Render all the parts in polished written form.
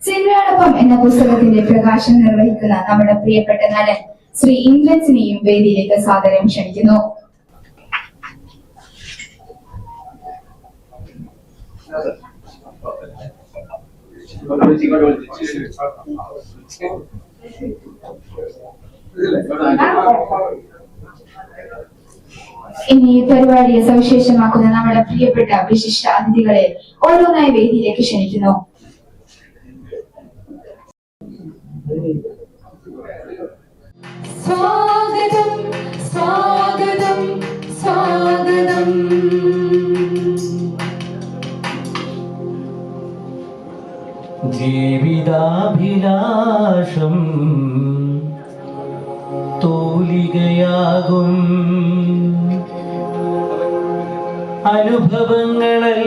സിനിമയോടൊപ്പം എന്ന പുസ്തകത്തിന്റെ പ്രകാശനം നിർവഹിക്കുന്ന നമ്മുടെ പ്രിയപ്പെട്ട നടൻ ശ്രീ ഇന്ദ്രൻസിനെയും വേദിയിലേക്ക് സാദരം ക്ഷണിക്കുന്നു. ഇനി പരിപാടിയെ സവിശേഷമാക്കുന്ന നമ്മുടെ പ്രിയപ്പെട്ട വിശിഷ്ട അതിഥികളെ ഓരോന്നായി വേദിയിലേക്ക് ക്ഷണിക്കുന്നു. സ്വാഗതം സ്വാഗതം സ്വാഗതം. ജീവിതാഭിലാഷം തൂലികയാകും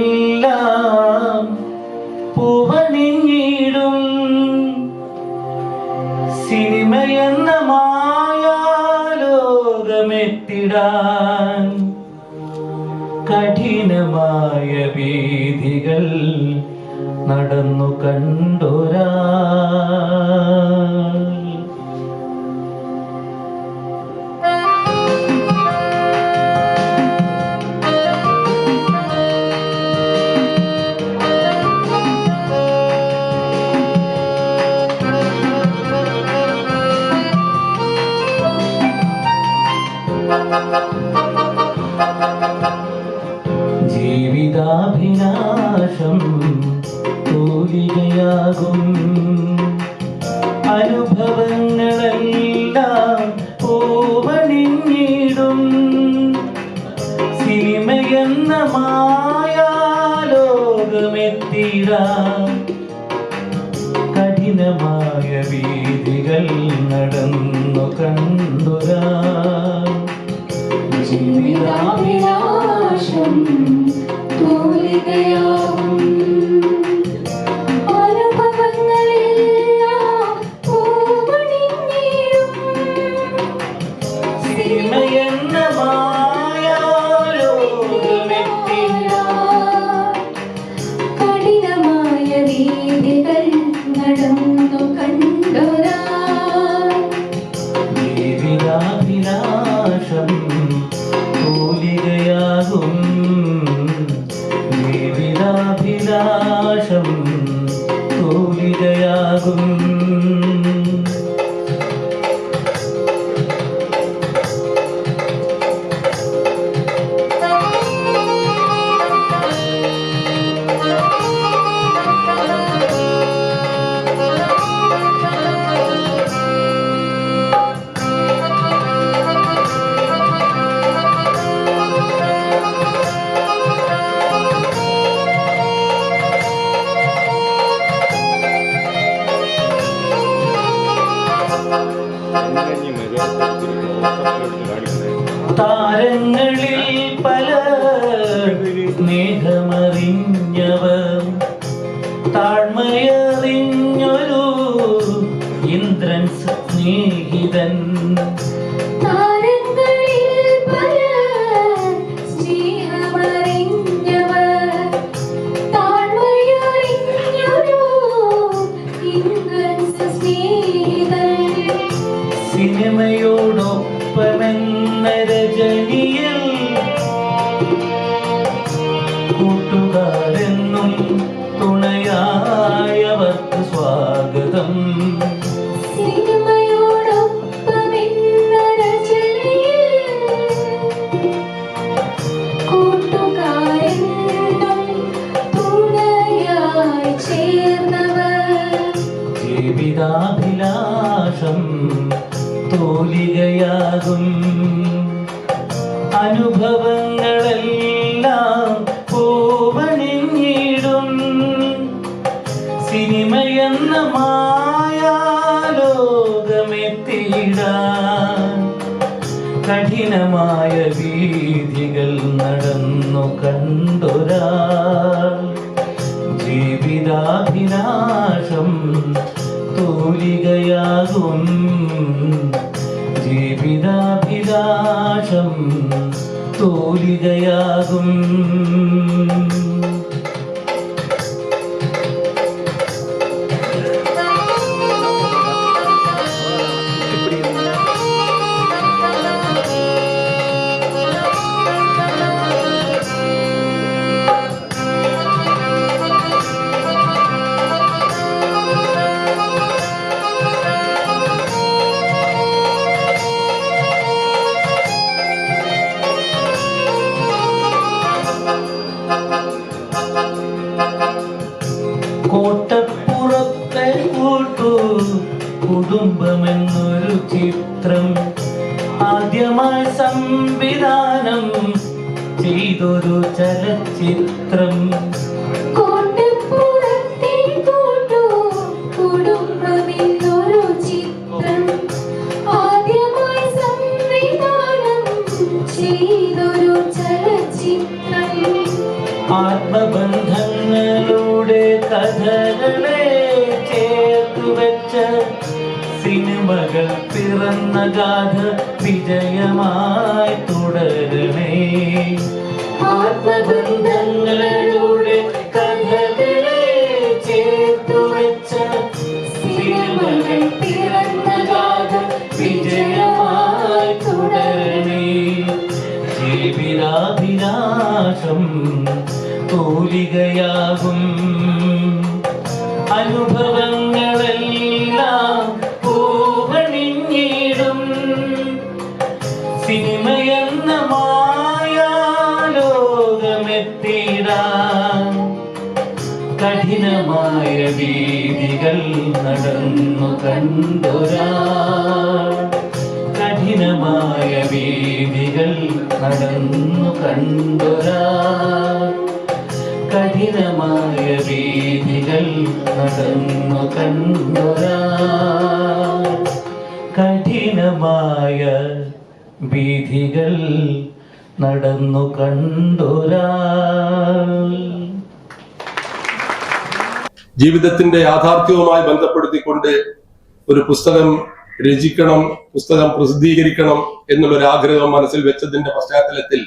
അനുഭവങ്ങളെല്ലാം പൂവണിഞ്ഞിടും സിനിമയെന്ന മായാലോകമെത്തിടാൻ കഠിനമായ വീഥികൾ നടന്നു കണ്ടൊരാ ജീവിതാഭിലാഷം തൂലികയാകും അനുഭവങ്ങളെല്ലാം പൂവണിഞ്ഞിടും സിനിമയെന്ന മായാലോകമെത്തിടാൻ കഠിനമായ വീഥികൾ നടന്നു കണ്ടുരാ ജീവിതാഭിലാഷം തൂലികയാകും അനുഭവങ്ങളെല്ലാം പൂവണിഞ്ഞിടും സിനിമയെന്ന മായാലോകമെത്തിടാൻ കഠിനമായ വീഥികൾ നടന്നു കണ്ടൊരാ ജീവിതാഭിലാഷം തൂലികയാകും ജീവിതാഭിലാഷം തൂലികയാകും താരങ്ങളിൽ പല സ്നേഹമറിഞ്ഞവർ താഴ്മയറിഞ്ഞൊരു ഇന്ദ്രൻ സ്നേഹിതൻ സിനിമയോടൊപ്പമെന്ന രജനിയിൽ കൂട്ടുകാരെന്നും തുണയായവർക്ക് സ്വാഗതം. ജീവിതാഭിലാഷം തൂലികയാകും അനുഭവങ്ങളെല്ലാം പൂവണിഞ്ഞിടും സിനിമയെന്ന മായാലോകമെത്തിടാൻ കഠിനമായ വീഥികൾ നടന്നു കണ്ടൊരാ ജീവിതാഭിലാഷം തൂലികയാകും ജീവിതാഭിലാഷം തൂലികയാകും. പുറത്തെ കൂട്ടു കുടുംബമെന്നൊരു ചിത്രം ആദ്യമായി സംവിധാനം ചെയ്തൊരു ചലച്ചിത്രം. കോട്ടപ്പുറത്തെ കൂട്ടു കുടുംബമെന്നൊരു ചിത്രം ആദ്യമായി സംവിധാനം ചെയ്തൊരു ചലച്ചിത്രം. ആത്മബന്ധങ്ങളുടെ കഥകളെ ചേർത്തുവെച്ച സിനിമകൾ പിറന്ന ഗാഥ വിജയമായി തുടരണേ. ആത്മബന്ധങ്ങളുടെ കഥകളെ ചേർത്തുവെച്ച സിനിമകൾ പിറന്ന ഗാഥ വിജയമായി തുടരണേ. ജീവിതാഭിലാഷം തൂലികയാകും അനുഭവങ്ങളെല്ലാം പൂവണിഞ്ഞിടും. സിനിമയെന്ന മായാലോകമെത്തിടാൻ കഠിനമായ വീതികൾ നടന്നു കണ്ടൊരാ. കഠിനമായ വീതികൾ നടന്നു കണ്ടൊരാ. കഠിനമായ വീതികൾ നടന്നു കണ്ടൊരാ. കഠിനമായ വീതികൾ നടന്നു കണ്ടൊരാ. ജീവിതത്തിന്റെ യാഥാർത്ഥ്യവുമായി ബന്ധപ്പെടുത്തിക്കൊണ്ട് ഒരു പുസ്തകം രചിക്കണം, പുസ്തകം പ്രസിദ്ധീകരിക്കണം എന്നുള്ളൊരു ആഗ്രഹം മനസ്സിൽ വെച്ചതിന്റെ പശ്ചാത്തലത്തിൽ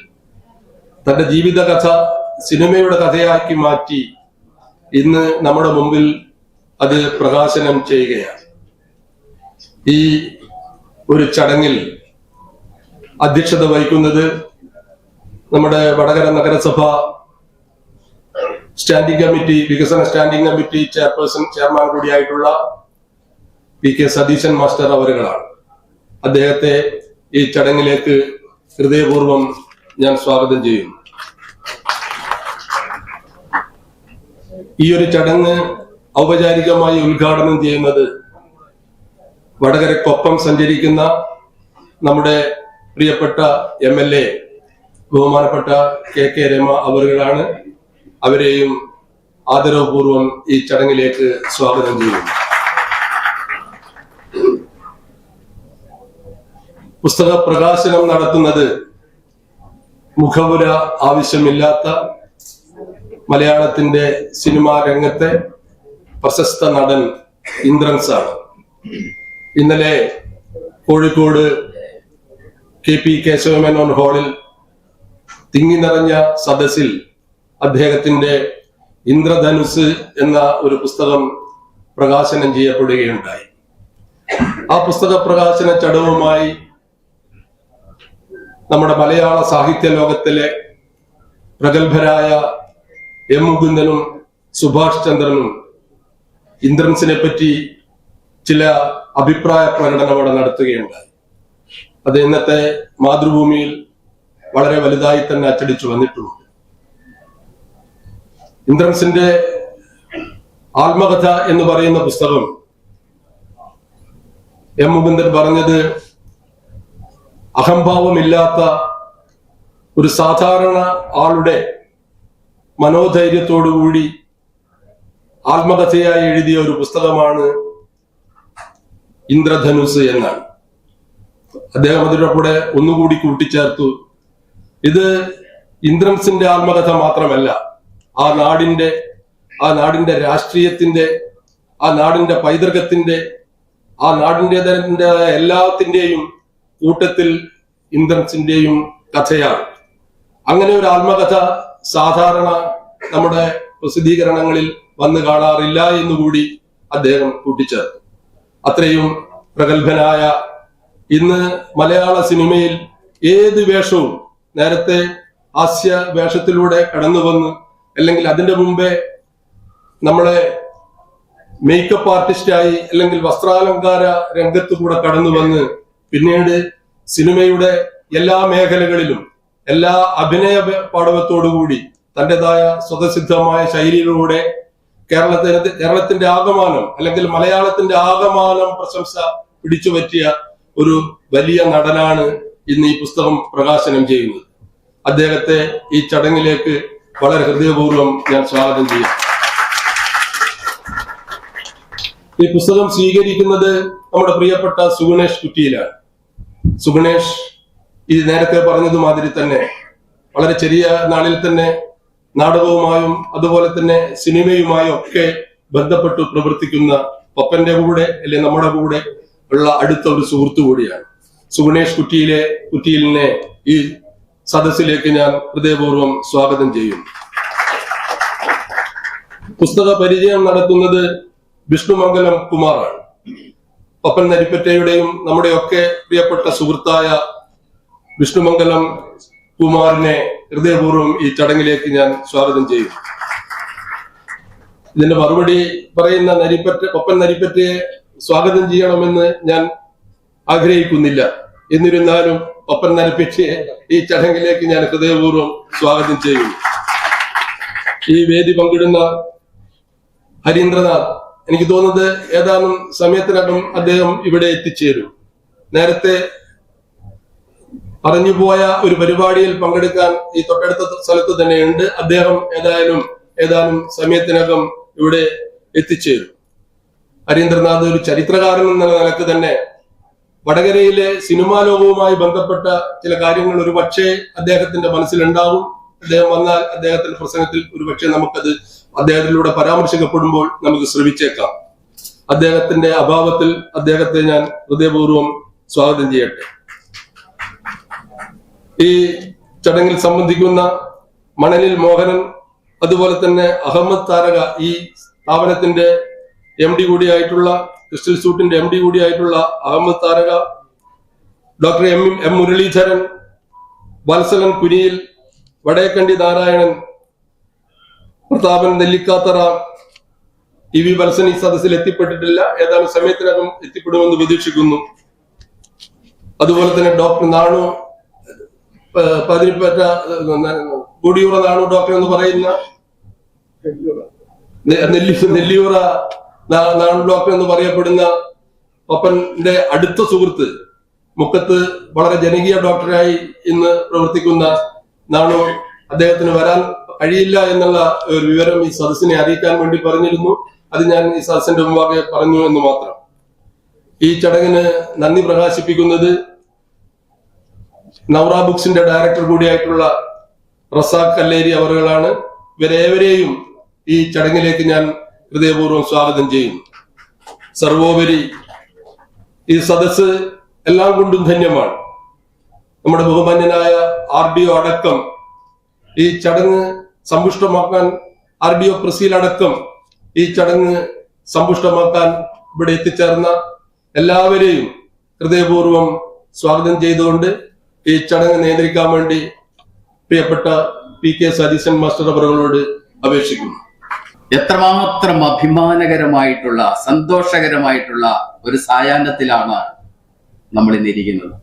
തന്റെ ജീവിത കഥ സിനിമയുടെ കഥയാക്കി മാറ്റി ഇന്ന് നമ്മുടെ മുമ്പിൽ അത് പ്രകാശനം ചെയ്യുകയാണ്. ഈ ഒരു ചടങ്ങിൽ അധ്യക്ഷത വഹിക്കുന്നത് നമ്മുടെ വടകര നഗരസഭ സ്റ്റാൻഡിംഗ് കമ്മിറ്റി, വികസന സ്റ്റാൻഡിംഗ് കമ്മിറ്റി ചെയർമാൻ കൂടിയായിട്ടുള്ള PK സതീശൻ മാസ്റ്റർ അവരുകളാണ്. അദ്ദേഹത്തെ ഈ ചടങ്ങിലേക്ക് ഹൃദയപൂർവ്വം ഞാൻ സ്വാഗതം ചെയ്യുന്നു. ഈ ഒരു ചടങ്ങ് ഔപചാരികമായി ഉദ്ഘാടനം ചെയ്യുന്നത് വടകരക്കൊപ്പം സഞ്ചരിക്കുന്ന നമ്മുടെ പ്രിയപ്പെട്ട MLA ബഹുമാനപ്പെട്ട KK രമ അവരുകളാണ്. അവരെയും ആദരവപൂർവം ഈ ചടങ്ങിലേക്ക് സ്വാഗതം ചെയ്യുന്നു. പുസ്തക പ്രകാശനം നടത്തുന്നത് മുഖവുര ആവശ്യമില്ലാത്ത മലയാളത്തിന്റെ സിനിമാ രംഗത്തെ പ്രശസ്ത നടൻ ഇന്ദ്രൻസ് ആണ്. ഇന്നലെ കോഴിക്കോട് KP കേശവമേനോൻ ഹാളിൽ തിങ്ങി നിറഞ്ഞ സദസ്സിൽ അദ്ദേഹത്തിന്റെ ഇന്ദ്രധനുസ് എന്ന ഒരു പുസ്തകം പ്രകാശനം ചെയ്യപ്പെടുകയുണ്ടായി. ആ പുസ്തക പ്രകാശന ചടങ്ങുമായി നമ്മുടെ മലയാള സാഹിത്യ ലോകത്തിലെ പ്രഗത്ഭരായ M. മുകുന്ദനും സുഭാഷ് ചന്ദ്രനും ഇന്ദ്രൻസിനെ പറ്റി ചില അഭിപ്രായ പ്രകടനം അവിടെ നടത്തുകയുണ്ടായി. അത് ഇന്നത്തെ മാതൃഭൂമിയിൽ വളരെ വലുതായി തന്നെ അച്ചടിച്ചു വന്നിട്ടുണ്ട്. ഇന്ദ്രൻസിന്റെ ആത്മകഥ എന്ന് പറയുന്ന പുസ്തകം M. മുകുന്ദൻ പറഞ്ഞത് അഹംഭാവമില്ലാത്ത ഒരു സാധാരണ ആളുടെ മനോധൈര്യത്തോടുകൂടി ആത്മകഥയായി എഴുതിയ ഒരു പുസ്തകമാണ് ഇന്ദ്രധനുസ് എന്നാണ്. അദ്ദേഹം അതിന്റെ കൂടെ ഒന്നുകൂടി കൂട്ടിച്ചേർത്തു, ഇത് ഇന്ദ്രൻസിന്റെ ആത്മകഥ മാത്രമല്ല, ആ നാടിന്റെ രാഷ്ട്രീയത്തിന്റെ, ആ നാടിന്റെ പൈതൃകത്തിന്റെ, ആ നാടിന്റെ എല്ലാത്തിന്റെയും കൂട്ടത്തിൽ ഇന്ദ്രൻസിന്റെയും കഥയാണ്. അങ്ങനെ ഒരു ആത്മകഥ സാധാരണ നമ്മുടെ പ്രസിദ്ധീകരണങ്ങളിൽ വന്നു കാണാറില്ല എന്നുകൂടി അദ്ദേഹം കൂട്ടിച്ചേർത്തു. അത്രയും പ്രഗത്ഭനായ, ഇന്ന് മലയാള സിനിമയിൽ ഏത് വേഷവും നേരത്തെ ഹാസ്യ വേഷത്തിലൂടെ കടന്നു വന്ന്, അല്ലെങ്കിൽ അതിന്റെ മുമ്പേ നമ്മളെ മേക്കപ്പ് ആർട്ടിസ്റ്റായി അല്ലെങ്കിൽ വസ്ത്രാലങ്കാര രംഗത്ത് കൂടെ കടന്നു വന്ന് പിന്നീട് സിനിമയുടെ എല്ലാ മേഖലകളിലും എല്ലാ അഭിനയ പാടവത്തോടുകൂടി തന്റേതായ സ്വതസിദ്ധമായ ശൈലിയിലൂടെ കേരളത്തിന്റെ ആകമാനം അല്ലെങ്കിൽ മലയാളത്തിന്റെ ആകമാനം പ്രശംസ പിടിച്ചു പറ്റിയ ഒരു വലിയ നടനാണ് ഇന്ന് ഈ പുസ്തകം പ്രകാശനം ചെയ്യുന്നത്. അദ്ദേഹത്തെ ഈ ചടങ്ങിലേക്ക് വളരെ ഹൃദയപൂർവ്വം ഞാൻ സ്വാഗതം ചെയ്യും. ഈ പുസ്തകം സ്വീകരിക്കുന്നത് നമ്മുടെ പ്രിയപ്പെട്ട സുഗുണേഷ് കുറ്റിയിലാണ്. സുഗുണേഷ് ഈ നേരത്തെ പറഞ്ഞതുമാതിരി തന്നെ വളരെ ചെറിയ നാളിൽ തന്നെ നാടകവുമായും അതുപോലെ തന്നെ സിനിമയുമായും ഒക്കെ ബന്ധപ്പെട്ട് പ്രവർത്തിക്കുന്ന പപ്പന്റെ കൂടെ അല്ലെങ്കിൽ നമ്മുടെ കൂടെ ഉള്ള അടുത്ത ഒരു സുഹൃത്തു കൂടിയാണ്. സുഗുണേഷ് കുറ്റിയിലിനെ ഈ സദസ്സിലേക്ക് ഞാൻ ഹൃദയപൂർവ്വം സ്വാഗതം ചെയ്യും. പുസ്തക പരിചയം നടത്തുന്നത് വിഷ്ണുമംഗലം കുമാറാണ്. പപ്പൻ നരിപ്പറ്റയുടെയും നമ്മുടെയൊക്കെ പ്രിയപ്പെട്ട സുഹൃത്തായ വിഷ്ണുമംഗലം കുമാറിനെ ഹൃദയപൂർവ്വം ഈ ചടങ്ങിലേക്ക് ഞാൻ സ്വാഗതം ചെയ്യും. ഇതിന്റെ മറുപടി പറയുന്ന പപ്പൻ നരിപ്പറ്റയെ സ്വാഗതം ചെയ്യണമെന്ന് ഞാൻ ആഗ്രഹിക്കുന്നില്ല. എന്നിരുന്നാലും പപ്പൻ നരിപ്പറ്റയെ ഈ ചടങ്ങിലേക്ക് ഞാൻ ഹൃദയപൂർവ്വം സ്വാഗതം ചെയ്യും. ഈ വേദി പങ്കിടുന്ന ഹരീന്ദ്രനാഥ്, എനിക്ക് തോന്നുന്നത് ഏതാനും സമയത്തിനകം അദ്ദേഹം ഇവിടെ എത്തിച്ചേരും. നേരത്തെ പറഞ്ഞുപോയ ഒരു പരിപാടിയിൽ പങ്കെടുക്കാൻ ഈ തൊട്ടടുത്ത സ്ഥലത്ത് തന്നെയുണ്ട്. അദ്ദേഹം ഏതാനും സമയത്തിനകം ഇവിടെ എത്തിച്ചേരും. ഹരീന്ദ്രനാഥ് ഒരു ചരിത്രകാരൻ എന്ന നിലക്ക് തന്നെ വടകരയിലെ സിനിമാ ലോകവുമായി ബന്ധപ്പെട്ട ചില കാര്യങ്ങൾ ഒരു പക്ഷേ അദ്ദേഹത്തിന്റെ മനസ്സിലുണ്ടാവും. അദ്ദേഹം വന്നാൽ അദ്ദേഹത്തിന്റെ പ്രസംഗത്തിൽ ഒരു പക്ഷേ നമുക്കത് അദ്ദേഹത്തിലൂടെ പരാമർശിക്കപ്പെടുമ്പോൾ നമുക്ക് ശ്രമിച്ചേക്കാം. അദ്ദേഹത്തിന്റെ അഭാവത്തിൽ അദ്ദേഹത്തെ ഞാൻ ഹൃദയപൂർവ്വം സ്വാഗതം ചെയ്യട്ടെ. ഈ ചടങ്ങിൽ സംബന്ധിക്കുന്ന മണലിൽ മോഹനൻ, അതുപോലെ തന്നെ അഹമ്മദ് താരക, ഈ സ്ഥാപനത്തിന്റെ MD കൂടിയായിട്ടുള്ള ക്രിസ്റ്റൽ സൂട്ടിന്റെ MD കൂടിയായിട്ടുള്ള Ahmed Tharaka, doctor M Muraleedharan, Valsalan Kuniyil, Vadekkandi Narayanan, Prathapan Nellikkathara, EV Valsan ഈ സദസ്സിൽ എത്തിപ്പെട്ടിട്ടില്ല. ഏതാനും സമയത്തിനകം എത്തിപ്പെടുമെന്ന് പ്രതീക്ഷിക്കുന്നു. അതുപോലെ തന്നെ ഡോക്ടർ നാണു പതിനിപ്പറ്റ ഗുടിയൂറ നാണു ഡോക്ടർ എന്ന് പറയുന്ന നെല്ലിയൂറ നാണു ഡോക്ടർ എന്ന് പറയപ്പെടുന്ന പപ്പന്റെ അടുത്ത സുഹൃത്ത്, മുക്കത്ത് വളരെ ജനകീയ ഡോക്ടറായി ഇന്ന് പ്രവർത്തിക്കുന്ന നാണു, അദ്ദേഹത്തിന് വരാൻ കഴിയില്ല എന്നുള്ള ഒരു വിവരം ഈ സദസ്സിനെ അറിയിക്കാൻ വേണ്ടി പറഞ്ഞിരുന്നു. അത് ഞാൻ ഈ സദസ്സിന്റെ മുമ്പാകെ പറഞ്ഞു എന്ന് മാത്രം. ഈ ചടങ്ങിന് നന്ദി പ്രകാശിപ്പിക്കുന്നത് നൗറ ബുക്സിന്റെ ഡയറക്ടർ കൂടിയായിട്ടുള്ള റസാഖ് കല്ലേരി അവറുകളാണ്. ഇവരേവരെയും ഈ ചടങ്ങിലേക്ക് ഞാൻ ഹൃദയപൂർവ്വം സ്വാഗതം ചെയ്യുന്നു. സർവോപരി ഈ സദസ്സ് എല്ലാം കൊണ്ടും ധന്യമാണ്. നമ്മുടെ ബഹുമാന്യനായ RDO അടക്കം ഈ ചടങ്ങ് സമ്പുഷ്ടമാക്കാൻ, RDO പ്രസീലടക്കം ഈ ചടങ്ങ് സമ്പുഷ്ടമാക്കാൻ ഇവിടെ എത്തിച്ചേർന്ന എല്ലാവരെയും ഹൃദയപൂർവ്വം സ്വാഗതം ചെയ്തുകൊണ്ട് ഈ ചടങ്ങ് നിയന്ത്രിക്കാൻ വേണ്ടി പ്രിയപ്പെട്ട PK സതീശൻ മാസ്റ്റർ അവരോട് അപേക്ഷിക്കുന്നു. എത്രമാത്രം അഭിമാനകരമായിട്ടുള്ള സന്തോഷകരമായിട്ടുള്ള ഒരു സായാഹ്നത്തിലാണ് നമ്മൾ ഇന്നിരിക്കുന്നത്.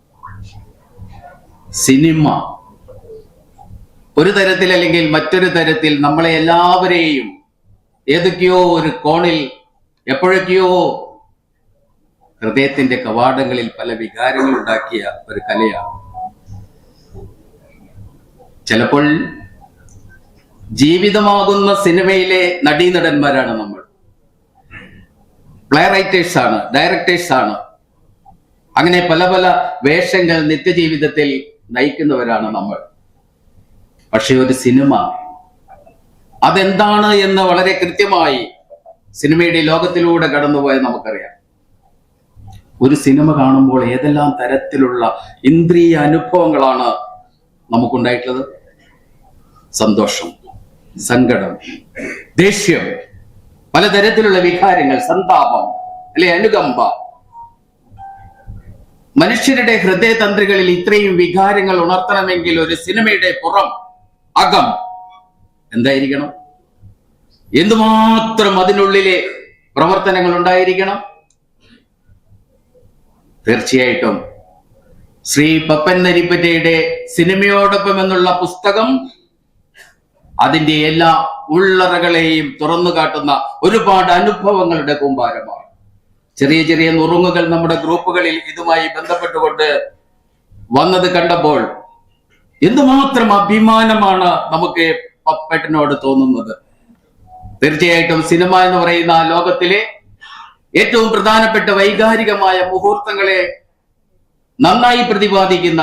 സിനിമ ഒരു തരത്തിൽ അല്ലെങ്കിൽ മറ്റൊരു തരത്തിൽ നമ്മളെ എല്ലാവരെയും ഏതൊക്കെയോ ഒരു കോണിൽ എപ്പോഴൊക്കെയോ ഹൃദയത്തിന്റെ കവാടങ്ങളിൽ പല വികാരങ്ങൾ ഉണ്ടാക്കിയ ഒരു കലയാണ്. ചിലപ്പോൾ ജീവിതമാകുന്ന സിനിമയിലെ നടീനടന്മാരാണ് നമ്മൾ. പ്ലേ റൈറ്റേഴ്സ് ആണ്, ഡയറക്ടേഴ്സ് ആണ്. അങ്ങനെ പല പല വേഷങ്ങൾ നിത്യജീവിതത്തിൽ നയിക്കുന്നവരാണ് നമ്മൾ. പക്ഷെ ഒരു സിനിമ അതെന്താണ് എന്ന് വളരെ കൃത്യമായി സിനിമയുടെ ലോകത്തിലൂടെ കടന്നുപോയ നമുക്കറിയാം. ഒരു സിനിമ കാണുമ്പോൾ ഏതെല്ലാം തരത്തിലുള്ള ഇന്ദ്രിയ അനുഭവങ്ങളാണ് നമുക്കുണ്ടായിട്ടുള്ളത്. സന്തോഷം, സങ്കടം, ദേഷ്യം, പലതരത്തിലുള്ള വികാരങ്ങൾ, സന്താപം, അല്ലെ അനുകമ്പ. മനുഷ്യരുടെ ഹൃദയതന്ത്രങ്ങളിൽ ഇത്രയും വികാരങ്ങൾ ഉണർത്തണമെങ്കിൽ ഒരു സിനിമയുടെ പുറം അകം എന്തായിരിക്കണം? എന്തുമാത്രം അതിനുള്ളിലെ പ്രവർത്തനങ്ങൾ ഉണ്ടായിരിക്കണം? തീർച്ചയായിട്ടും ശ്രീ പപ്പൻ നരിപ്പറ്റയുടെ സിനിമയോടൊപ്പം എന്നുള്ള പുസ്തകം അതിന്റെ എല്ലാ ഉള്ളറകളെയും തുറന്നു കാട്ടുന്ന ഒരുപാട് അനുഭവങ്ങളുടെ കൂമ്പാരമാണ്. ചെറിയ ചെറിയ നുറുങ്ങുകൾ നമ്മുടെ ഗ്രൂപ്പുകളിൽ ഇതുമായി ബന്ധപ്പെട്ടുകൊണ്ട് വന്നത് കണ്ടപ്പോൾ എന്തുമാത്രം അഭിമാനമാണ് നമുക്ക് പപ്പേട്ടനോട് തോന്നുന്നത്. തീർച്ചയായിട്ടും സിനിമ എന്ന് പറയുന്ന ലോകത്തിലെ ഏറ്റവും പ്രധാനപ്പെട്ട വൈകാരികമായ മുഹൂർത്തങ്ങളെ നന്നായി പ്രതിപാദിക്കുന്ന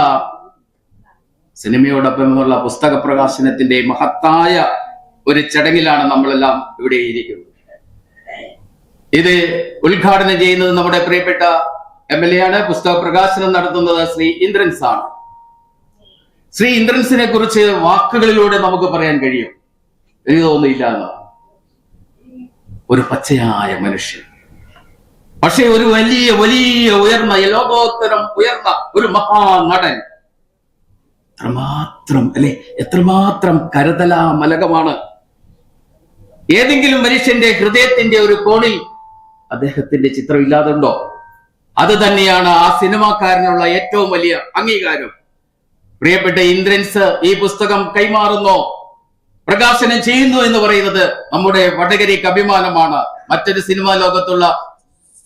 സിനിമയോടൊപ്പമുള്ള പുസ്തക പ്രകാശനത്തിന്റെ മഹത്തായ ഒരു ചടങ്ങിലാണ് നമ്മളെല്ലാം ഇവിടെ ഇരിക്കുന്നത്. ഇത് ഉദ്ഘാടനം ചെയ്യുന്നത് നമ്മുടെ പ്രിയപ്പെട്ട MLA ആണ്. പുസ്തക പ്രകാശനം നടത്തുന്നത് ശ്രീ ഇന്ദ്രൻസ് ആണ്. ശ്രീ ഇന്ദ്രൻസിനെ കുറിച്ച് വാക്കുകളിലൂടെ നമുക്ക് പറയാൻ കഴിയും, എനിക്ക് തോന്നുന്നില്ല എന്ന്. ഒരു പച്ചയായ മനുഷ്യൻ, പക്ഷെ ഒരു വലിയ വലിയ ഉയർന്ന ലോകോത്തരം ഉയർന്ന ഒരു മഹാനടൻ. എത്രമാത്രം അല്ലെ, എത്രമാത്രം കരതലാമലകമാണ്. ഏതെങ്കിലും മനുഷ്യന്റെ ഹൃദയത്തിന്റെ ഒരു കോണിൽ അദ്ദേഹത്തിന്റെ ചിത്രം ഇല്ലാതുണ്ടോ? അത് തന്നെയാണ് ആ സിനിമാക്കാരനുള്ള ഏറ്റവും വലിയ അംഗീകാരം. പ്രിയപ്പെട്ട ഇന്ദ്രൻസ് ഈ പുസ്തകം കൈമാറുന്നു, പ്രകാശനം ചെയ്യുന്നു എന്ന് പറയുന്നത് നമ്മുടെ വടകരയ്ക്ക് അഭിമാനമാണ്. മറ്റൊരു സിനിമാ ലോകത്തുള്ള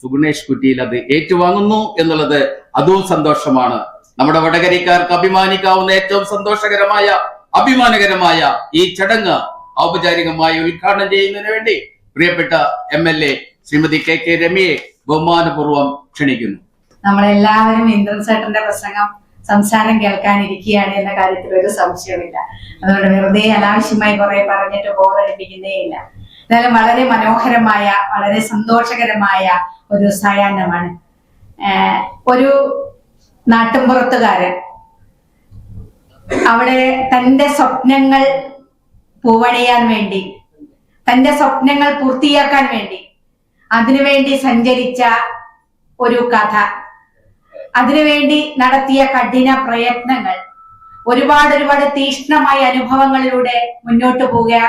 സുഗുണേഷ് കുറ്റിയിൽ അത് ഏറ്റുവാങ്ങുന്നു എന്നുള്ളത് അതും സന്തോഷമാണ്. നമ്മുടെ വടകരക്കാർക്ക് അഭിമാനിക്കാവുന്ന ഏറ്റവും സന്തോഷകരമായ അഭിമാനകരമായ ഈ ചടങ്ങ് ഔപചാരികമായി ഉദ്ഘാടനം ചെയ്യുന്നതിന് വേണ്ടി പ്രിയപ്പെട്ട MLA ശ്രീമതി KK രമ്യയെ ബഹുമാനപൂർവ്വം ക്ഷണിക്കുന്നു. നമ്മളെല്ലാവരും ഇന്ദ്രൻസ് ചേട്ടന്റെ സംസാരം കേൾക്കാനിരിക്കുകയാണ് എന്ന കാര്യത്തിൽ ഒരു സംശയമില്ല. അതുകൊണ്ട് വെറുതെ അനാവശ്യമായി കുറെ പറഞ്ഞിട്ട് ബോറടിപ്പിക്കുന്നേ ഇല്ല. എന്തായാലും വളരെ മനോഹരമായ, വളരെ സന്തോഷകരമായ ഒരു സായാഹ്നമാണ്. ഒരു നാട്ടുംപുറത്തുകാരൻ അവിടെ തന്റെ സ്വപ്നങ്ങൾ പൂവണിയാൻ വേണ്ടി, തന്റെ സ്വപ്നങ്ങൾ പൂർത്തിയാക്കാൻ വേണ്ടി അതിനുവേണ്ടി സഞ്ചരിച്ച ഒരു കഥ, അതിനുവേണ്ടി നടത്തിയ കഠിന പ്രയത്നങ്ങൾ, ഒരുപാട് തീക്ഷ്ണമായ അനുഭവങ്ങളിലൂടെ മുന്നോട്ട് പോകുക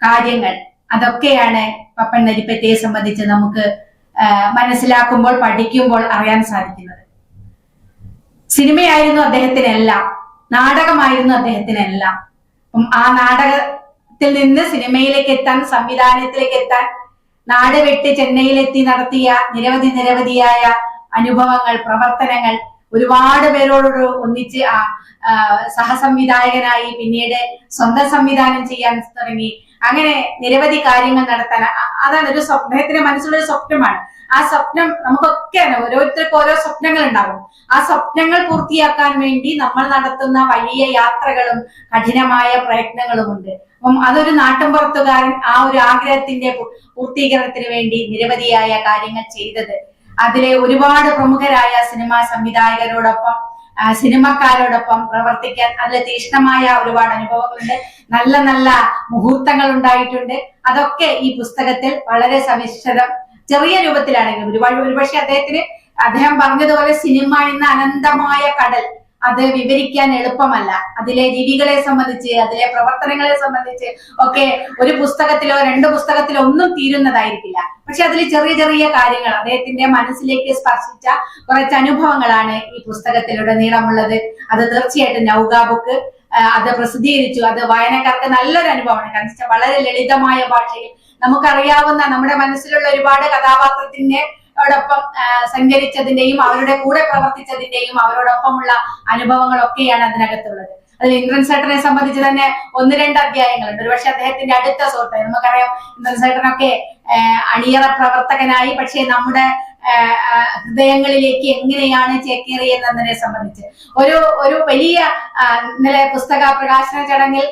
കാര്യങ്ങൾ, അതൊക്കെയാണ് പപ്പൻ നരിപ്പറ്റയെ സംബന്ധിച്ച് നമുക്ക് മനസ്സിലാക്കുമ്പോൾ, പഠിക്കുമ്പോൾ അറിയാൻ സാധിക്കുന്നത്. സിനിമയായിരുന്നു അദ്ദേഹത്തിനെല്ലാം, നാടകമായിരുന്നു അദ്ദേഹത്തിനെല്ലാം. ആ നാടകത്തിൽ നിന്ന് സിനിമയിലേക്ക് എത്താൻ, സംവിധാനത്തിലേക്ക് എത്താൻ, നാട് വിട്ട് ചെന്നൈയിലെത്തി നടത്തിയ നിരവധിയായ അനുഭവങ്ങൾ, പ്രവർത്തനങ്ങൾ, ഒരുപാട് പേരോട് ഒന്നിച്ച് സഹസംവിധായകനായി, പിന്നീട് സ്വന്തം സംവിധാനം ചെയ്യാൻ തുടങ്ങി. അങ്ങനെ നിരവധി കാര്യങ്ങൾ നടത്താൻ, അതാണ് ഒരു അദ്ദേഹത്തിന്റെ മനസ്സിലൊരു സ്വപ്നമാണ്. ആ സ്വപ്നം നമുക്കൊക്കെ ഓരോരുത്തർക്കും ഓരോ സ്വപ്നങ്ങൾ ഉണ്ടാകും. ആ സ്വപ്നങ്ങൾ പൂർത്തിയാക്കാൻ വേണ്ടി നമ്മൾ നടത്തുന്ന വലിയ യാത്രകളും കഠിനമായ പ്രയത്നങ്ങളുമുണ്ട്. അപ്പം അതൊരു നാട്ടുംപുറത്തുകാരൻ ആ ഒരു ആഗ്രഹത്തിന്റെ പൂർത്തീകരണത്തിന് വേണ്ടി നിരവധിയായ കാര്യങ്ങൾ ചെയ്തത്. അതിലെ ഒരുപാട് പ്രമുഖരായ സിനിമാ സംവിധായകരോടൊപ്പം, സിനിമക്കാരോടൊപ്പം പ്രവർത്തിക്കാൻ അതിൽ തീക്ഷ്ണമായ ഒരുപാട് അനുഭവങ്ങളുണ്ട്. നല്ല മുഹൂർത്തങ്ങൾ ഉണ്ടായിട്ടുണ്ട്. അതൊക്കെ ഈ പുസ്തകത്തിൽ വളരെ സവിശേഷം, ചെറിയ രൂപത്തിലാണെങ്കിലും ഒരുപക്ഷെ അദ്ദേഹം പറഞ്ഞതുപോലെ സിനിമ എന്ന അനന്തമായ കടൽ, അത് വിവരിക്കാൻ എളുപ്പമല്ല. അതിലെ രീതികളെ സംബന്ധിച്ച്, അതിലെ പ്രവർത്തനങ്ങളെ സംബന്ധിച്ച് ഒക്കെ ഒരു പുസ്തകത്തിലോ 2 പുസ്തകത്തിലോ ഒന്നും തീരുന്നതായിരിക്കില്ല. പക്ഷെ അതിൽ ചെറിയ കാര്യങ്ങൾ, അദ്ദേഹത്തിന്റെ മനസ്സിലേക്ക് സ്പർശിച്ച കുറച്ച് അനുഭവങ്ങളാണ് ഈ പുസ്തകത്തിലൂടെ നീളമുള്ളത്. അത് തീർച്ചയായിട്ടും നൗക ബുക്ക് അത് പ്രസിദ്ധീകരിച്ചു. അത് വായനക്കാർക്ക് നല്ലൊരു അനുഭവമാണ്. കാരണം വളരെ ലളിതമായ ഭാഷയിൽ നമുക്കറിയാവുന്ന, നമ്മുടെ മനസ്സിലുള്ള ഒരുപാട് കഥാപാത്രത്തിനോടൊപ്പം സഞ്ചരിച്ചതിന്റെയും അവരുടെ കൂടെ പ്രവർത്തിച്ചതിന്റെയും അവരോടൊപ്പമുള്ള അനുഭവങ്ങളൊക്കെയാണ് അതിനകത്തുള്ളത്. അതിൽ ഇന്ദ്രൻസ് ചേട്ടനെ സംബന്ധിച്ച് തന്നെ 1-2 അധ്യായങ്ങളുണ്ട്. ഒരുപക്ഷെ അദ്ദേഹത്തിന്റെ അടുത്ത സുഹൃത്ത്, നമുക്കറിയാം ഇന്ദ്രൻസ് ചേട്ടനൊക്കെ അണിയറ പ്രവർത്തകനായി, പക്ഷേ നമ്മുടെ ഹൃദയങ്ങളിലേക്ക് എങ്ങനെയാണ് ചേക്കേറിയെന്നതിനെ സംബന്ധിച്ച് ഒരു വലിയ ഇന്നലെ പുസ്തക പ്രകാശന ചടങ്ങിൽ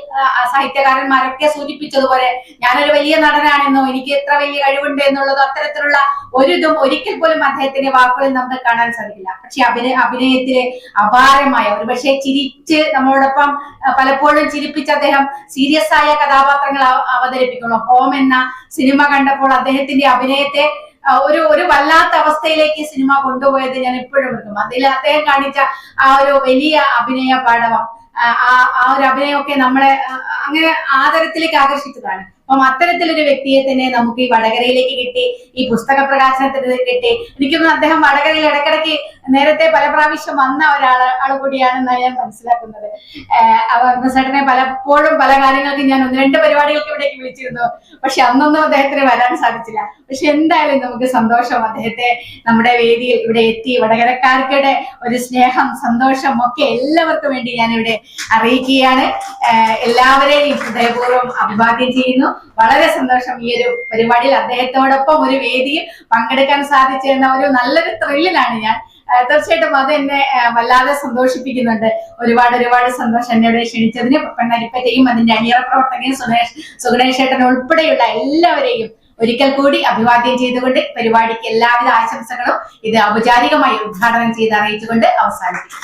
സാഹിത്യകാരന്മാരൊക്കെ സൂചിപ്പിച്ചതുപോലെ ഞാനൊരു വലിയ നടനാണെന്നോ എനിക്ക് എത്ര വലിയ കഴിവുണ്ട് എന്നുള്ളതോ അത്തരത്തിലുള്ള ഒരിതും ഒരിക്കൽ പോലും അദ്ദേഹത്തിന്റെ വാക്കുകളിൽ നമുക്ക് കാണാൻ സാധിക്കില്ല. പക്ഷെ അഭിനയത്തിലെ അപാരമായ, ഒരുപക്ഷെ ചിരിച്ച് നമ്മളോടൊപ്പം പലപ്പോഴും ചിരിപ്പിച്ച് അദ്ദേഹം സീരിയസ് ആയ കഥാപാത്രങ്ങൾ അവതരിപ്പിക്കുന്നു. ഹോം എന്ന സിനിമ കണ്ടപ്പോൾ അദ്ദേഹത്തിന്റെ അഭിനയത്തെ ഒരു വല്ലാത്ത അവസ്ഥയിലേക്ക് സിനിമ കൊണ്ടുപോയത് ഞാൻ എപ്പോഴും ഓർക്കും. അതിൽ അദ്ദേഹം കാണിച്ച ആ ഒരു വലിയ അഭിനയ പാടവം, ആ ഒരു അഭിനയമൊക്കെ നമ്മളെ അങ്ങനെ ആദരത്തിലേക്ക് ആകർഷിച്ചതാണ്. അപ്പം അത്തരത്തിലൊരു വ്യക്തിയെ തന്നെ നമുക്ക് ഈ വടകരയിലേക്ക് കിട്ടി, ഈ പുസ്തക പ്രകാശനത്തിന് കിട്ടി. എനിക്കൊന്നും അദ്ദേഹം വടകരയിൽ ഇടയ്ക്കിടയ്ക്ക് നേരത്തെ പല പ്രാവശ്യം വന്ന ആൾ കൂടിയാണെന്നാണ് ഞാൻ മനസ്സിലാക്കുന്നത്. ചേട്ടനെ പലപ്പോഴും പല കാര്യങ്ങൾക്കും ഞാൻ 1-2 പരിപാടികൾക്ക് ഇവിടേക്ക് വിളിച്ചിരുന്നു. പക്ഷെ അന്നൊന്നും അദ്ദേഹത്തിന് വരാൻ സാധിച്ചില്ല. പക്ഷെ എന്തായാലും നമുക്ക് സന്തോഷം, അദ്ദേഹത്തെ നമ്മുടെ വേദിയിൽ ഇവിടെ എത്തി. വടകരക്കാർക്കിടെ ഒരു സ്നേഹം, സന്തോഷം ഒക്കെ എല്ലാവർക്കും വേണ്ടി ഞാൻ ഇവിടെ അറിയിക്കുകയാണ്. എല്ലാവരെയും ഹൃദയപൂർവ്വം അഭിവാദ്യം ചെയ്യുന്നു. വളരെ സന്തോഷം ഈ ഒരു പരിപാടിയിൽ അദ്ദേഹത്തോടൊപ്പം ഒരു വേദിയിൽ പങ്കെടുക്കാൻ സാധിച്ചെന്ന ഒരു നല്ലൊരു ത്രില്ലിലാണ് ഞാൻ. തീർച്ചയായിട്ടും അത് എന്നെ വല്ലാതെ സന്തോഷിപ്പിക്കുന്നുണ്ട്. ഒരുപാട് സന്തോഷം എന്നെ ഇവിടെ ക്ഷണിച്ചതിന്. പെണ്ണരിപ്പറ്റയും അതിന്റെ അണിയറ പ്രവർത്തകയും സുഗണേഷ് ഏട്ടൻ ഉൾപ്പെടെയുള്ള എല്ലാവരെയും ഒരിക്കൽ കൂടി അഭിവാദ്യം ചെയ്തുകൊണ്ട് പരിപാടിക്ക് എല്ലാവിധ ആശംസകളും ഇത് ഔപചാരികമായി ഉദ്ഘാടനം ചെയ്ത് അറിയിച്ചുകൊണ്ട് അവസാനിപ്പിക്കും.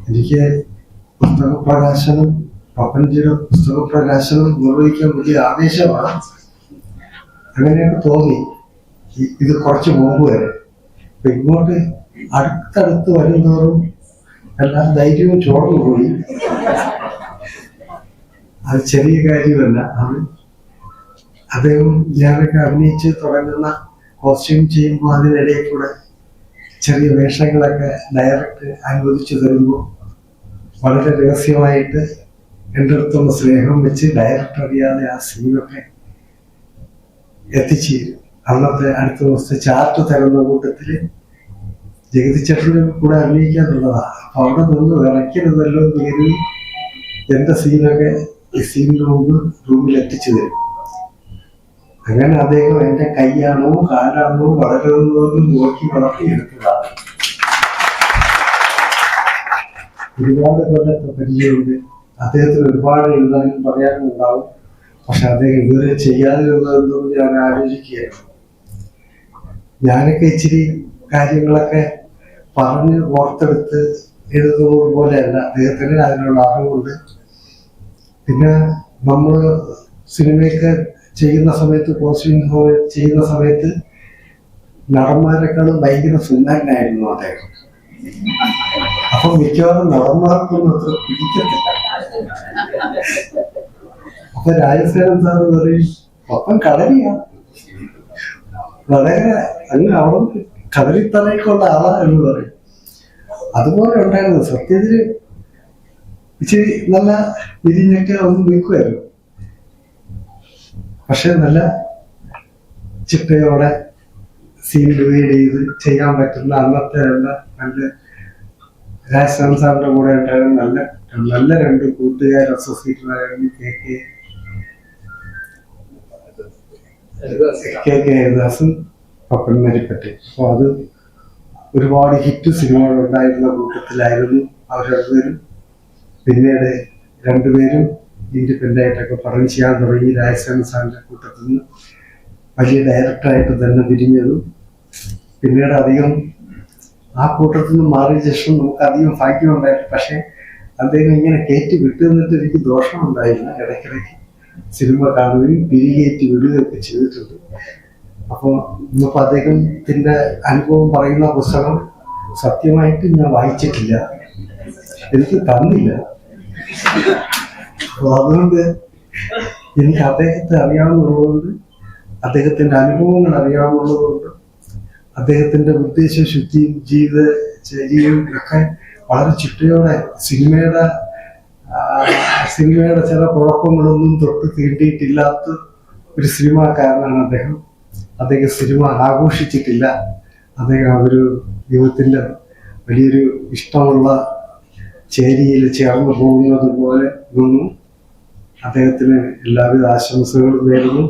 എനിക്ക് പുസ്തക പ്രകാശനം, പപ്പൻജിയുടെ പുസ്തക പ്രകാശനം നിർവഹിക്കാൻ വലിയ ആവേശമാണ്. അങ്ങനെയൊക്കെ തോന്നി ഇത് കുറച്ച് മുമ്പ് വരെ. അപ്പൊ ഇങ്ങോട്ട് അടുത്തടുത്ത് വരുന്നതോറും എല്ലാ ധൈര്യവും ചോർന്നു പോയി. അത് ചെറിയ കാര്യമല്ല. അത് അദ്ദേഹം ഞാനൊക്കെ അഭിനയിച്ച് തുടങ്ങുന്ന കോസ്റ്റ്യൂം ചെയ്യുമ്പോൾ അതിനിടയിൽ കൂടെ ചെറിയ വേഷങ്ങളൊക്കെ ഡയറക്റ്റ് അനുവദിച്ചു തരുമ്പോൾ വളരെ രഹസ്യമായിട്ട് എൻ്റെ അടുത്തുള്ള സ്നേഹം വെച്ച് ഡയറക്റ്റ് അറിയാതെ ആ സീനൊക്കെ എത്തിച്ചേരും. അന്നത്തെ അടുത്ത ദിവസത്തെ ചാർട്ട് തരുന്ന കൂട്ടത്തില് ജഗതിച്ചേട്ടൻ്റെ കൂടെ അഭിനയിക്കാന്നുള്ളതാണ്. അപ്പൊ അവിടെ നിന്ന് വിറയ്ക്കരുതല്ലോ എന്ന് കരുതി എന്റെ സീനൊക്കെ ഈ സീനിന് മുമ്പ് റൂമിൽ എത്തിച്ചു തരും. അങ്ങനെ അദ്ദേഹം എന്റെ കൈയാണോ കാലാണോ വളരുന്നതെന്ന് നോക്കി വളർത്തിയെടുത്തതാണ്. ഒരുപാട് കൊല്ലത്തെ പരിചയമുണ്ട്. അദ്ദേഹത്തിന് ഒരുപാട് എഴുതാനും പറയാനും ഉണ്ടാവും. പക്ഷെ അദ്ദേഹം ഇതുവരെ ചെയ്യാതിരുന്നതെന്നും ഞാൻ ആലോചിക്കുകയാണ്. ഞാനൊക്കെ ഇച്ചിരി കാര്യങ്ങളൊക്കെ പറഞ്ഞ് ഓർത്തെടുത്ത് എഴുതുന്നത് പോലെയല്ല. അദ്ദേഹത്തിന് അതിനുള്ള അറിവുണ്ട്. പിന്നെ നമ്മൾ സിനിമയൊക്കെ ചെയ്യുന്ന സമയത്ത്, കോസ്റ്റ്യൂം ചെയ്യുന്ന സമയത്ത് നടന്മാരെക്കാളും ഭയങ്കര സുന്ദരനായിരുന്നു അദ്ദേഹം. അപ്പൊ മിക്കവാറും നടന്മാർക്കൊന്നും അത്ര പിടിക്കത്തില്ല. അപ്പൊ രാജസേനൻ സാറ് പറയും, അപ്പം കളരിയാണ്, വളരെ അങ്ങ് അവിടെ കടലിത്തലയ്ക്കുള്ള ആളാ എന്ന് പറയും. അതുപോലെ ഉണ്ടായിരുന്നു. സത്യത്തില് ഇച്ചിരി നല്ല വിരിഞ്ഞൊക്കെ ഒന്ന് നിൽക്കുമായിരുന്നു. പക്ഷെ നല്ല ചിട്ടയോടെ സീൻ ഡിവൈഡ് ചെയ്ത് ചെയ്യാൻ പറ്റുന്ന അന്നത്തെ നല്ല രാജസ്ഥാൻ സാറിന്റെ കൂടെ ഉണ്ടായിരുന്ന നല്ല 2 കൂട്ടുകാർ അസോസിയേറ്റുമാരായിരുന്നു. കെ ഹരിദാസും പപ്പൻ നരിപ്പറ്റി. അപ്പൊ അത് ഒരുപാട് ഹിറ്റ് സിനിമകൾ ഉണ്ടായിരുന്ന കൂട്ടത്തിലായിരുന്നു അവർ രണ്ടുപേരും. പിന്നീട് 2 പേരും ഇൻഡിപെൻഡന്റ് ആയിട്ടൊക്കെ പറഞ്ഞ് ചെയ്യാൻ തുടങ്ങി. രാജസ്ഥാൻ സാറിന്റെ കൂട്ടത്തിൽ നിന്ന് വലിയ ഡയറക്ടറായിട്ട് തന്നെ പിരിഞ്ഞതും പിന്നീട് അധികം ആ കൂട്ടത്തിൽ നിന്ന് മാറിയ ശേഷം നമുക്ക് അധികം ഭാഗ്യം ഉണ്ടായിരുന്നു. പക്ഷെ അദ്ദേഹം ഇങ്ങനെ കയറ്റി വിട്ടുന്നിട്ട് എനിക്ക് ദോഷമുണ്ടായില്ല. ഇടയ്ക്കിടയ്ക്ക് സിനിമ കാണുകയും പിരികേറ്റി വിടുകയൊക്കെ ചെയ്തിട്ടുണ്ട്. അപ്പോൾ ഇന്നിപ്പോൾ അദ്ദേഹത്തിന്റെ അനുഭവം പറയുന്ന പുസ്തകം സത്യമായിട്ട് ഞാൻ വായിച്ചിട്ടില്ല, എനിക്ക് തന്നില്ല. അപ്പൊ അതുകൊണ്ട് എനിക്ക് അദ്ദേഹത്തെ അറിയാവുന്നതുകൊണ്ട്, അദ്ദേഹത്തിന്റെ അനുഭവങ്ങൾ അറിയാവുന്നതുകൊണ്ട്, അദ്ദേഹത്തിന്റെ ഉദ്ദേശശുദ്ധിയും ജീവിതചര്യയും ഒക്കെ വളരെ ചിട്ടയോടെ സിനിമയുടെ ചില കുഴപ്പങ്ങളൊന്നും തൊട്ട് തീണ്ടിയിട്ടില്ലാത്ത ഒരു സിനിമാക്കാരനാണ് അദ്ദേഹം. അദ്ദേഹം സിനിമ ആഘോഷിച്ചിട്ടില്ല. അദ്ദേഹം ഒരു ജീവിതത്തിന്റെ വലിയൊരു ഇഷ്ടമുള്ള ചേരിയിൽ ചേർന്ന് പോകുന്നത് പോലെ ഒന്നും. അദ്ദേഹത്തിന് എല്ലാവിധ ആശംസകളും നേരുന്നു.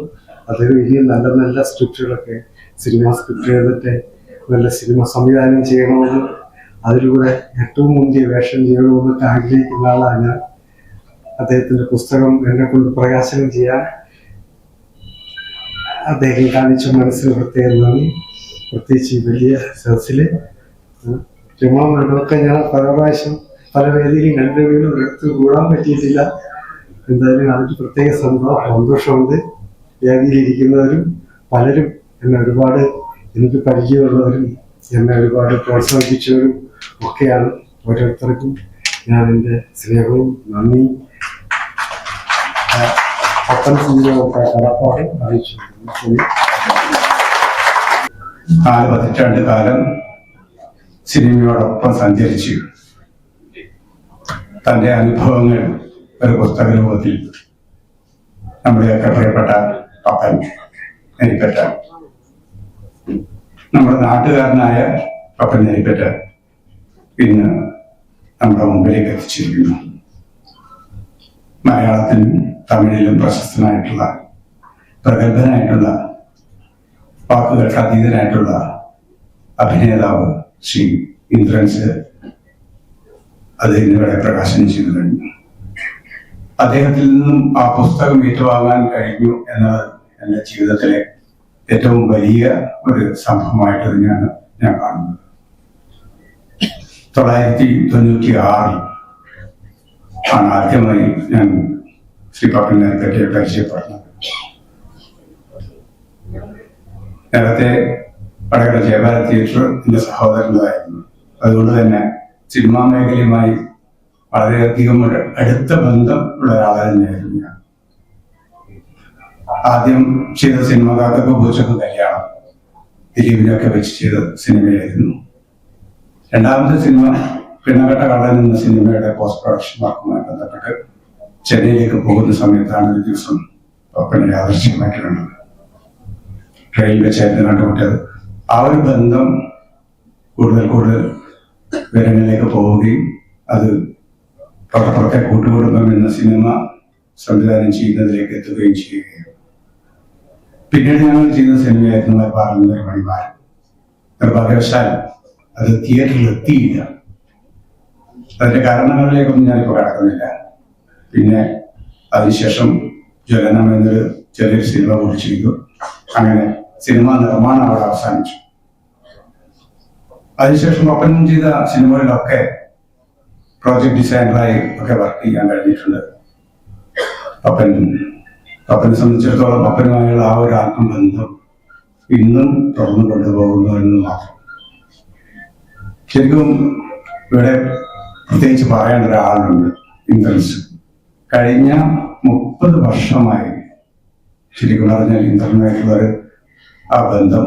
അദ്ദേഹം ഇനിയും നല്ല നല്ല സ്ക്രിപ്റ്റുകളൊക്കെ, സിനിമ സ്ക്രിപ്റ്റ് എഴുതിട്ട് നല്ല സിനിമ സംവിധാനം ചെയ്യണമെന്ന്, അതിലൂടെ ഏറ്റവും മുന്തിയ വേഷം ചെയ്യണമെന്നൊക്കെ ആഗ്രഹിക്കുന്ന ആളാണ് ഞാൻ. അദ്ദേഹത്തിന്റെ പുസ്തകം എന്നെ കൊണ്ട് പ്രകാശനം ചെയ്യാൻ അദ്ദേഹം കാണിച്ച മനസ്സിന് പ്രത്യേകം നന്ദി. പ്രത്യേകിച്ച് ഈ വലിയ സദസ്സില് ചുമ്മാക്കെ ഞാൻ പല പ്രാവശ്യം പല വേദിയിലും കണ്ടുവീടും എടുത്ത് കൂടാൻ പറ്റിയിട്ടില്ല. എന്തായാലും അതിന് പ്രത്യേക സന്തോഷമുണ്ട്. വേദിയിലിരിക്കുന്നവരും പലരും എന്നെ ഒരുപാട് എനിക്ക് പരിചയമുള്ളവരും എന്നെ ഒരുപാട് പ്രോത്സാഹിപ്പിച്ചവരും ഒക്കെയാണ്. ഓരോരുത്തർക്കും ഞാൻ എൻ്റെ സ്നേഹവും നന്ദിയും പപ്പൻ സംഘമൊക്കെ കടപ്പാട് അറിയിച്ചു. 4 പതിറ്റാണ്ട് കാലം സിനിമയോടൊപ്പം സഞ്ചരിച്ച് തൻ്റെ അനുഭവങ്ങൾ ഒരു പുസ്തക രൂപത്തിൽ നമ്മുടെയൊക്കെ പ്രിയപ്പെട്ട പപ്പൻ നെരിപ്പറ്റ, നമ്മുടെ നാട്ടുകാരനായ പപ്പൻ നെരിപ്പറ്റ ഇന്ന് നമ്മുടെ മുമ്പിലേക്ക് എത്തിച്ചിരിക്കുന്നു. മലയാളത്തിലും തമിഴിലും പ്രശസ്തനായിട്ടുള്ള, പ്രഗത്ഭനായിട്ടുള്ള, വാക്കുകൾക്ക് അതീതനായിട്ടുള്ള അഭിനേതാവ് ശ്രീ ഇന്ദ്രൻസ് അത് ഇന്നിവിടെ പ്രകാശനം ചെയ്തു കഴിഞ്ഞു. അദ്ദേഹത്തിൽ നിന്നും ആ പുസ്തകം ഏറ്റുവാങ്ങാൻ കഴിഞ്ഞു എന്നത് എൻ്റെ ജീവിതത്തിലെ ഏറ്റവും വലിയ ഒരു സംഭവമായിട്ട് തന്നെയാണ് ഞാൻ കാണുന്നത്. 1996 ആണ് ആദ്യമായി ഞാൻ ശ്രീ പപ്പൻ നെരിപ്പറ്റയെ പരിചയപ്പെടുന്നത്. നേരത്തെ വടകര ജയഭാരത് തിയേറ്റർ എൻ്റെ സഹോദരൻ്റെതായിരുന്നു. അതുകൊണ്ട് തന്നെ സിനിമാ മേഖലയുമായി വളരെയധികം ഒരു അടുത്ത ബന്ധം ഉള്ള ഒരാളെ തന്നെയായിരുന്നു ഞാൻ. ആദ്യം ചെയ്ത സിനിമ കാക്കൊക്കെ പൂച്ചക്ക് കല്യാണം ദിലീപിനൊക്കെ വെച്ച് ചെയ്ത സിനിമയായിരുന്നു. രണ്ടാമത്തെ സിനിമ പിണകട്ട കള്ളൻ എന്ന സിനിമയുടെ പോസ്റ്റ് പ്രൊഡക്ഷൻ വർക്കുമായി ബന്ധപ്പെട്ട് ചെന്നൈയിലേക്ക് പോകുന്ന സമയത്താണ് ഒരു ദിവസം പപ്പനെ യാദൃശ്ചികമായിട്ട് കണ്ടത്. ട്രെയിനിൽ വെച്ചായിരുന്നു കണ്ടുമുട്ടിയത്. ആ ഒരു ബന്ധം കൂടുതൽ വിവരങ്ങളിലേക്ക് പോവുകയും അത് പുറത്തെ കൂട്ടുകുടുംബം എന്ന സിനിമ സംവിധാനം ചെയ്യുന്നതിലേക്ക് എത്തുകയും ചെയ്യുകയും പിന്നീട് ഞങ്ങൾ ചെയ്ത സിനിമയായിരുന്നു മലബാറിൽ മണിമാരൻ. നിർഭാഗ്യവശാൽ അത് തിയേറ്ററിൽ എത്തിയില്ല. അതിന്റെ കാരണങ്ങളിലേക്കൊന്നും ഞാനിപ്പോൾ കടക്കുന്നില്ല. പിന്നെ അതിനുശേഷം ജ്വലനം എന്നൊരു ചെറിയൊരു സിനിമ കുറിച്ചിരിക്കും. അങ്ങനെ സിനിമ നിർമ്മാണം അവിടെ അവസാനിച്ചു. അതിനുശേഷം പപ്പൻ ചെയ്ത സിനിമകളിലൊക്കെ പ്രോജക്ട് ഡിസൈനറായി ഒക്കെ വർക്ക് ചെയ്യാൻ കഴിഞ്ഞിട്ടുണ്ട്. പപ്പനെ സംബന്ധിച്ചിടത്തോളം പപ്പനുമായുള്ള ആ ഒരു ആത്മബന്ധം ഇന്നും തുറന്നു കൊണ്ടുപോകുന്നു എന്ന് മാത്രം. ശരിക്കും ഇവിടെ പ്രത്യേകിച്ച് പറയേണ്ട ഒരാളുണ്ട്, ഇന്ദ്രൻസ്. കഴിഞ്ഞ 30 വർഷമായി ശരിക്കും പറഞ്ഞാൽ ഇന്ദ്രനുമായിട്ടുള്ള ആ ബന്ധം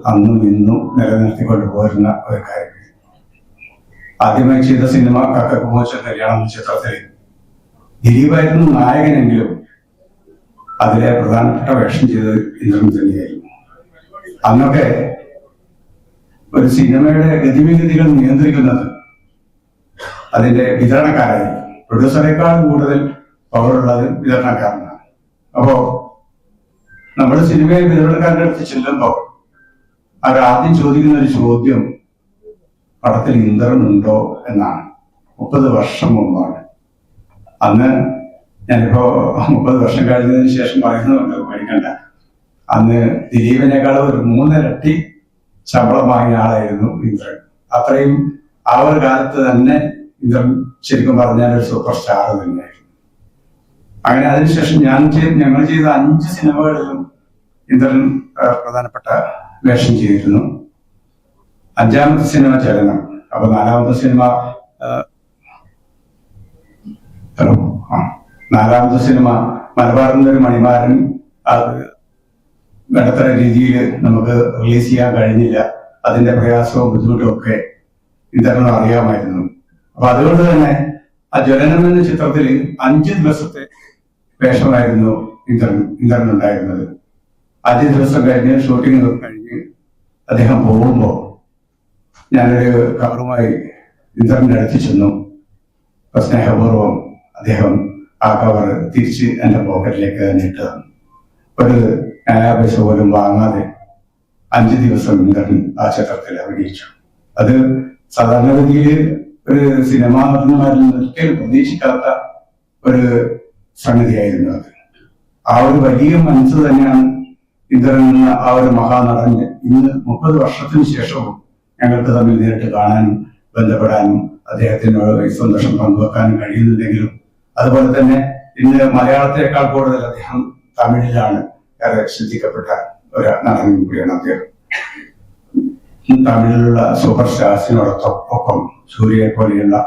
അന്നും ഇന്നും നിലനിർത്തിക്കൊണ്ട് പോരുന്ന ഒരു കാര്യം. ആദ്യമായി ചെയ്ത സിനിമ കാക്കക്ക് പൂച്ച കല്യാണം എന്ന ചിത്രത്തിൽ ദിലീപായിരുന്നു നായകനെങ്കിലും അതിലെ പ്രധാനപ്പെട്ട വേഷം ചെയ്തത് ഇന്ദ്രൻ തന്നെയായിരുന്നു. അന്നൊക്കെ ഒരു സിനിമയുടെ ഗതിവിഗതികൾ നിയന്ത്രിക്കുന്നത് അതിന്റെ വിതരണക്കാരായിരിക്കും. പ്രൊഡ്യൂസറേക്കാൾ കൂടുതൽ പവറുള്ളത് വിതരണക്കാരനാണ്. അപ്പോ നമ്മൾ സിനിമയെ വിതരണക്കാരുടെ അടുത്ത് ചെല്ലുമ്പോൾ അവരാദ്യം ചോദിക്കുന്ന ഒരു ചോദ്യം പടത്തിൽ ഇന്ദ്രൻ ഉണ്ടോ എന്നാണ്. 30 വർഷം മുമ്പാണ്. അന്ന് ഞാനിപ്പോ 30 വർഷം കഴിഞ്ഞതിന് ശേഷം പറയുന്നുണ്ട്, പഠിക്കണ്ട. അന്ന് ദിലീപിനേക്കാളും ഒരു 3 ഇരട്ടി ശമ്പളം വാങ്ങിയ ആളായിരുന്നു ഇന്ദ്രൻ. അത്രയും ആ ഒരു കാലത്ത് തന്നെ ഇന്ദ്രൻ ശരിക്കും പറഞ്ഞാൽ ഒരു സൂപ്പർ സ്റ്റാർ തന്നെയായിരുന്നു. അങ്ങനെ അതിനുശേഷം ഞങ്ങൾ ചെയ്ത 5 സിനിമകളിലും ഇന്ദ്രൻ പ്രധാനപ്പെട്ട വേഷം ചെയ്തിരുന്നു. 5ാമത്തെ സിനിമ ചലനം. അപ്പൊ 4ാമത്തെ സിനിമ 4ാമത്തെ സിനിമ മലബാറിൽ ഒരു മണിമാരൻ. അത് വേണ്ടത്ര രീതിയിൽ നമുക്ക് റിലീസ് ചെയ്യാൻ കഴിഞ്ഞില്ല. അതിന്റെ പ്രയാസവും ബുദ്ധിമുട്ടും ഒക്കെ ഇന്ദ്രന് അറിയാമായിരുന്നു. അപ്പൊ അതുകൊണ്ട് തന്നെ ആ ജ്വലനം എന്ന ചിത്രത്തിൽ 5 ദിവസത്തെ വേഷമായിരുന്നു ഇന്ദ്രൻ ഉണ്ടായിരുന്നത്. 5 ദിവസം കഴിഞ്ഞ് ഷൂട്ടിംഗ് കഴിഞ്ഞ് അദ്ദേഹം പോകുമ്പോ ഞാനൊരു കവറുമായി ഇന്ദ്രന്റെ അടുത്ത് ചെന്നു. സ്നേഹപൂർവ്വം അദ്ദേഹം ആ കവർ തിരിച്ച് എന്റെ പോക്കറ്റിലേക്ക് തന്നെ ഇട്ട് തന്നു. ഒരു പൈസ പോലും വാങ്ങാതെ 5 ദിവസം ഇന്ദ്രൻ ആ ചിത്രത്തിൽ അഭിനയിച്ചു. അത് സാധാരണഗതിയിൽ ഒരു സിനിമാ നടന്മാരിൽ ഒരിക്കലും പ്രതീക്ഷിക്കാത്ത ഒരു സംഗതിയായിരുന്നു അത്. ആ ഒരു വലിയ മനസ്സ് തന്നെയാണ് ഇന്ദ്രൻ എന്ന ആ ഒരു മഹാനടൻ ഇന്ന് 30 വർഷത്തിന് ശേഷവും ഞങ്ങൾക്ക് തമ്മിൽ നേരിട്ട് കാണാനും ബന്ധപ്പെടാനും അദ്ദേഹത്തിനോട് സന്തോഷം പങ്കുവെക്കാനും കഴിയുന്നുണ്ടെങ്കിലും അതുപോലെ തന്നെ ഇന്ന് മലയാളത്തെക്കാൾ കൂടുതൽ അദ്ദേഹം തമിഴിലാണ് ഏറെ ശ്രദ്ധിക്കപ്പെട്ട ഒരു നടൻ കൂടിയാണ് അദ്ദേഹം. തമിഴിലുള്ള സൂപ്പർ സ്റ്റാർസിനോടൊപ്പം സൂര്യയെ പോലെയുള്ള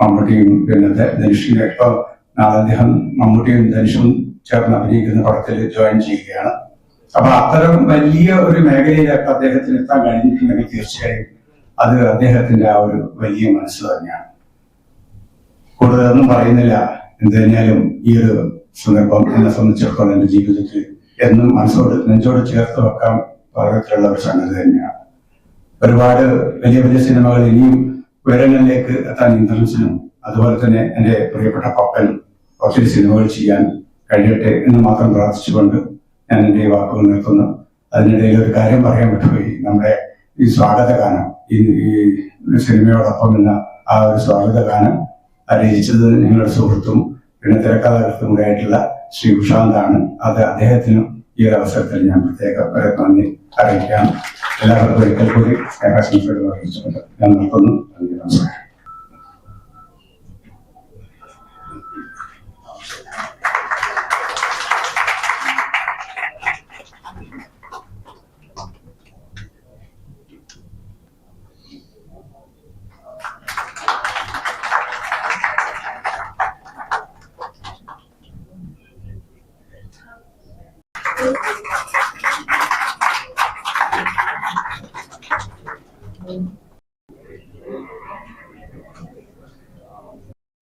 മമ്മൂട്ടിയും പിന്നെ ധനുഷിനെ ഇപ്പം നാളെ അദ്ദേഹം മമ്മൂട്ടിയും ധനുഷും ചേർന്ന് അഭിനയിക്കുന്ന പടത്തിൽ ജോയിൻ ചെയ്യുകയാണ്. അപ്പൊ അത്തരം വലിയ ഒരു മേഖലയിലൊക്കെ അദ്ദേഹത്തിന് എത്താൻ കഴിഞ്ഞിട്ടുണ്ടെങ്കിൽ തീർച്ചയായും അത് അദ്ദേഹത്തിന്റെ ആ ഒരു വലിയ മനസ്സ് തന്നെയാണ്. കൂടുതലൊന്നും പറയുന്നില്ല. എന്ത് കഴിഞ്ഞാലും ഈ ഒരു സന്ദർഭം എന്നെ സംബന്ധിച്ചിടത്തോളം എന്റെ ജീവിതത്തിൽ എന്നും നെഞ്ചോട് ചേർത്ത് വെക്കാൻ പാകത്തിലുള്ള ഒരു സംഗതി തന്നെയാണ്. ഒരുപാട് വലിയ വലിയ സിനിമകൾ ഇനിയും ഉയരങ്ങളിലേക്ക് എത്താൻ ഇന്ദ്രൻസിനും അതുപോലെ തന്നെ എന്റെ പ്രിയപ്പെട്ട പപ്പനും ഒത്തിരി സിനിമകൾ ചെയ്യാൻ കഴിയട്ടെ എന്ന് മാത്രം പ്രാർത്ഥിച്ചുകൊണ്ട് ഞാൻ എൻ്റെ ഈ വാക്കുകൾ നിർത്തുന്നു. അതിനിടയിൽ ഒരു കാര്യം പറയാൻ വിട്ടുപോയി. നമ്മുടെ ഈ സ്വാഗതഗാനം, ഈ സിനിമയോടൊപ്പം എന്ന ആ ഒരു സ്വാഗതഗാനം രചിച്ചത് ഞങ്ങളുടെ സുഹൃത്തും പിന്നെ തിരക്കഥാകൃത്തും കൂടെ ആയിട്ടുള്ള ശ്രീ ഉഷാന്താണ്. അത് അദ്ദേഹത്തിനും ഈ ഒരു അവസരത്തിൽ ഞാൻ പ്രത്യേക നന്ദി അറിയിക്കാം. എല്ലാവർക്കും ഒരിക്കൽ കൂടി ആശംസകൾ അറിയിച്ചുകൊണ്ട് ഞാൻ നിർത്തുന്നു. നമസ്കാരം.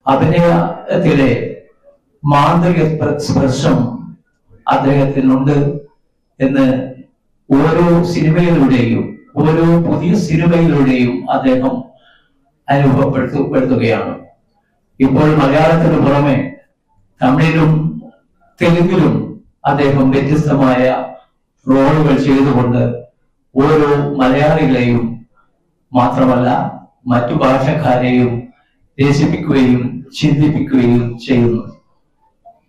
അഭിനയത്തിലെ മാന്ത്രിക സ്പർശം അദ്ദേഹത്തിനുണ്ട് എന്ന് ഓരോ സിനിമയിലൂടെയും ഓരോ പുതിയ സിനിമയിലൂടെയും അദ്ദേഹം അനുഭവപ്പെടുത്തുകയാണ്. ഇപ്പോൾ മലയാളത്തിന് പുറമെ തമിഴിലും തെലുങ്കിലും അദ്ദേഹം വ്യത്യസ്തമായ റോളുകൾ ചെയ്തുകൊണ്ട് ഓരോ മലയാളികളെയും മാത്രമല്ല മറ്റു ഭാഷക്കാരെയും രസിപ്പിക്കുകയും ചിന്തിപ്പിക്കുകയും ചെയ്യുന്നു.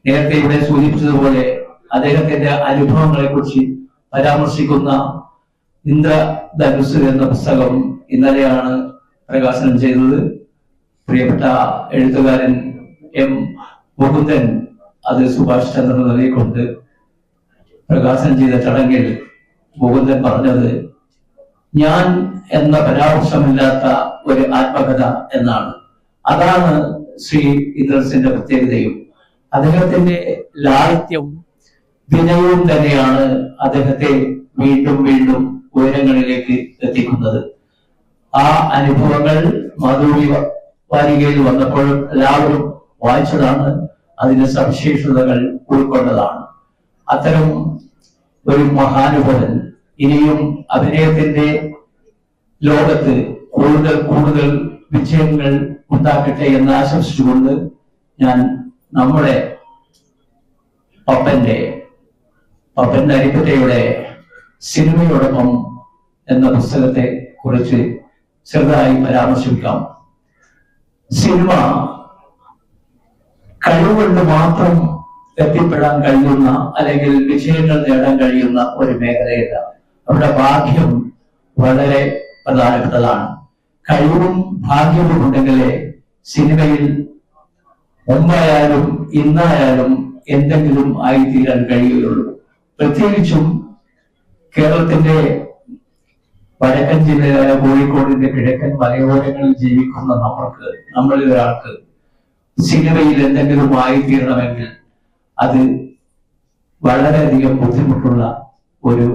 നേരത്തെ ഇവിടെ സൂചിപ്പിച്ചതുപോലെ അദ്ദേഹത്തിന്റെ അനുഭവങ്ങളെ കുറിച്ച് പരാമർശിക്കുന്ന ഇന്ദ്രധനുസ് എന്ന പുസ്തകം ഇന്നലെയാണ് പ്രകാശനം ചെയ്തത്. പ്രിയപ്പെട്ട എഴുത്തുകാരൻ എം മുകുന്ദൻ അത് സുഭാഷ് ചന്ദ്രൻ നൽകിക്കൊണ്ട് പ്രകാശനം ചെയ്ത ചടങ്ങിൽ മുകുന്ദൻ പറഞ്ഞത് ഞാൻ എന്ന പരാമർശമില്ലാത്ത ഒരു ആത്മകഥ എന്നാണ്. അതാണ് ശ്രീ ഇന്ദ്രൻസിന്റെ പ്രത്യേകതയും അദ്ദേഹത്തിന്റെ ലാളിത്യവും വിനയവും തന്നെയാണ് അദ്ദേഹത്തെ വീണ്ടും വീണ്ടും ഉയരങ്ങളിലേക്ക് എത്തിക്കുന്നത്. ആ അനുഭവങ്ങൾ മാധുരി വാരികയിൽ വന്നപ്പോൾ എല്ലാവരും വായിച്ചതാണ്. അതിന്റെ സവിശേഷതകൾ ഉൾക്കൊണ്ടതാണ്. അത്തരം ഒരു മഹാനുഭവൻ ഇനിയും അഭിനയത്തിന്റെ ലോകത്ത് കൂടുതൽ കൂടുതൽ വിജയങ്ങൾ ഉണ്ടാക്കട്ടെ എന്ന് ആശംസിച്ചുകൊണ്ട് ഞാൻ നമ്മുടെ പപ്പൻ അരിപ്പറ്റയുടെ സിനിമയോടൊപ്പം എന്ന പുസ്തകത്തെ കുറിച്ച് ചെറുതായി പരാമർശിക്കാം. സിനിമ കഴിവുകൊണ്ട് മാത്രം എത്തിപ്പെടാൻ കഴിയുന്ന അല്ലെങ്കിൽ വിജയങ്ങൾ നേടാൻ കഴിയുന്ന ഒരു മേഖലയല്ല. അവിടെ ഭാഗ്യം വളരെ പ്രധാനപ്പെട്ടതാണ്. കഴിവും ഭാഗ്യവും ഉണ്ടെങ്കിലേ സിനിമയിൽ മുമ്പായാലും ഇന്നായാലും എന്തെങ്കിലും ആയിത്തീരാൻ കഴിയുകയുള്ളൂ. പ്രത്യേകിച്ചും കേരളത്തിന്റെ വടക്കൻ ജില്ലയായ കോഴിക്കോടിന്റെ കിഴക്കൻ മലയോരങ്ങളിൽ ജീവിക്കുന്ന നമ്മളിൽ ഒരാൾക്ക് സിനിമയിൽ എന്തെങ്കിലും ആയിത്തീരണമെങ്കിൽ അത് വളരെയധികം ബുദ്ധിമുട്ടുള്ള ഒരു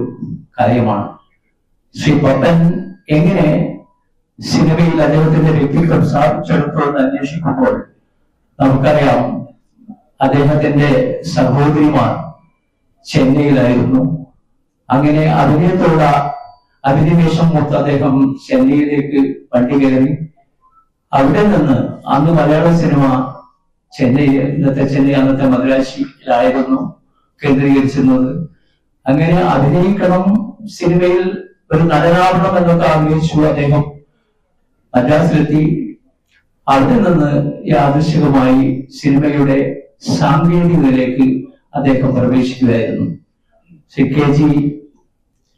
കാര്യമാണ്. ശ്രീ പപ്പൻ എങ്ങനെ സിനിമയിൽ അദ്ദേഹത്തിന്റെ വ്യക്തിത്വം സ്ഥാപിച്ചെടുത്തോന്ന് അന്വേഷിക്കുമ്പോൾ നമുക്കറിയാം അദ്ദേഹത്തിന്റെ സഹോദരിമാർ ചെന്നൈയിലായിരുന്നു. അങ്ങനെ അഭിനയത്തോടുള്ള അഭിനിവേശം മൂത്ത് അദ്ദേഹം ചെന്നൈയിലേക്ക് വണ്ടി കയറി. അവിടെ നിന്ന് അന്ന് മലയാള സിനിമ ഇന്നത്തെ ചെന്നൈ അന്നത്തെ മദ്രാശിയിലായിരുന്നു കേന്ദ്രീകരിച്ചിരുന്നത്. അങ്ങനെ അഭിനയിക്കണം, സിനിമയിൽ ഒരു നടനാവണം എന്നൊക്കെ ആഗ്രഹിച്ചു അദ്ദേഹം മദ്രാസിലെത്തി. അവിടെ നിന്ന് യാദൃശികമായി സിനിമയുടെ സാങ്കേതികതയിലേക്ക് അദ്ദേഹം പ്രവേശിക്കുകയായിരുന്നു. ശ്രീ കെ ജി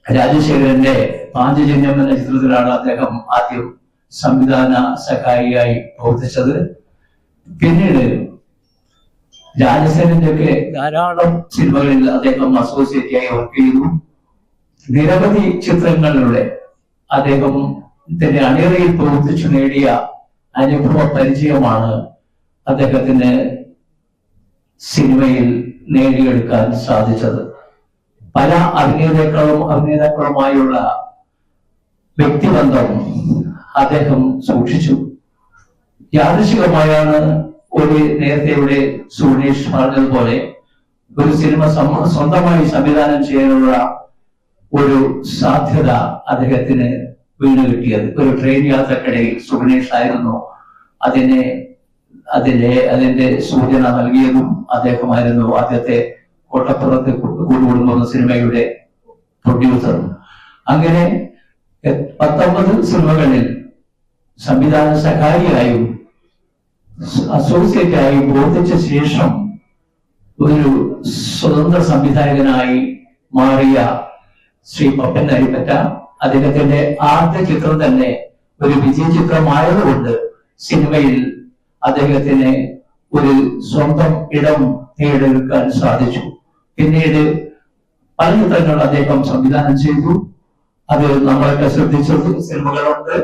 രാജശേഖരന്റെ പാഞ്ചജന്യം എന്ന ചിത്രത്തിലാണ് അദ്ദേഹം ആദ്യം സംവിധാന സഹായിയായി പ്രവർത്തിച്ചത്. പിന്നീട് രാജസേനന്റെ ഒക്കെ ധാരാളം സിനിമകളിൽ അദ്ദേഹം അസോസിയേറ്റായി വർക്ക് ചെയ്തു. നിരവധി ചിത്രങ്ങളിലൂടെ അദ്ദേഹത്തിന്റെ അണിയറയിൽ പ്രവർത്തിച്ചു നേടിയ അനുഭവ പരിചയമാണ് അദ്ദേഹത്തിന് സിനിമയിൽ നേടിയെടുക്കാൻ സാധിച്ചത്. പല അഭിനേതാക്കളുമായുള്ള വ്യക്തിബന്ധം അദ്ദേഹം സൂക്ഷിച്ചു. യാദൃശികമായാണ് നേരത്തെ ഇവിടെ സുനീഷ് പറഞ്ഞതുപോലെ ഒരു സിനിമ സ്വന്തമായി സംവിധാനം ചെയ്യാനുള്ള ഒരു സാധ്യത അദ്ദേഹത്തിന് വീണ് കിട്ടിയത്. ഒരു ട്രെയിൻ യാത്രക്കിടയിൽ സുനീഷ് ആയിരുന്നു അതിന്റെ സൂചന നൽകിയതും അദ്ദേഹമായിരുന്നു. ആദ്യത്തെ കോട്ടപ്പുറത്ത് കൂടുകുടുംബം സിനിമയുടെ പ്രൊഡ്യൂസറും. അങ്ങനെ 19 സിനിമകളിൽ സംവിധാന സഹായിയായും അസോസിയേറ്റായും പ്രവർത്തിച്ച ശേഷം ഒരു സ്വതന്ത്ര സംവിധായകനായി മാറിയ ശ്രീ പപ്പൻ നരിപ്പറ്റ അദ്ദേഹത്തിന്റെ ആദ്യ ചിത്രം തന്നെ ഒരു വിജയ ചിത്രമായതുകൊണ്ട് സിനിമയിൽ അദ്ദേഹത്തിന് ഒരു സ്വന്തം ഇടം നേടിയെടുക്കാൻ സാധിച്ചു. പിന്നീട് പല ചിത്രങ്ങൾ അദ്ദേഹം സംവിധാനം ചെയ്തു. അത് നമ്മളൊക്കെ ശ്രദ്ധിച്ച സിനിമകളുണ്ട്,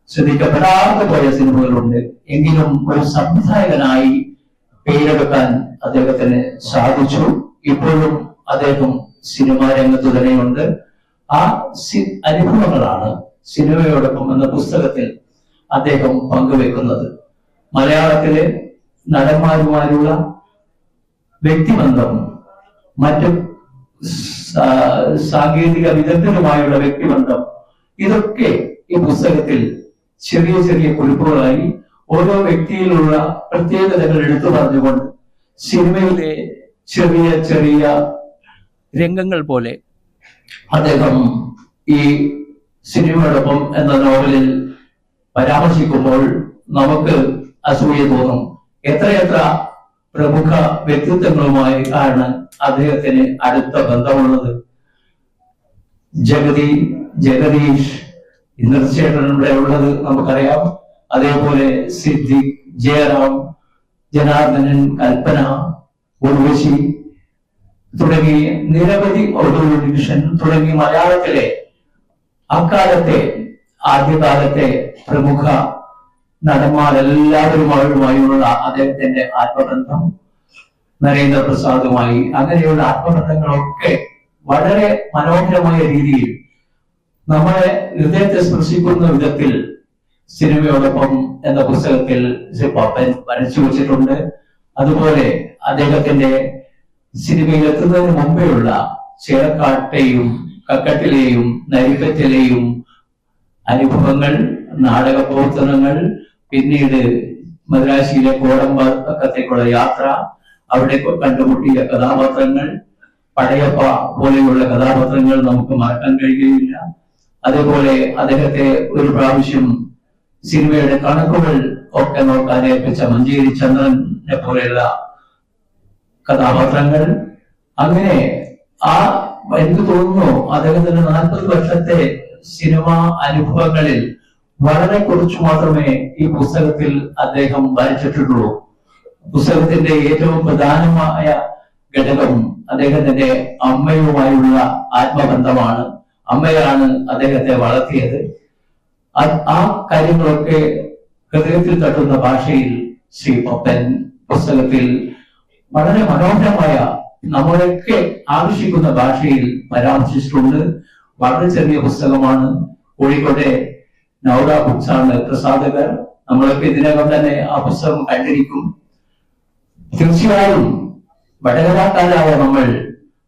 ശ്രദ്ധിക്കപ്പെടാതെ പോയ സിനിമകളുണ്ട്. എങ്കിലും ഒരു സംവിധായകനായി പേരെടുക്കാൻ അദ്ദേഹത്തിന് സാധിച്ചു. ഇപ്പോഴും അദ്ദേഹം സിനിമാ രംഗത്ത് തന്നെയുണ്ട്. ആ അനുഭവങ്ങളാണ് സിനിമയോടൊപ്പം എന്ന പുസ്തകത്തിൽ അദ്ദേഹം പങ്കുവെക്കുന്നത്. മലയാളത്തിലെ നടന്മാരുമായുള്ള വ്യക്തിബന്ധം, മറ്റ് സാങ്കേതിക വിദഗ്ധരുമായുള്ള വ്യക്തിബന്ധം, ഇതൊക്കെ ഈ പുസ്തകത്തിൽ ചെറിയ ചെറിയ കുറിപ്പുകളായി ഓരോ വ്യക്തിയിലുള്ള പ്രത്യേകതകൾ എടുത്തു പറഞ്ഞുകൊണ്ട് സിനിമയിലെ ചെറിയ ചെറിയ രംഗങ്ങൾ പോലെ അദ്ദേഹം ഈ സിനിമയോടൊപ്പം എന്ന നോവലിൽ പരാമർശിക്കുമ്പോൾ നമുക്ക് അസൂയ തോന്നും. എത്രയെത്ര പ്രമുഖ വ്യക്തിത്വങ്ങളുമായി ആണ് അദ്ദേഹത്തിന് അടുത്ത ബന്ധമുള്ളത്. ജഗദീഷ് ഇന്ദ്രചേട്ടൻ ഇവിടെ ഉള്ളത് നമുക്കറിയാം. അതേപോലെ സിദ്ദിഖ്, ജയറാം, ജനാർദ്ദനൻ, കൽപ്പന, ഉർവശി തുടങ്ങി നിരവധി ഡിവിഷൻ തുടങ്ങി മലയാളത്തിലെ അക്കാലത്തെ ആദ്യകാലത്തെ പ്രമുഖ നടന്മാരെല്ലാവരുമായുള്ള അദ്ദേഹത്തിന്റെ ആത്മബന്ധം, നരേന്ദ്രപ്രസാദുമായി, അങ്ങനെയുള്ള ആത്മബന്ധങ്ങളൊക്കെ വളരെ മനോഹരമായ രീതിയിൽ നമ്മളെ ഹൃദയത്തെ സ്പർശിക്കുന്ന വിധത്തിൽ സിനിമയോടൊപ്പം എന്ന പുസ്തകത്തിൽ പപ്പൻ വരച്ചു വെച്ചിട്ടുണ്ട്. അതുപോലെ അദ്ദേഹത്തിന്റെ സിനിമയിൽ എത്തുന്നതിന് മുമ്പെയുള്ള ചേർക്കാട്ടെയും കക്കട്ടിലെയും നരിപ്പറ്റിലെയും അനുഭവങ്ങൾ, നാടക പ്രവർത്തനങ്ങൾ, പിന്നീട് മദ്രാശിയിലെ കോടമ്പക്കത്തേക്കുള്ള യാത്ര, അവിടെ കണ്ടുമുട്ടിയ കഥാപാത്രങ്ങൾ, പടയപ്പ പോലെയുള്ള കഥാപാത്രങ്ങൾ നമുക്ക് മറക്കാൻ കഴിയുകയില്ല. അതേപോലെ അദ്ദേഹത്തെ ഒരു പ്രാവശ്യം സിനിമയുടെ കണക്കുകൾ ഒക്കെ നോക്കാൻ ഏൽപ്പിച്ച മഞ്ചേരി ചന്ദ്രനെ പോലെയുള്ള കഥാപാത്രങ്ങൾ. അങ്ങനെ എനിക്ക് തോന്നുന്നു അദ്ദേഹത്തിന്റെ 40 വർഷത്തെ സിനിമാ അനുഭവങ്ങളിൽ വളരെ കുറച്ചു മാത്രമേ ഈ പുസ്തകത്തിൽ അദ്ദേഹം വരച്ചിട്ടുള്ളൂ. പുസ്തകത്തിന്റെ ഏറ്റവും പ്രധാനമായ ഘടകം അദ്ദേഹത്തിന്റെ അമ്മയുമായുള്ള ആത്മബന്ധമാണ്. അമ്മയാണ് അദ്ദേഹത്തെ വളർത്തിയത്. ആ കാര്യങ്ങളൊക്കെ ഹൃദയത്തിൽ തട്ടുന്ന ഭാഷയിൽ ശ്രീ പപ്പൻ പുസ്തകത്തിൽ വളരെ മനോഹരമായ, നമ്മളൊക്കെ ആകർഷിക്കുന്ന ഭാഷയിൽ പരാമർശിച്ചിട്ടുണ്ട്. വളരെ ചെറിയ പുസ്തകമാണ്. കോഴിക്കോട്ടെ നൗറ ബുക്സ് ആണ് പ്രസാധകർ. നമ്മളൊക്കെ ഇതിനകം തന്നെ ആ പുസ്തകം കണ്ടിരിക്കും. തീർച്ചയായും വടകരാക്കാരായ നമ്മൾ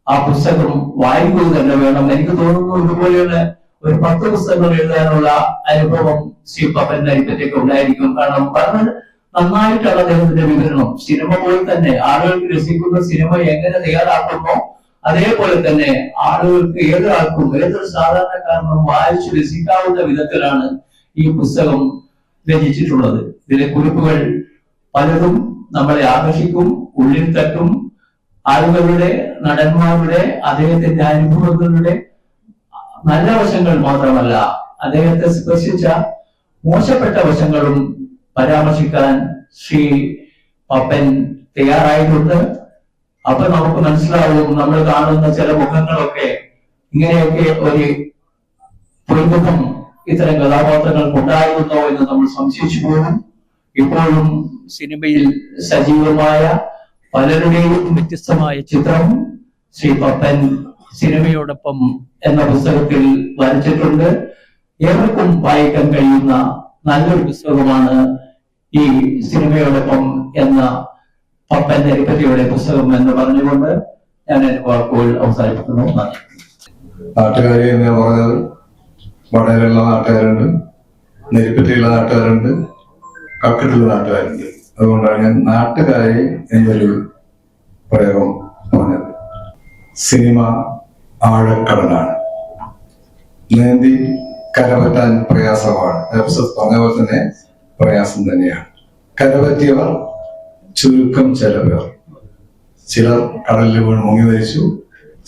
ആ പുസ്തകം വായിക്കുക തന്നെ വേണം. എനിക്ക് തോന്നുന്നു ഇതുപോലെയുള്ള ഒരു 10 പുസ്തകങ്ങൾ എഴുതാനുള്ള അനുഭവം ശ്രീ പപ്പൻ നരിപ്പറ്റയ്ക്ക് ഉണ്ടായിരിക്കും. കാരണം വളരെ നന്നായിട്ടാണ് അദ്ദേഹത്തിന്റെ വിവരണം. സിനിമ പോലെ തന്നെ ആളുകൾക്ക് രസിക്കുന്ന സിനിമ എങ്ങനെ തയ്യാറാക്കുമോ അതേപോലെ തന്നെ ആളുകൾക്ക് ഏതൊരാൾക്കും, ഏതൊരു സാധാരണക്കാരനും വായിച്ചു രസിക്കാവുന്ന വിധത്തിലാണ് ഈ പുസ്തകം രചിച്ചിട്ടുള്ളത്. ഇതിലെ കുറിപ്പുകൾ പലതും നമ്മളെ ആകർഷിക്കും, ഉള്ളിൽ തട്ടും. ആളുകളുടെ, നടന്മാരുടെ, അദ്ദേഹത്തിന്റെ അനുഭവങ്ങളുടെ നല്ല വശങ്ങൾ മാത്രമല്ല, അദ്ദേഹത്തെ സ്പർശിച്ച മോശപ്പെട്ട വശങ്ങളും പരാമർശിക്കാൻ ശ്രീ പപ്പൻ തയ്യാറായിട്ടുണ്ട്. അപ്പൊ നമുക്ക് മനസ്സിലാവും, നമ്മൾ കാണുന്ന ചില മുഖങ്ങളൊക്കെ ഇങ്ങനെയൊക്കെ ഒരു പൊരുത്തം ഇത്തരം കഥാപാത്രങ്ങൾക്ക് ഉണ്ടായിരുന്നോ എന്ന് നമ്മൾ സംശയിച്ചു പോകും. ഇപ്പോഴും സിനിമയിൽ സജീവമായ പലരുടെയും വ്യത്യസ്തമായ ചിത്രം ശ്രീ പപ്പൻ സിനിമയോടൊപ്പം എന്ന പുസ്തകത്തിൽ വരച്ചിട്ടുണ്ട്. ഏവർക്കും വായിക്കാൻ കഴിയുന്ന നല്ലൊരു പുസ്തകമാണ് ഈ സിനിമയോടൊപ്പം എന്ന പപ്പൻ നരിപ്പറ്റിയുടെ പുസ്തകം എന്ന് പറഞ്ഞുകൊണ്ട് ഞാൻ എന്റെ വാക്കുകൾ അവസാനിപ്പിക്കുന്നു. നന്ദി. നാട്ടുകാരി എന്ന് പറഞ്ഞത് വടകരയുള്ള നാട്ടുകാരുണ്ട്, നെരിപ്പറ്റിയുള്ള നാട്ടുകാരുണ്ട്, കക്കട്ടിലുള്ള നാട്ടുകാരുണ്ട്. അതുകൊണ്ടാണ് ഞാൻ നാട്ടുകാരി എന്നൊരു പ്രയോഗം പറഞ്ഞത്. സിനിമ ആഴക്കടലാണ്, നീന്തി കരപറ്റാൻ പ്രയാസമാണ്. പറഞ്ഞ പോലെ തന്നെ പ്രയാസം തന്നെയാണ്. കരപറ്റിയവർ ചുരുക്കം ചിലവർ. ചിലർ കടലിൽ വീണ് മുങ്ങി മരിച്ചു,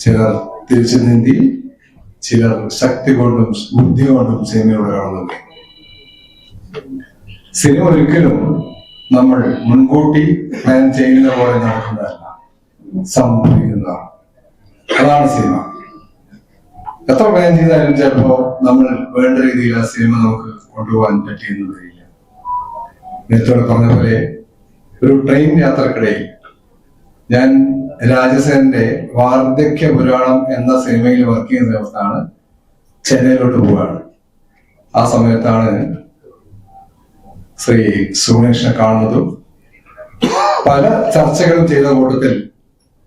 ചിലർ തിരിച്ചു നീന്തി, ചിലർ ശക്തി കൊണ്ടും ബുദ്ധി കൊണ്ടും സിനിമയോട് കടന്നു. സിനിമ ഒരിക്കലും നമ്മൾ മുൻകൂട്ടി പ്ലാൻ ചെയ്യുന്ന പോലെ നടക്കുന്നതല്ല, സംഭവിക്കുന്നതാണ്. അതാണ് സിനിമ. എത്ര പ്ലാൻ ചെയ്താലും ചിലപ്പോ നമ്മൾ വേണ്ട രീതിയിൽ ആ സിനിമ നമുക്ക് കൊണ്ടുപോകാൻ പറ്റിയെന്ന് വരില്ല. നേരത്തെ പറഞ്ഞ പോലെ ഒരു ട്രെയിൻ യാത്രക്കിടയിൽ ഞാൻ രാജസേനന്റെ വാർദ്ധക്യ പുരാണം എന്ന സിനിമയിൽ വർക്ക് ചെയ്യുന്ന ദിവസമാണ് ചെന്നൈയിലോട്ട് പോവുകയാണ്. ആ സമയത്താണ് ശ്രീ സുഗണേഷിനെ കാണുന്നതും പല ചർച്ചകളും ചെയ്ത കൂട്ടത്തിൽ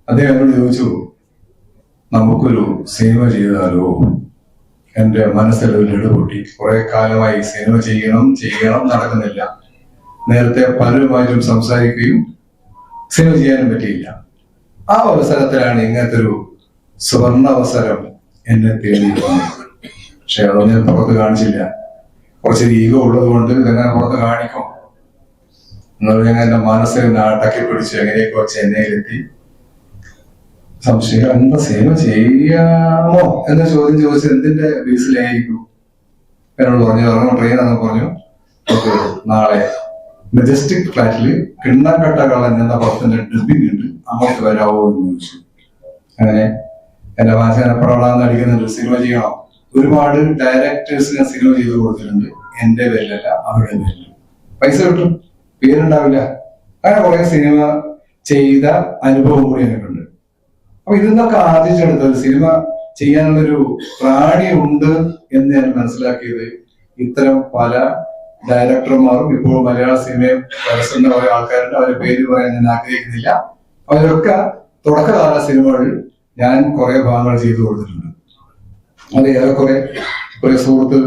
അദ്ദേഹം എന്നോട് ചോദിച്ചു, നമുക്കൊരു സിനിമ ചെയ്താലോ? എന്റെ മനസ്സിലൊരു ലഡുപൊട്ടി. കുറെ കാലമായി സിനിമ ചെയ്യണം നടക്കുന്നില്ല. നേരത്തെ പലരുമായിട്ടും സംസാരിക്കുകയും സിനിമ ചെയ്യാനും പറ്റിയില്ല. ആ അവസരത്തിലാണ് ഇങ്ങനത്തെ ഒരു സുവർണ അവസരം എന്നെ തേടി വന്നത്. പക്ഷെ അതൊന്നും ഞാൻ പുറത്ത് കാണിച്ചില്ല. കുറച്ച് ഈഗോ ഉള്ളത് കൊണ്ട് ഇതെങ്ങനെ പുറത്ത് കാണിക്കും എന്നുള്ള ഞാൻ എന്റെ മനസ്സിൽ നാട്ടാക്കി പിടിച്ചു. എങ്ങനെയൊക്കെ ചെന്നൈയിലെത്തി സംശയം, എന്താ സിനിമ ചെയ്യാമോ എന്ന ചോദ്യം ചോദിച്ചത് എന്തിന്റെ ബേസിലായിരിക്കും എന്നോട് പറഞ്ഞു ട്രെയിനാന്ന് പറഞ്ഞു. നാളെ മെജസ്റ്റിക് ഫ്ലാറ്റിൽ കിണ്ണക്കട്ട കള്ളൻ എന്ന പടത്തിന്റെ ഡബിങ് ഉണ്ട്, അങ്ങോട്ട് വരാവോ എന്ന് ചോദിച്ചു. അങ്ങനെ എന്റെ മനസ്സിനെപ്പോഴാണെന്ന് അടിക്കുന്നുണ്ട്, സിനിമ ചെയ്യണം. ഒരുപാട് ഡയറക്ടേഴ്സിന് സിനിമ ചെയ്ത് കൊടുത്തിട്ടുണ്ട്, എന്റെ പേരിലല്ല അവരുടെ പേരിൽ. പൈസ കിട്ടും, പേരുണ്ടാവില്ല. അങ്ങനെ കുറെ സിനിമ ചെയ്ത അനുഭവം കൂടി എനിക്കുണ്ട്. അപ്പൊ ഇതിന്നൊക്കെ ആർജിച്ചെടുത്ത ഒരു സിനിമ ചെയ്യാനുള്ളൊരു പ്രാണി ഉണ്ട് എന്ന് ഞാൻ മനസ്സിലാക്കിയത് ഇത്തരം പല ഡയറക്ടർമാരും ഇപ്പോൾ മലയാള സിനിമയെ വരച്ചുന്ന കുറെ ആൾക്കാരുണ്ട്. അവരുടെ പേര് പറയാൻ ഞാൻ ആഗ്രഹിക്കുന്നില്ല. അവരൊക്കെ തുടക്കകാല സിനിമകളിൽ ഞാൻ കുറെ ഭാഗങ്ങൾ ചെയ്തു കൊടുത്തിട്ടുണ്ട്. അത് ഏറെക്കുറെ കുറെ സുഹൃത്ത്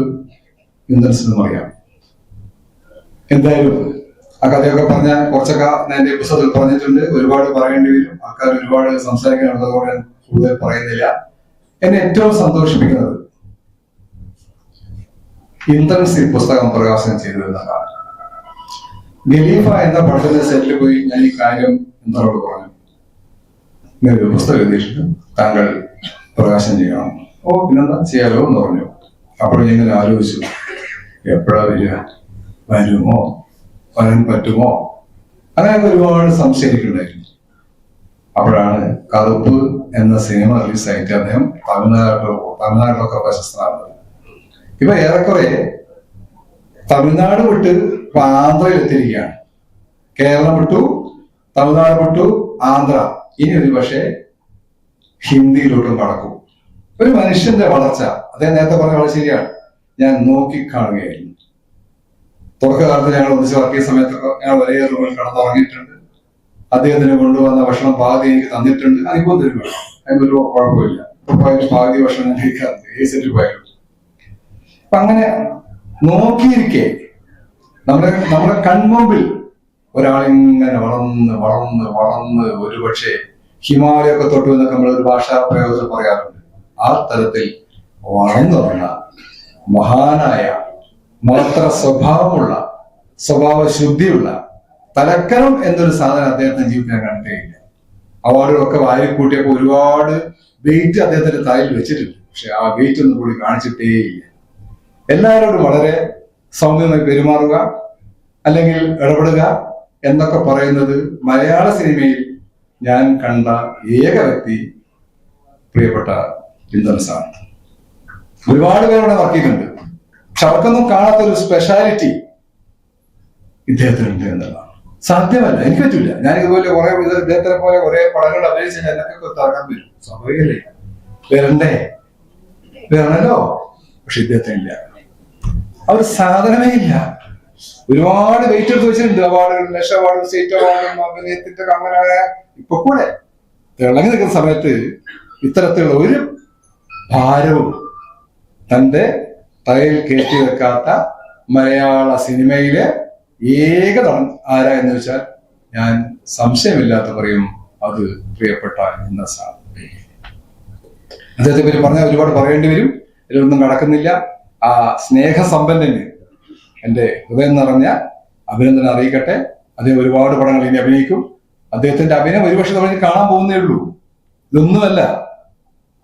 ഇന്ദ്രൻസിനും അറിയാം. എന്തായാലും ആ കഥയൊക്കെ പറഞ്ഞ കുറച്ചൊക്കെ ഞാൻ എന്റെ പുസ്തകത്തിൽ പറഞ്ഞിട്ടുണ്ട്. ഒരുപാട് പറയേണ്ടി വരും, ആൾക്കാർ ഒരുപാട് സംസാരിക്കാനുള്ളതുകൊണ്ട് ഞാൻ കൂടുതൽ പറയുന്നില്ല. എന്നെ ഏറ്റവും സന്തോഷിപ്പിക്കുന്നത് ഇന്ദ്രൻസ് ഈ പുസ്തകം പ്രകാശനം ചെയ്തു എന്നതാണ്. ഖലീഫ എന്ന പടത്തിന്റെ സെറ്റിൽ പോയി ഞാൻ ഈ കാര്യം ഇന്ദ്രനോട് പറഞ്ഞു, ഇങ്ങനെ ഒരു പുസ്തകം എഴുതിയിട്ടുണ്ട്, താങ്കൾ പ്രകാശനം ചെയ്യണം. ഓ പിന്നെന്താ ചെയ്യാലോ എന്ന് പറഞ്ഞു. അപ്പോൾ ഞാൻ ആലോചിച്ചു, എപ്പോഴാ വരിക, വരുമോ, വരാൻ പറ്റുമോ, അങ്ങനെയൊക്കെ ഒരുപാട് സംശയിക്കുന്നുണ്ടായിരുന്നു. അപ്പോഴാണ് കറുപ്പ് എന്ന സിനിമ റിലീസായിട്ട് അദ്ദേഹം തമിഴ്നാട്ടിലൊക്കെ പ്രശസ്തനാകുന്നത്. ഇപ്പൊ ഏറെക്കുറെ തമിഴ്നാട് വിട്ട് ഇപ്പൊ ആന്ധ്രയിൽ എത്തിയിരിക്കുകയാണ്. കേരളം വിട്ടു, തമിഴ്നാട് വിട്ടു, ആന്ധ്ര, ഇനി ഒരു പക്ഷേ ഹിന്ദിയിലോട്ടും കടക്കും. ഒരു മനുഷ്യന്റെ വളർച്ച, അദ്ദേഹം നേരത്തെ പറഞ്ഞ വളരെ ശരിയാണ്, ഞാൻ നോക്കിക്കാണുകയായിരുന്നു. തുടക്കകാലത്ത് ഞങ്ങൾ ഒന്നിച്ച് വർക്ക് ചെയ്യുന്ന സമയത്തൊക്കെ ഞങ്ങൾ വലിയ റൂമിൽ കടന്നുറങ്ങിയിട്ടുണ്ട്. അദ്ദേഹത്തിന് കൊണ്ടുവന്ന ഭക്ഷണം പാതി എനിക്ക് തന്നിട്ടുണ്ട്, അതിപ്പം തരും, അതിനൊരു കുഴപ്പമില്ല. പാതി ഭക്ഷണം ഞാൻ കഴിക്കാറുണ്ട്, ഏ സെറ്റിൽ പോയാലും. അപ്പൊ അങ്ങനെ നോക്കിയിരിക്കെ നമ്മുടെ കൺമുമ്പിൽ ഒരാളിങ്ങനെ വളർന്ന് വളർന്ന് വളർന്ന് ഒരുപക്ഷെ ഹിമാലയൊക്കെ തൊട്ടു എന്നൊക്കെ നമ്മൾ ഒരു ഭാഷാ പ്രയോഗത്തിൽ പറയാറുണ്ട്. ആ തരത്തിൽ വളർന്നു വന്ന മഹാനായ, മാത്ര സ്വഭാവമുള്ള, സ്വഭാവ ശുദ്ധിയുള്ള, തലക്കനം എന്നൊരു സാധനം അദ്ദേഹത്തിന്റെ ജീവിതത്തിൽ കണ്ടിട്ടേയില്ല. അവാർഡുകളൊക്കെ വാരിക്കൂട്ടിയപ്പോൾ ഒരുപാട് വെയിറ്റ് അദ്ദേഹത്തിന്റെ തലയിൽ വെച്ചിട്ടുണ്ട്. പക്ഷെ ആ വെയിറ്റ് ഒന്നും കൂടി കാണിച്ചിട്ടേയില്ല. എല്ലാവരോടും വളരെ സൗമ്യമായി പെരുമാറുക, അല്ലെങ്കിൽ ഇടപെടുക എന്നൊക്കെ പറയുന്നത് മലയാള സിനിമയിൽ ഞാൻ കണ്ട ഏക വ്യക്തി പ്രിയപ്പെട്ട ഇന്ദ്രൻസാണ്. ഒരുപാട് പേരുടെ വർക്ക് ചെയ്തിട്ടുണ്ട്. പക്ഷെ അവർക്കൊന്നും കാണാത്ത ഒരു സ്പെഷ്യാലിറ്റി ഇദ്ദേഹത്തിനുണ്ട് എന്നുള്ളതാണ്. സാധ്യമല്ല, എനിക്ക് പറ്റില്ല. ഞാനിതുപോലെ കുറെ ഇദ്ദേഹത്തിനെ പോലെ കുറെ പടങ്ങൾ അഭിനയിച്ച് എന്നൊക്കെ തറക്കാൻ വരും. സ്വാഭാവികല്ലേ, വരണല്ലോ. പക്ഷെ ഇദ്ദേഹത്തിനില്ല, ആ ഒരു സാധനമേ ഇല്ല. ഒരുപാട് വെയിറ്റ് എടുത്ത് വെച്ചിട്ടുണ്ട്. അവാർഡുകൾ, നാഷണൽ അവാർഡും സ്റ്റേറ്റ് അവാർഡും അഭിനയത്തിന്റെ അങ്ങനെ ഇപ്പൊ കൂടെ തിളങ്ങി നിൽക്കുന്ന സമയത്ത് ഇത്തരത്തിലുള്ള ഒരു ഭാരവും തന്റെ തലയിൽ കയറ്റി വെക്കാത്ത മലയാള സിനിമയിലെ ഏക നടൻ ആരാ എന്ന് വെച്ചാൽ ഞാൻ സംശയമില്ലാത്ത പറയും അത് പ്രിയപ്പെട്ട ഇന്ദ്രൻസാണ്. അദ്ദേഹത്തെ പറ്റി പറഞ്ഞാൽ ഒരുപാട് പറയേണ്ടി വരും, ഇതിലൊന്നും നടക്കുന്നില്ല. ആ സ്നേഹസമ്പന്നന് എന്റെ ഹൃദയം നിറഞ്ഞ അഭിനന്ദനം അറിയിക്കട്ടെ. അദ്ദേഹം ഒരുപാട് പടങ്ങൾ ഇനി അഭിനയിക്കും. അദ്ദേഹത്തിന്റെ അഭിനയം ഒരുപക്ഷെ നമ്മൾ കാണാൻ പോകുന്നേ ഉള്ളൂ.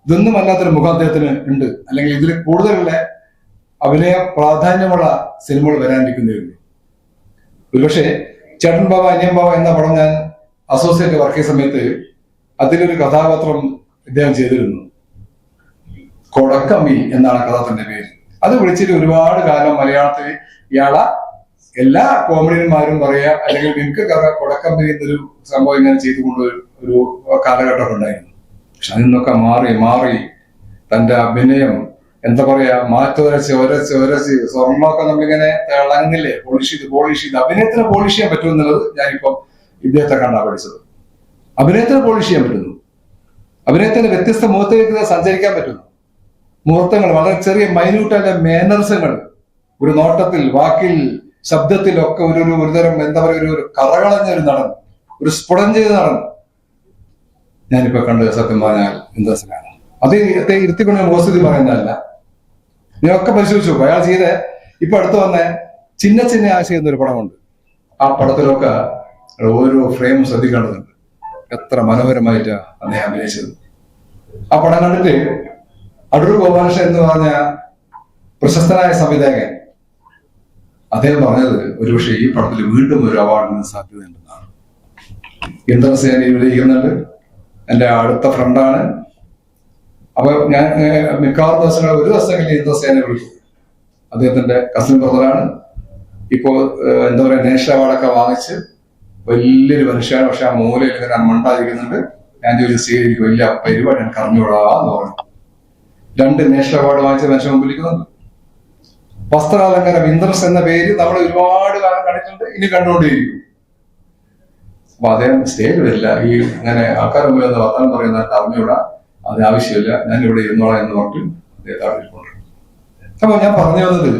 ഇതൊന്നുമല്ലാത്തൊരു മുഖം അദ്ദേഹത്തിന് ഉണ്ട്, അല്ലെങ്കിൽ ഇതിൽ കൂടുതലുള്ള അഭിനയ പ്രാധാന്യമുള്ള സിനിമകൾ വരാനിരിക്കുന്നേ ഉള്ളൂ. ഒരുപക്ഷെ ചേട്ടൻ ബാബ അനിയൻ ബാബ എന്ന പടം ഞാൻ അസോസിയേറ്റ് വർക്ക് ചെയ്ത സമയത്ത് അതിലൊരു കഥാപാത്രം ഇദ്ദേഹം ചെയ്തിരുന്നു. കൊടക്കമ്പി എന്നാണ് കഥാപാത്രത്തിന്റെ പേര്. അത് വിളിച്ചിട്ട് ഒരുപാട് കാലം മലയാളത്തിൽ ഇയാളെ എല്ലാ കോമഡിയന്മാരും പറയാ, അല്ലെങ്കിൽ നിങ്ങൾക്ക് കൊടക്കമ്പി എന്നൊരു സംഭവം ഇങ്ങനെ ചെയ്തുകൊണ്ട് ഒരു കാലഘട്ടം ഉണ്ടായിരുന്നു. പക്ഷെ അതിൽ നിന്നൊക്കെ മാറി തന്റെ അഭിനയം എന്താ പറയാ ഒരച്ച് സ്വർണ്ണമൊക്കെ നമ്മളിങ്ങനെ തിളങ്ങുന്നില്ലേ, പോളിഷ് ചെയ്ത് അഭിനയത്തിന് പോളിഷ് ചെയ്യാൻ പറ്റുമെന്നുള്ളത് ഞാനിപ്പോ ഇദ്ദേഹത്തെ കണ്ടാ പഠിച്ചത്. അഭിനയത്തിന് പോളിഷ് ചെയ്യാൻ പറ്റുന്നു, അഭിനയത്തിന് വ്യത്യസ്ത മുഖത്തേക്ക് സഞ്ചരിക്കാൻ പറ്റുന്നു. മുഹൂർത്തങ്ങൾ, വളരെ ചെറിയ മൈന്യൂട്ടായ മാനറിസങ്ങൾ, ഒരു നോട്ടത്തിൽ, വാക്കിൽ, ശബ്ദത്തിലൊക്കെ ഒരുതരം എന്താ പറയുക, ഒരു കറകളഞ്ഞ ഒരു നടൻ, ഒരു സ്ഫുടം ചെയ്ത നടൻ ഞാനിപ്പോ കണ്ടത് സത്യം പറഞ്ഞാൽ ഇന്ദ്രൻസിനാണ്. അത് ഇരുത്തിക്കൊണ്ട് മോശത്തി പറയുന്നതല്ല, നീയൊക്കെ പരിശോധിച്ചു. അയാൾ ചെയ്ത ഇപ്പൊ അടുത്ത് വന്ന ചിന്ന ആശയം എന്നൊരു പടമുണ്ട്. ആ പടത്തിലൊക്കെ ഓരോ ഫ്രെയിമും ശ്രദ്ധിക്കേണ്ടതുണ്ട്. എത്ര മനോഹരമായിട്ടാണ് അദ്ദേഹം അഭിനയിച്ചത്. ആ പടം കണ്ടിട്ട് അടൂർ ഗോപാലകൃഷ്ണൻ എന്ന് പറഞ്ഞ പ്രശസ്തനായ സംവിധായകൻ അദ്ദേഹം പറഞ്ഞത് ഒരുപക്ഷെ ഈ പടത്തിൽ വീണ്ടും ഒരു അവാർഡിന് സാധ്യതയുണ്ടെന്നാണ്. ഇന്ദ്രൻസേന ഇവിടെ ഇരിക്കുന്നുണ്ട്, എന്റെ അടുത്ത ഫ്രണ്ടാണ്. അപ്പൊ ഞാൻ മിക്കവാറും ദിവസങ്ങൾ ഒരു ദിവസമെങ്കിലും ഇന്ദ്രൻസേനെ വിളിക്കും. അദ്ദേഹത്തിന്റെ കസിൻ ബ്രദറാണ്. ഇപ്പോ എന്താ പറയാ, നാഷണൽ അവാർഡൊക്കെ വാങ്ങിച്ച് വലിയൊരു മനുഷ്യനാണ്. പക്ഷെ ആ മൂലയിൽ ഇങ്ങനെ മണ്ടാതിരിക്കുന്നുണ്ട്. ഞാൻ ചോദിച്ചു, വലിയ പരിപാടി എനിക്ക് അറിഞ്ഞുകൂടാന്ന് പറഞ്ഞു. 2 നാഷണൽ അവാർഡ് വാങ്ങിച്ച മനുഷ്യൻ മുമ്പിലിരിക്കുന്നുണ്ട്. വസ്ത്രാലങ്കാരം ഇന്ദ്രൻസ് എന്ന പേര് നമ്മൾ ഒരുപാട് കാലം കണ്ടിട്ടുണ്ട്, ഇനി കണ്ടുകൊണ്ടേയിരിക്കും. അപ്പൊ അദ്ദേഹം സ്റ്റേജ് വരില്ല, ഈ അങ്ങനെ ആൾക്കാർ മുമ്പിൽ നിന്ന് വർത്തമാനം പറയുന്ന അറിഞ്ഞുകൂടാ, അതിന് ആവശ്യമില്ല, ഞാൻ ഇവിടെ ഇരുന്നോളാം എന്ന് പറഞ്ഞിട്ട് അദ്ദേഹത്തെ അവിടെ ഇരിക്കുന്നു. അപ്പൊ ഞാൻ പറഞ്ഞു വന്നത്,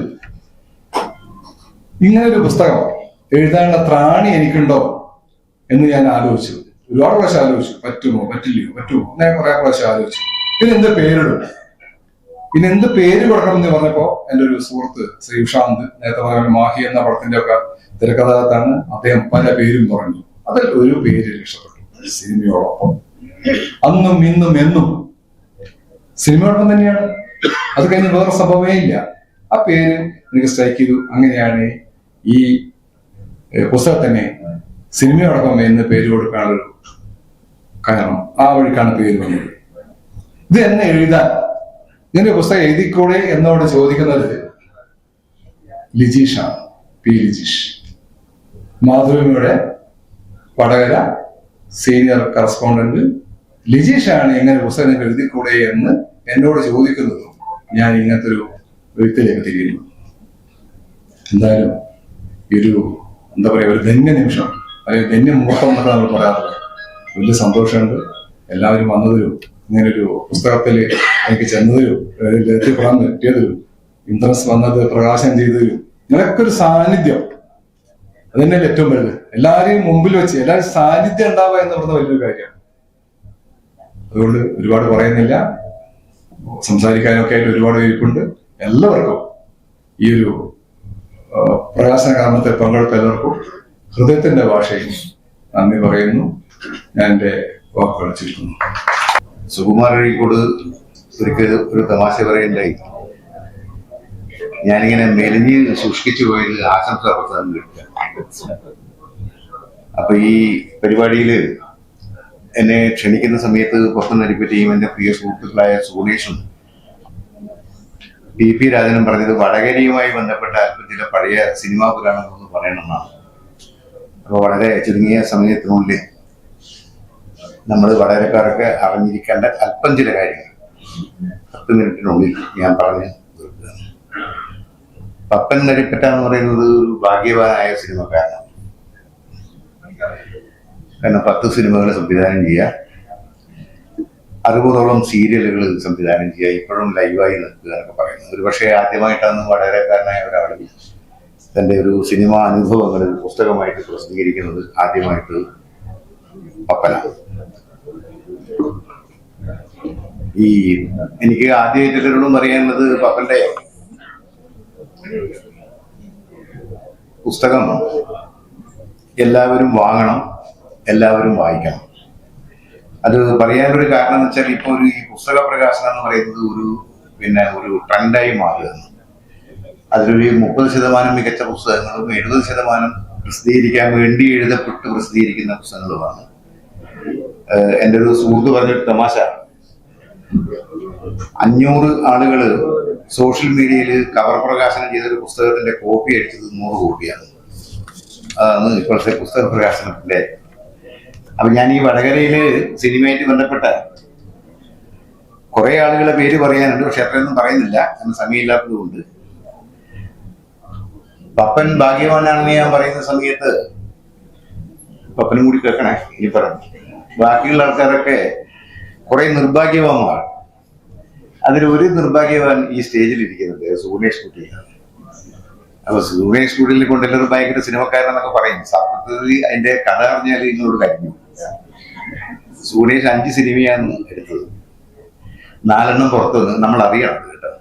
ഇങ്ങനൊരു പുസ്തകം എഴുതാനുള്ള ത്രാണി എനിക്കുണ്ടോ എന്ന് ഞാൻ ആലോചിച്ചു. ഒരുപാട് പ്രാവശ്യം ആലോചിച്ചു, പറ്റുമോ ഞാൻ കുറെ പ്രാവശ്യം ആലോചിച്ചു. ഇതിനെന്ത് പേരിടും, എന്ത് പേര് കൊടുക്കണം എന്ന് പറഞ്ഞപ്പോ എന്റെ ഒരു സുഹൃത്ത് ശ്രീ ഉഷാന്ത്, നേരത്തെ പറഞ്ഞ മാഹി എന്ന പടത്തിന്റെ ഒക്കെ തിരക്കഥാകൃത്താണ്, അദ്ദേഹം പല പേരും പറഞ്ഞു. അതിൽ ഒരു പേര് ഇഷ്ടപ്പെട്ടു, സിനിമയോടൊപ്പം. അന്നും ഇന്നും എന്നും സിനിമയോടൊപ്പം തന്നെയാണ്. അത് കഴിഞ്ഞ് വേറെ സംഭവമേ ഇല്ല. ആ പേര് എനിക്ക് സ്ട്രൈക്ക് ചെയ്തു. അങ്ങനെയാണ് ഈ പുസ്തകത്തിനെ സിനിമയോടൊപ്പം എന്ന് പേര് കൊടുക്കാനുള്ളൊരു കാരണം. ആ വഴിക്കാണ് പേര് വന്നത്. ഇത് എന്നെ എഴുതാൻ, ഇങ്ങനെ പുസ്തകം എഴുതിക്കൂടെ എന്നോട് ചോദിക്കുന്നത് ലിജീഷാണ്, പി ലിജീഷ്, മാതൃഭൂമിയുടെ വടകര സീനിയർ കറസ്പോണ്ടന്റ് ലിജീഷാണ് എങ്ങനെ പുസ്തകം എഴുതിക്കൂടെ എന്ന് എന്നോട് ചോദിക്കുന്നത്. ഞാൻ ഇങ്ങനത്തെ ഒരു വ്യക്തിയിലേക്ക് തിരിയുന്നു. എന്തായാലും ഈ ഒരു എന്താ പറയാ, ഒരു ധന്യ നിമിഷം, അല്ലെങ്കിൽ ധന്യ മുഹൂർത്തം എന്നൊക്കെ നമ്മൾ പറയാറുള്ളത്. വലിയ സന്തോഷമുണ്ട് എല്ലാവരും വന്നതിലും, ഇങ്ങനൊരു പുസ്തകത്തിൽ എനിക്ക് ചെന്നതിലും, എത്തിപ്പെടാൻ പറ്റിയതിലും, ഇന്ദ്രൻസ് വന്നത് പ്രകാശനം ചെയ്തതിലും, നിങ്ങളൊക്കെ ഒരു സാന്നിധ്യം, അത് തന്നെയല്ലേ ഏറ്റവും വലുത്. എല്ലാവരെയും മുമ്പിൽ വെച്ച് എല്ലാവരും സാന്നിധ്യം ഉണ്ടാവുക എന്ന് പറഞ്ഞ വലിയൊരു കാര്യമാണ്. അതുകൊണ്ട് ഒരുപാട് പറയുന്നില്ല, സംസാരിക്കാനൊക്കെ ആയിട്ട് ഒരുപാട് ഇരിപ്പുണ്ട്. എല്ലാവർക്കും ഈ ഒരു പ്രകാശന കാരണത്തിൽ പങ്കെടുത്ത എല്ലാവർക്കും ഹൃദയത്തിന്റെ ഭാഷയിൽ നന്ദി പറയുന്നു. ഞാൻ എന്റെ വാക്കുകൾ ചുരുക്കുന്നു. സുകുമാർ അഴീക്കോട് ഒരിക്കൽ ഒരു തമാശ പറയുണ്ടായി, ഞാനിങ്ങനെ മെലിഞ്ഞ് സൂക്ഷിച്ചു പോയത് ആശംസ പ്രസാദം കിട്ടുക. അപ്പൊ ഈ പരിപാടിയിൽ എന്നെ ക്ഷണിക്കുന്ന സമയത്ത് പുറത്തുനിന്നരിപ്പറ്റിയും എൻ്റെ പ്രിയ സുഹൃത്തുക്കളായ സുഗുണേഷും PP രാജനും പറഞ്ഞത് വടകരയുമായി ബന്ധപ്പെട്ട ചില പഴയ സിനിമാ പുരാണങ്ങളൊന്ന് പറയണമെന്നാണ്. അപ്പോൾ വളരെ ചുരുങ്ങിയ സമയത്തിനുള്ളിൽ നമ്മൾ വടകരക്കാരൊക്കെ അറിഞ്ഞിരിക്കേണ്ട അല്പം ചില കാര്യങ്ങൾ 10 മിനിറ്റിനുള്ളിൽ ഞാൻ പറഞ്ഞു തീർക്കുകയാണ്. പപ്പൻ നരിപ്പറ്റ എന്ന് പറയുന്നത് ഒരു ഭാഗ്യവാനായ സിനിമക്കാരനാണ്. കാരണം 10 സിനിമകൾ സംവിധാനം ചെയ്യുക, 60ഓളം സീരിയലുകൾ സംവിധാനം ചെയ്യുക, ഇപ്പോഴും ലൈവായി നിൽക്കുക എന്നൊക്കെ പറയുന്നത്. ഒരു പക്ഷേ ആദ്യമായിട്ടാണ് വടകരക്കാരനായ ഒരാൾ തൻ്റെ ഒരു സിനിമാ അനുഭവങ്ങൾ പുസ്തകമായിട്ട് പ്രസിദ്ധീകരിക്കുന്നത്. ആദ്യമായിട്ട് പപ്പനാണ്. ഈ എനിക്ക് ആദ്യമായിട്ട് എല്ലാവരോടും പറയാനുള്ളത്, പപ്പന്റെ പുസ്തകം എല്ലാവരും വാങ്ങണം, എല്ലാവരും വായിക്കണം. അത് പറയാനൊരു കാരണം എന്ന് വെച്ചാൽ ഇപ്പോൾ ഈ പുസ്തക പ്രകാശനം എന്ന് പറയുന്നത് ഒരു ട്രെൻഡായി മാറുകയാണ്. അതിലൊരു 30% മികച്ച പുസ്തകങ്ങളും 70% പ്രസിദ്ധീകരിക്കാൻ വേണ്ടി എഴുതപ്പെട്ട് പ്രസിദ്ധീകരിക്കുന്ന പുസ്തകങ്ങളുമാണ്. എൻ്റെ ഒരു സുഹൃത്ത് പറഞ്ഞൊരു തമാശ, 500 ആളുകൾ സോഷ്യൽ മീഡിയയിൽ കവർ പ്രകാശനം ചെയ്തൊരു പുസ്തകത്തിന്റെ കോപ്പി അടിച്ചത് 100 കോപ്പിയാണ്. അതാണ് ഇപ്പോഴത്തെ പുസ്തക പ്രകാശനത്തിന്റെ. അപ്പൊ ഞാൻ ഈ വടകരയില് സിനിമയായിട്ട് ബന്ധപ്പെട്ട കുറെ ആളുകളെ പേര് പറയാനുണ്ട്, പക്ഷെ അത്രയൊന്നും പറയുന്നില്ല, കാരണം സമയമില്ലാത്തത് കൊണ്ട്. പപ്പൻ ഭാഗ്യവാനാണെന്ന് ഞാൻ പറയുന്ന സമയത്ത് പപ്പനും കൂടി കേൾക്കണേ. ഇനി പറഞ്ഞു ബാക്കിയുള്ള ആൾക്കാരൊക്കെ കുറെ നിർഭാഗ്യവാന്മാർ. അതിലൊരു നിർഭാഗ്യവാൻ ഈ സ്റ്റേജിൽ ഇരിക്കുന്നുണ്ട്, സുഗുണേഷ് കുട്ടിയാണ്. അപ്പൊ സുഗുണേഷ് കുട്ടിയെ കൊണ്ട് എല്ലാവരും ഭയങ്കര സിനിമക്കാരനെന്നൊക്കെ പറയും. സത്യത്തിൽ അതിന്റെ കഥ അറിഞ്ഞാൽ ഇങ്ങോട്ട് കഴിഞ്ഞു. സുഗുണേഷ് 5 സിനിമയാണ് എടുത്തത്, 4 പുറത്തു നിന്ന്. നമ്മൾ അറിയണം കേട്ടോ,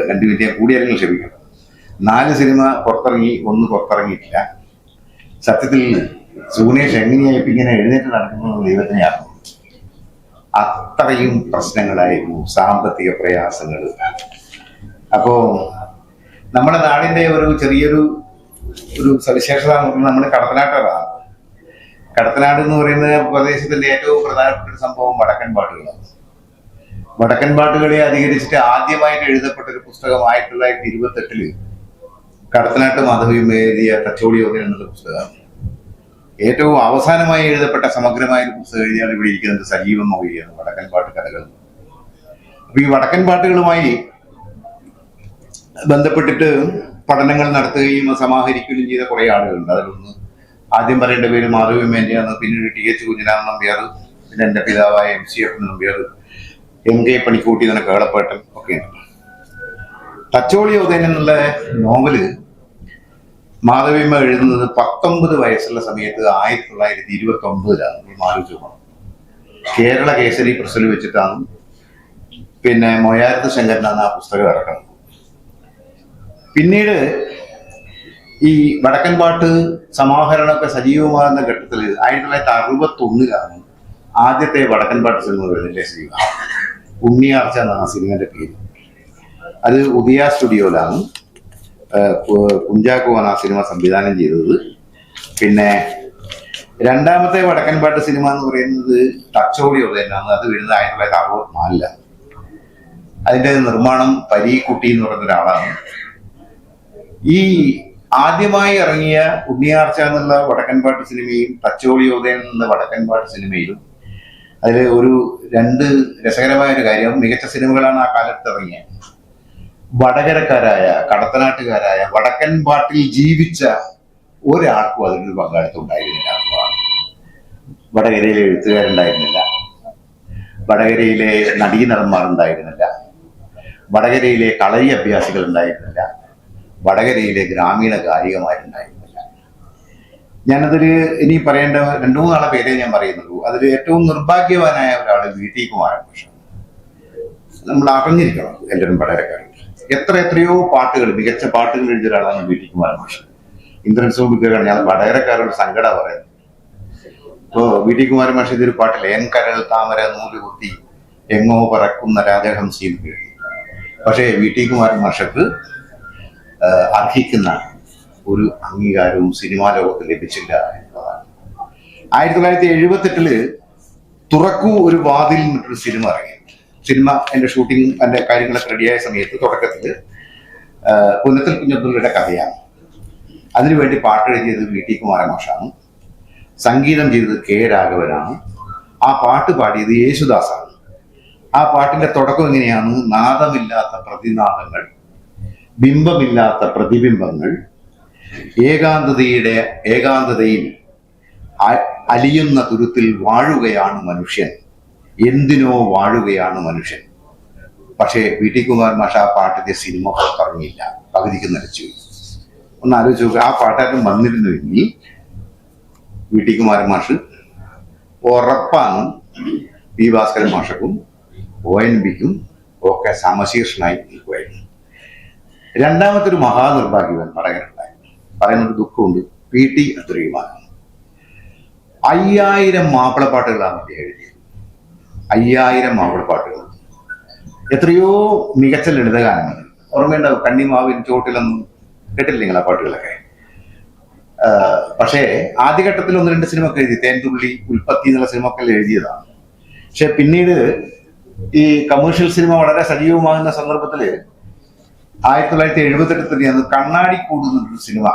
2 മിനിറ്റ് കൂടിയാലും ക്ഷമിക്കണം. 4 സിനിമ പുറത്തിറങ്ങി, 1 പുറത്തിറങ്ങിയിട്ടില്ല. സത്യത്തിൽ സുഗുണേഷ് എങ്ങനെയായി ഇങ്ങനെ എഴുന്നേറ്റ് നടക്കുന്നത് ദൈവത്തിനെ അറിഞ്ഞു. അത്രയും പ്രശ്നങ്ങളായിരുന്നു, സാമ്പത്തിക പ്രയാസങ്ങൾ. അപ്പോ നമ്മുടെ നാടിന്റെ ഒരു ചെറിയൊരു സവിശേഷത എന്ന് പറഞ്ഞാൽ നമ്മൾ കടത്തനാട്ടുകാരാണ്. കടത്തനാട് എന്ന് പറയുന്ന പ്രദേശത്തിന്റെ ഏറ്റവും പ്രധാനപ്പെട്ട ഒരു സംഭവം വടക്കൻ പാട്ടുകളാണ്. വടക്കൻ പാട്ടുകളെ അധികരിച്ചിട്ട് ആദ്യമായിട്ട് എഴുതപ്പെട്ട ഒരു പുസ്തകം 1928 കടത്തനാട്ട് മാധവിയും എഴുതിയ തച്ചോളി യോധൻ എന്നുള്ള പുസ്തകമാണ്. ഏറ്റവും അവസാനമായി എഴുതപ്പെട്ട സമഗ്രമായ ഒരു പുസ്തകം എഴുതിയാൽ ഇവിടെ ഇരിക്കുന്നത് സജീവം മൊഴിയാണ്, വടക്കൻ പാട്ട് കഥകൾ. അപ്പൊ ഈ വടക്കൻ പാട്ടുകളുമായി ബന്ധപ്പെട്ടിട്ട് പഠനങ്ങൾ നടത്തുകയും സമാഹരിക്കുകയും ചെയ്ത കുറെ ആളുകളുണ്ട്. അതിലൊന്ന് ആദ്യം പറയേണ്ട പേര് മാധവി മേന്റെയാണ്, പിന്നീട് TH കുഞ്ഞിനാഥൻ നമ്പ്യാർ, പിന്നെ എൻ്റെ പിതാവായ MCF നമ്പ്യാർ, MK പണിക്കൂട്ടി എന്ന കേളപ്പേട്ടൻ ഒക്കെയാണ്. തച്ചോളി യോധൻ എന്നുള്ള നോവല് മാധവിയമ്മ എഴുതുന്നത് 19 വയസ്സുള്ള സമയത്ത് 1929 ആലോചിച്ചു പോകണം. കേരള കേസരി പ്രസിൽ വെച്ചിട്ടാണ് പിന്നെ മൊയാരത്ത് ശങ്കരനാണ് ആ പുസ്തകം ഇറക്കുന്നത്. പിന്നീട് ഈ വടക്കൻ പാട്ട് സമാഹരണമൊക്കെ സജീവമാകുന്ന ഘട്ടത്തിൽ 1961 ആദ്യത്തെ വടക്കൻ പാട്ട് സിനിമ വരുന്നില്ലേ, ഉണ്ണിയാർച്ച എന്നാണ് ആ സിനിമയുടെ പേര്. അത് ഉദയ സ്റ്റുഡിയോയിലാണ്. കുഞ്ചാക്കോയാണ് ആ സിനിമ സംവിധാനം ചെയ്തത്. പിന്നെ രണ്ടാമത്തെ വടക്കൻ പാട്ട് സിനിമ എന്ന് പറയുന്നത് തച്ചോളി യോധനാണ്. അത് വരുന്നത് 1964. അതിന്റെ നിർമ്മാണം പരീക്കുട്ടി എന്ന് പറയുന്ന ഒരാളാണ്. ഈ ആദ്യമായി ഇറങ്ങിയ ഉണ്ണിയാർച്ച എന്നുള്ള വടക്കൻ പാട്ട് സിനിമയും തച്ചോളി യോധൻ എന്ന വടക്കൻ പാട്ട് സിനിമയിലും അതിൽ ഒരു 2 രസകരമായ ഒരു കാര്യം, മികച്ച സിനിമകളാണ് ആ കാലത്ത് ഇറങ്ങിയത്. വടകരക്കാരായ കടത്തനാട്ടുകാരായ വടക്കൻ പാട്ടിൽ ജീവിച്ച ഒരാൾക്കും അതിനൊരു പങ്കാളിത്തം ഉണ്ടായിരുന്നില്ല. വടകരയിലെ എഴുത്തുകാരുണ്ടായിരുന്നില്ല, വടകരയിലെ നടീനടന്മാരുണ്ടായിരുന്നില്ല, വടകരയിലെ കളരി അഭ്യാസികൾ ഉണ്ടായിരുന്നില്ല, വടകരയിലെ ഗ്രാമീണ ഗായികമാരുണ്ടായിരുന്നില്ല. ഞാനതിൽ ഇനി പറയേണ്ട 2-3 ആളെ പേരേ ഞാൻ പറയുന്നുള്ളൂ. അതിൽ ഏറ്റവും നിർഭാഗ്യവാനായ ഒരാൾ VT കുമാരകൃഷ്ണൻ. നമ്മൾ അറിഞ്ഞിരിക്കണം എല്ലാവരും വടകരക്കാരും. എത്രയോ പാട്ടുകൾ, മികച്ച പാട്ടുകൾ എഴുതിയ ഒരാളാണ് VT കുമാരകൃഷ്ണൻ. ഇന്ദ്രൻസോമിക്കാണ് ഞാൻ വടകരക്കാരോട് സങ്കടം പറയുന്നത്. ഇപ്പോ VT കുമാരകൃഷ്ണൻ ഇതൊരു പാട്ടിൽ എൻ കരൾ താമര നൂല് കുത്തി എങ്ങോ പറക്കുന്ന രാജഹംസിയും കേട്ടു. പക്ഷേ VT കുമാരകൃഷ്ണക്ക് അർഹിക്കുന്ന ഒരു അംഗീകാരവും സിനിമാ ലോകത്ത് ലഭിച്ചില്ല എന്നതാണ്. 1978 തുറക്കൂ ഒരു വാതിൽ എന്നൊരു സിനിമ ഇറങ്ങി. സിനിമ എൻ്റെ ഷൂട്ടിംഗ് എൻ്റെ കാര്യങ്ങളൊക്കെ റെഡിയായ സമയത്ത് തുടക്കത്തിൽ പുന്നത്തിൽ കുഞ്ഞബ്ദുള്ളയുടെ കഥയാണ്. അതിനുവേണ്ടി പാട്ട് എഴുതിയത് വി.ടി. കുമാരൻ മാഷാണ്. സംഗീതം ചെയ്തത് കെ. രാഘവനാണ്. ആ പാട്ട് പാടിയത് യേശുദാസാണ്. ആ പാട്ടിന്റെ തുടക്കം എങ്ങനെയാണ്? നാദമില്ലാത്ത പ്രതിനാദങ്ങൾ, ബിംബമില്ലാത്ത പ്രതിബിംബങ്ങൾ, ഏകാന്തതയിൽ അലിയുന്ന തുരുത്തിൽ വാഴുകയാണ് മനുഷ്യൻ, എന്തിനോ വാഴുകയാണ് മനുഷ്യൻ. പക്ഷേ വി.ടി. കുമാരൻ മാഷ ആ പാട്ടിന്റെ സിനിമ പുറത്തിറങ്ങിയില്ല, പകുതിക്ക് നിലച്ചു. ഒന്ന് ആലോചിച്ച് നോക്കുക, ആ പാട്ടായിട്ട് വന്നിരുന്നുവെങ്കിൽ വി.ടി. കുമാരൻ മാഷ് ഉറപ്പാണ് പി. ഭാസ്കരൻ മാഷക്കും ONB-ക്കും ഒക്കെ സമശീർഷനായി നിൽക്കുമായിരുന്നു. രണ്ടാമത്തെ ഒരു മഹാനിർഭാഗ്യവൻ വടകരയുണ്ടായി. പറയുന്നൊരു ദുഃഖമുണ്ട്. P.T. അബ്ദുറഹിമാനാണ്. 5000 മാപ്പിളപ്പാട്ടുകളാണ് അദ്ദേഹം എഴുതിയത്. 5000 മാപ്പിളപ്പാട്ടുകൾ. എത്രയോ മികച്ച ലളിതഗാനങ്ങൾ ഓർമ്മയുണ്ടാവും. കണ്ണിമാവിൻ ചോട്ടിലൊന്നും കേട്ടില്ല നിങ്ങൾ ആ പാട്ടുകളൊക്കെ. പക്ഷേ ആദ്യഘട്ടത്തിൽ 1-2 സിനിമ ഒക്കെ എഴുതി. തേൻതുള്ളി, ഉൽപ്പത്തി എന്നുള്ള സിനിമ ഒക്കെ എഴുതിയതാണ്. പക്ഷെ പിന്നീട് ഈ കമേഴ്ഷ്യൽ സിനിമ വളരെ സജീവമാകുന്ന സന്ദർഭത്തിൽ 1978 തന്നെയാണ് കണ്ണാടിക്കൂട് എന്നൊരു സിനിമ.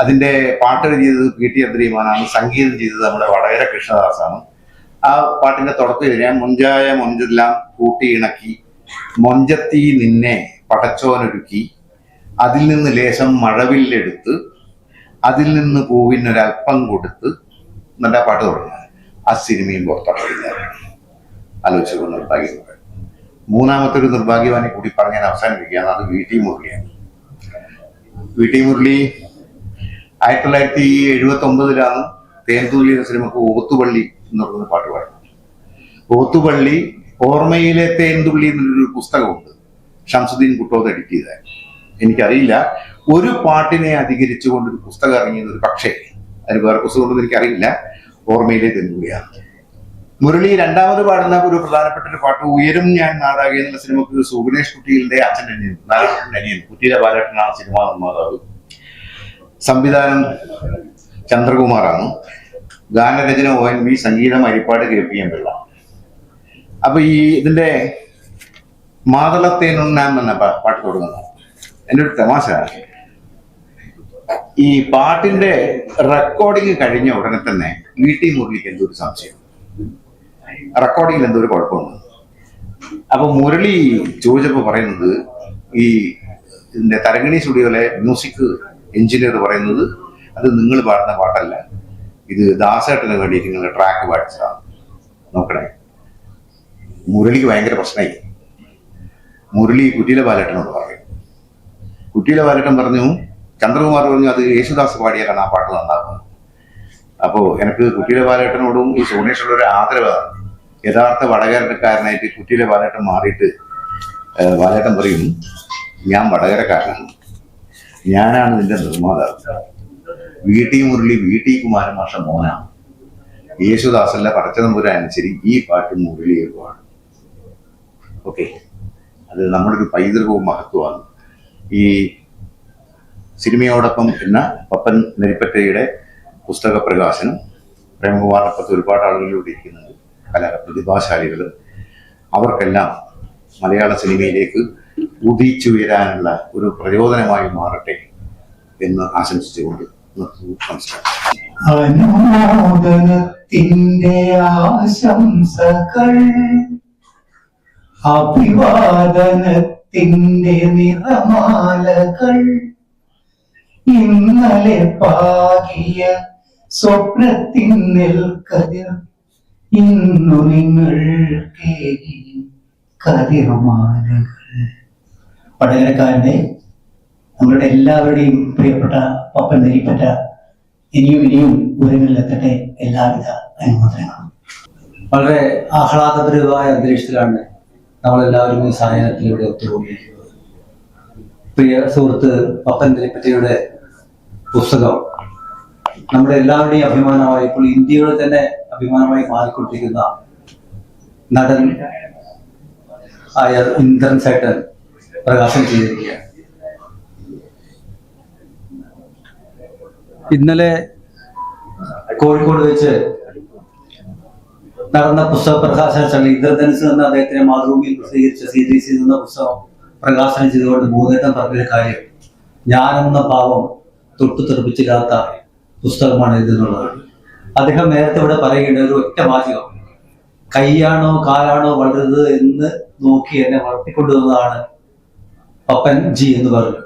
അതിന്റെ പാട്ട് എഴുതിയത് P.T. അബ്ദുറഹിമാനാണ്. സംഗീതം ചെയ്തത് നമ്മുടെ വടകര കൃഷ്ണദാസാണ്. ആ പാട്ടിന്റെ തുടക്കം എഴുതിയാൽ മൊഞ്ചായ മൊഞ്ചെല്ലാം കൂട്ടി ഇണക്കി, മൊഞ്ചത്തി നിന്നെ പടച്ചോനൊരുക്കി, അതിൽ നിന്ന് ലേശം മഴവില്ലെടുത്ത്, അതിൽ നിന്ന് പൂവിനൊരൽപ്പം കൊടുത്ത് നല്ല പാട്ട് തുടങ്ങുക. ആ സിനിമയും പുറത്തിറങ്ങില്ല. ആലോചിച്ചു നിർഭാഗ്യം. മൂന്നാമത്തെ ഒരു നിർഭാഗ്യവാനെ കൂടി പറഞ്ഞ് ഞാൻ അവസാനിപ്പിക്കുകയാണ്. അത് V.T. മുരളിയാണ്. V.T. മുരളി 1979 തേൻതുള്ളി എന്ന സിനിമക്ക് ഓത്തുപള്ളി എന്ന് പറയുന്ന പാട്ട് പാടുന്നത്. ഓത്തുപള്ളി ഓർമ്മയിലെ തേൻതുള്ളി എന്നൊരു പുസ്തകമുണ്ട്, ഷംസുദ്ദീൻ കുട്ടോത്ത് എഡിറ്റ് ചെയ്ത. എനിക്കറിയില്ല ഒരു പാട്ടിനെ അധികരിച്ചുകൊണ്ടൊരു പുസ്തകം ഇറങ്ങിയത്. ഒരു പക്ഷേ അതിന് വേറെ പുസ്തകം കൊണ്ടൊന്നും എനിക്കറിയില്ല. ഓർമ്മയിലെ തേൻതുള്ളിയാണ്. മുരളി രണ്ടാമത് പാടുന്ന ഒരു പ്രധാനപ്പെട്ട ഒരു പാട്ട് ഉയരും ഞാൻ നാടാകെ എന്നുള്ള സിനിമക്ക് സുഗുണേഷ് കുട്ടിയിലെ അച്ഛൻ്റെ അനിയൻ, നാരായണന്റെ അനിയൻ കുട്ടിയിലെ ബാലകൃഷ്ണനാണ് സിനിമ നിർമ്മാതാവ്. സംവിധാനം ചന്ദ്രകുമാറാണ്. ഗാനരചന ONB, സംഗീതം അരിപ്പാട് KPM പിള്ള. അപ്പൊ ഈ ഇതിന്റെ മാതളത്തേനുണ്ണാൻ എന്ന പാട്ട് തുടങ്ങുന്നത്. എൻ്റെ ഒരു തമാശ, ഈ പാട്ടിന്റെ റെക്കോർഡിങ് കഴിഞ്ഞ ഉടനെ തന്നെ V.T. മുരളിക്ക് എന്തോ ഒരു സംശയം, റെക്കോർഡിങ്ങിൽ എന്തോ ഒരു കുഴപ്പമുണ്ട്. അപ്പൊ മുരളി ചോദിച്ചപ്പോ പറയുന്നത്, ഈ ഇതിന്റെ തരങ്ങിണി സ്റ്റുഡിയോയിലെ മ്യൂസിക് എഞ്ചിനീയർ പറയുന്നത്, അത് നിങ്ങൾ പാടുന്ന പാട്ടല്ല, ഇത് ദാസേട്ടന് വേണ്ടിയിട്ട് നിങ്ങൾ ട്രാക്ക് പാടിച്ചതാണ്, നോക്കണേ. മുരളിക്ക് ഭയങ്കര പ്രശ്നമായി. മുരളി കുട്ടിയിലെ ബാലേട്ടനോട് പറയും. കുട്ടിയിലെ ബാലേട്ടൻ പറഞ്ഞു, ചന്ദ്രകുമാർ പറഞ്ഞു അത് യേശുദാസ് പാടിയാലാണ് ആ പാട്ട് നന്നാക്കുന്നത്. അപ്പോ എനിക്ക് കുട്ടിയിലെ ബാലേട്ടനോടും ഈ സോണേഷോടും ഒരു ആദരവാണ്. യഥാർത്ഥ വടകരക്കാരനായിട്ട് കുട്ടിയിലെ ബാലേട്ടൻ മാറിയിട്ട് ബാലേട്ടൻ പറയും, ഞാൻ വടകരക്കാരനാണ്, ഞാനാണ് നിന്റെ നിർമ്മാതാവ്. V.T. മുരളി V.T. കുമാരൻ മാഷ മോനാണ്. യേശുദാസല്ല പടച്ചതമ്പുരാൻ ശരി ഈ പാട്ട് മുരളിയെ പാടും. ഓക്കെ, അത് നമ്മുടെ ഒരു പൈതൃകവും മഹത്വമാണ്. ഈ സിനിമയോടൊപ്പം എന്ന പപ്പൻ നെരിപ്പറ്റയുടെ പുസ്തക പ്രകാശനം, പ്രേംകുമാറിനൊപ്പത്ത് ഒരുപാട് ആളുകളിലൂടെ ഇരിക്കുന്നുണ്ട്, പ്രതിഭാശാലികൾ. അവർക്കെല്ലാം മലയാള സിനിമയിലേക്ക് ഉദിച്ചുയരാനുള്ള ഒരു പ്രചോദനമായി മാറട്ടെ എന്ന് ആശംസിച്ചുകൊണ്ട് നമസ്കാരം. അനുമോദനത്തിന്റെ ആശംസകൾ, അഭിവാദനത്തിന്റെ നിറമാലകൾ, ഇന്നലെ പാകിയ സ്വപ്നത്തിൻ നെൽക്കതിർ ഇന്നു നിങ്ങൾ കേകി കതിർമാലകൾ. വടകരക്കാരുടെ, നമ്മളുടെ എല്ലാവരുടെയും പ്രിയപ്പെട്ട പപ്പൻ നെരിപ്പറ്റ ഇനിയും ഉയരങ്ങളിലെത്തട്ടെ. എല്ലാവിധ അനുമോദനങ്ങളും. വളരെ ആഹ്ലാദപരമായ അന്തരീക്ഷത്തിലാണ് നമ്മളെല്ലാവരും ഈ സായാഹ്നത്തിലൂടെ ഒത്തുകൂടിയിരിക്കുന്നത്. പ്രിയ സുഹൃത്ത് പപ്പൻ നെരിപ്പറ്റയുടെ പുസ്തകം നമ്മുടെ എല്ലാവരുടെയും അഭിമാനമായി, ഇപ്പോൾ ഇന്ത്യയുടെ തന്നെ അഭിമാനമായി മാറിക്കൊണ്ടിരിക്കുന്ന നടൻ ആയ ഇന്ദ്രൻ സേട്ടൻ പ്രകാശനം ചെയ്തിരിക്കുകയാണ്. ഇന്നലെ കോഴിക്കോട് വെച്ച് നടന്ന പുസ്തക പ്രകാശന ചടങ്ങിൽ ഇന്ദ്രധനുസ് എന്ന അദ്ദേഹത്തിന്റെ മാതൃഭൂമിയിൽ പ്രസിദ്ധീകരിച്ച സീരീസ് എന്ന പുസ്തകം പ്രകാശനം ചെയ്തുകൊണ്ട് മൂന്നേട്ടം പറഞ്ഞൊരു കാര്യം, ഞാനെന്ന പാവം തൊട്ടു തെറിപ്പിച്ചില്ലാത്ത പുസ്തകമാണ് ഇതെന്നുള്ളത്. അദ്ദേഹം നേരത്തെ ഇവിടെ പറയേണ്ട ഒരു ഒറ്റ വാചകം, കൈയാണോ കാലാണോ വളരുന്നത് എന്ന് നോക്കി എന്നെ വളർത്തിക്കൊണ്ടുവന്നതാണ് പപ്പൻജി എന്ന് പറഞ്ഞു.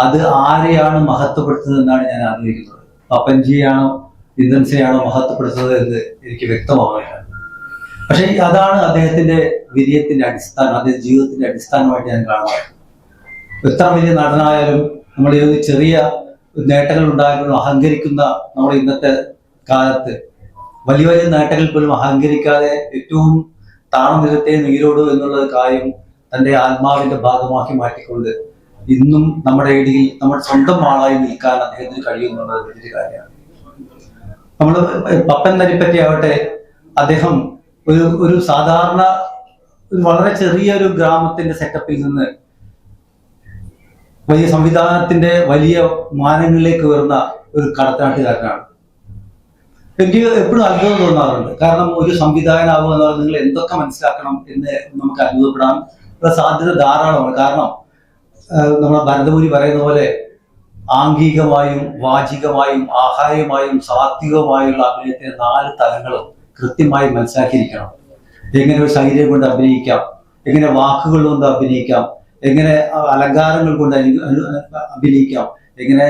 അത് ആരെയാണ് മഹത്വപ്പെടുത്തുന്നതെന്നാണ് ഞാൻ ആഗ്രഹിക്കുന്നത്. പപ്പൻജിയാണോ ഇന്ദ്രൻസിനെയാണോ മഹത്വപ്പെടുത്തുന്നത് എന്ന് എനിക്ക് വ്യക്തമാവില്ല. പക്ഷെ അതാണ് അദ്ദേഹത്തിന്റെ വിജയത്തിന്റെ അടിസ്ഥാനം, അദ്ദേഹത്തിന്റെ ജീവിതത്തിന്റെ അടിസ്ഥാനമായിട്ട് ഞാൻ കാണുന്നത്. എത്ര വലിയ നടനായാലും നമ്മൾ ഈ ചെറിയ നേട്ടങ്ങൾ ഉണ്ടാകുമ്പോഴും അഹങ്കരിക്കുന്ന നമ്മുടെ ഇന്നത്തെ കാലത്ത് വലിയ വലിയ നേട്ടങ്ങൾ പോലും അഹങ്കരിക്കാതെ ഏറ്റവും താഴ്ന്നിരത്തെ നീരോടു എന്നുള്ള കാര്യം തന്റെ ആത്മാവിന്റെ ഭാഗമാക്കി മാറ്റിക്കൊണ്ട് ഇന്നും നമ്മുടെ ഇടയിൽ നമ്മുടെ സ്വന്തം ആളായി നിൽക്കാൻ അദ്ദേഹത്തിന് കഴിയുന്നുള്ളത് വലിയൊരു കാര്യമാണ്. നമ്മൾ പപ്പൻ നരിപ്പറ്റി ആവട്ടെ, അദ്ദേഹം ഒരു സാധാരണ ഒരു വളരെ ചെറിയൊരു ഗ്രാമത്തിന്റെ സെറ്റപ്പിൽ നിന്ന് വലിയ സംവിധാനത്തിന്റെ വലിയ മാനങ്ങളിലേക്ക് വരുന്ന ഒരു കടത്തനാട്ടുകാരനാണ്. എനിക്ക് എപ്പോഴും അത്ഭുതം തോന്നാറുണ്ട്. കാരണം ഒരു സംവിധായകനാവുക എന്ന് പറഞ്ഞാൽ നിങ്ങൾ എന്തൊക്കെ മനസ്സിലാക്കണം എന്ന് നമുക്ക് അത്ഭുതപ്പെടാൻ ഉള്ള സാധ്യത ധാരാളമാണ്. കാരണം നമ്മുടെ ഭരതമുനി പറയുന്ന പോലെ ആംഗികമായും വാചികമായും ആഹാരമായും സാത്വികമായുള്ള അഭിനയത്തിന്റെ 4 തലങ്ങളും കൃത്യമായി മനസ്സിലാക്കിയിരിക്കണം. എങ്ങനെ ഒരു ശരീരം കൊണ്ട് അഭിനയിക്കാം, എങ്ങനെ വാക്കുകൾ കൊണ്ട് അഭിനയിക്കാം, എങ്ങനെ അലങ്കാരങ്ങൾ കൊണ്ട് അഭിനയിക്കാം, എങ്ങനെ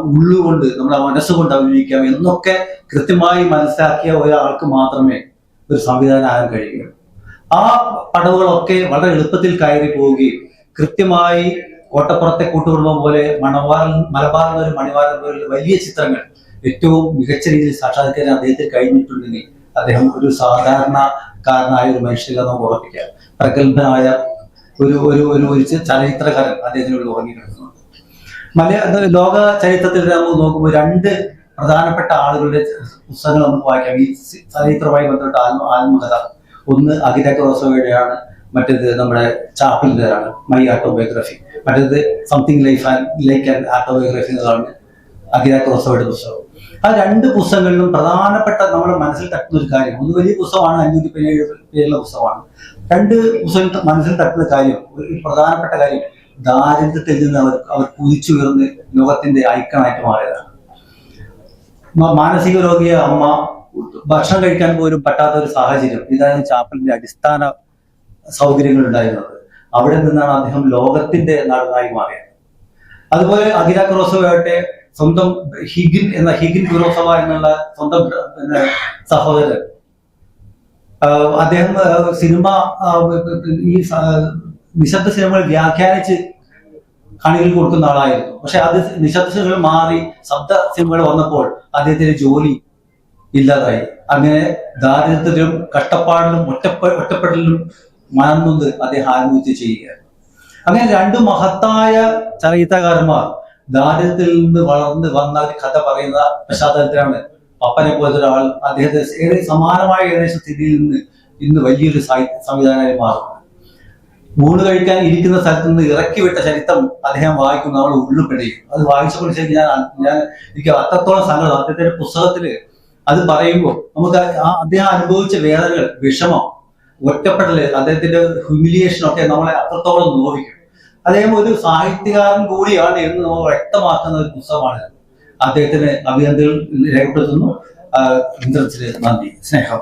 ഉള്ളുകൊണ്ട് നമ്മുടെ മനസ്സുകൊണ്ട് അഭിനയിക്കാം എന്നൊക്കെ കൃത്യമായി മനസ്സിലാക്കിയ ഒരാൾക്ക് മാത്രമേ ഒരു സംവിധാനം ആകാൻ കഴിയുകയുള്ളൂ. ആ പടവുകളൊക്കെ വളരെ എളുപ്പത്തിൽ കയറി പോവുകയും കൃത്യമായി കോട്ടപ്പുറത്തെ കൂട്ടുകുടുംബം പോലെ മലബാറിൽ ഒരു മണിവാരൻ പോലുള്ള വലിയ ചിത്രങ്ങൾ ഏറ്റവും മികച്ച രീതിയിൽ സാക്ഷാത്കരിക്കാൻ അദ്ദേഹത്തിന് കഴിഞ്ഞിട്ടുണ്ടെങ്കിൽ അദ്ദേഹം ഒരു സാധാരണക്കാരനായ ഒരു മനുഷ്യനിൽ നമുക്ക് ഉറപ്പിക്കാം. പ്രഗത്ഭനായ ഒരു ചലച്ചിത്രകാരൻ അദ്ദേഹത്തിനോട് ഉറങ്ങിക്കിടക്കുന്നുണ്ട്. ലോക ചരിത്രത്തിൽ നമുക്ക് നോക്കുമ്പോൾ 2 പ്രധാനപ്പെട്ട ആളുകളുടെ പുസ്തകങ്ങൾ നമുക്ക് വായിക്കാം ഈ ചരിത്രവുമായി ബന്ധപ്പെട്ട ആത്മകഥ. ഒന്ന് അഖില റോസോയുടെയാണ്, മറ്റേത് നമ്മുടെ ചാപ്പിളിൻ്റെതാണ്, മൈ ഓട്ടോബയോഗ്രഫി. മറ്റേത് സംതിങ് ലൈക്ക് ആൻ ഓട്ടോബയോഗ്രഫി എന്നതാണ് അഖില റോസോയുടെ പുസ്തകം. ആ 2 പുസ്തകങ്ങളിലും പ്രധാനപ്പെട്ട നമ്മുടെ മനസ്സിൽ തട്ടുന്ന ഒരു കാര്യം, ഒന്ന് വലിയ പുസ്തകമാണ്, 517 പേരുള്ള പുസ്തകമാണ്. 2 പുസ്തകം മനസ്സിൽ തട്ടുന്ന കാര്യം, ഒരു പ്രധാനപ്പെട്ട കാര്യം, ദാരിദ്ര്യത്തിൽ നിന്ന് അവർ കുതിച്ചുയർന്ന് ലോകത്തിന്റെ ഐക്കണായിട്ട് മാറിയതാണ്. മാനസിക രോഗിയ അമ്മ ഭക്ഷണം കഴിക്കാൻ പോലും പറ്റാത്ത ഒരു സാഹചര്യം, ഇതായിരുന്നു ചാപ്പലിന്റെ അടിസ്ഥാന സൗകര്യങ്ങൾ ഉണ്ടായിരുന്നത്. അവിടെ നിന്നാണ് അദ്ദേഹം ലോകത്തിന്റെ നടനായി മാറിയത്. അതുപോലെ അഖില കുറോസവയാകട്ടെ സ്വന്തം ഹിഗിൻ കുറോസവ എന്നുള്ള സ്വന്തം സഹോദരൻ, അദ്ദേഹം സിനിമ ഈ നിശബ്ദ സിനിമകൾ വ്യാഖ്യാനിച്ച് കാണികൾ കൊടുക്കുന്ന ആളായിരുന്നു. പക്ഷെ അത് നിശബ്ദ സിനിമകൾ മാറി ശബ്ദ സിനിമകൾ വന്നപ്പോൾ അദ്ദേഹത്തിന്റെ ജോലി ഇല്ലാതായി. അങ്ങനെ ദാരിദ്ര്യത്തിലും കഷ്ടപ്പാടിലും ഒറ്റപ്പെടലിലും മനംനൊന്ന് അദ്ദേഹം ആത്മഹത്യ ചെയ്യുകയാണ്. അങ്ങനെ 2 മഹത്തായ ചരിത്രകാരന്മാർ ദാരിദ്ര്യത്തിൽ നിന്ന് വളർന്ന് വന്ന ഒരു കഥ പറയുന്ന പശ്ചാത്തലത്തിലാണ് പപ്പനെ പോലത്തെ ഒരാൾ അദ്ദേഹത്തെ സമാനമായ ഏകദേശം സ്ഥിതിയിൽ നിന്ന് ഇന്ന് വലിയൊരു സംവിധാനമായി മാറും. ഊണ് കഴിക്കാൻ ഇരിക്കുന്ന സ്ഥലത്ത് നിന്ന് ഇറക്കി വിട്ട ചരിത്രം അദ്ദേഹം വായിക്കും, നമ്മൾ ഉള്ളുപെടുകയും അത് വായിച്ചപ്പോൾ എനിക്ക് അത്രത്തോളം സങ്കടം. അദ്ദേഹത്തിന്റെ പുസ്തകത്തില് അത് പറയുമ്പോൾ നമുക്ക് അദ്ദേഹം അനുഭവിച്ച വേദനകൾ, വിഷമം, ഒറ്റപ്പെടല്, അദ്ദേഹത്തിന്റെ ഹ്യൂമിലിയേഷൻ ഒക്കെ നമ്മളെ അത്രത്തോളം നോവിക്കും. അദ്ദേഹം ഒരു സാഹിത്യകാരൻ കൂടിയാണ് എന്ന് നമ്മൾ വ്യക്തമാക്കുന്ന ഒരു പുസ്തകമാണ്. അദ്ദേഹത്തിന് അഭിനന്ദനങ്ങൾ രേഖപ്പെടുത്തുന്നു. ഇന്ദ്രൻസിന് നന്ദി, സ്നേഹം.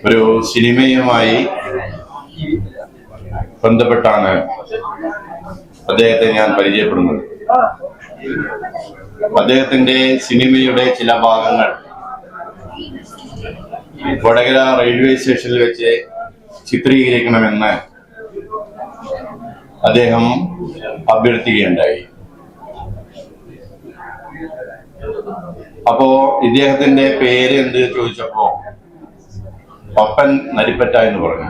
ഒരു സിനിമയുമായി ബന്ധപ്പെട്ടാണ് അദ്ദേഹത്തെ ഞാൻ പരിചയപ്പെടുന്നത്. അദ്ദേഹത്തിന്റെ സിനിമയുടെ ചില ഭാഗങ്ങൾ വടകര റെയിൽവേ സ്റ്റേഷനിൽ വെച്ച് ചിത്രീകരിക്കണമെന്ന് അദ്ദേഹം അഭ്യർത്ഥിക്കുകയുണ്ടായി. അപ്പോ ഇദ്ദേഹത്തിന്റെ പേര് എന്ത് ചോദിച്ചപ്പോ പപ്പൻ നരിപ്പറ്റ എന്ന് പറഞ്ഞു.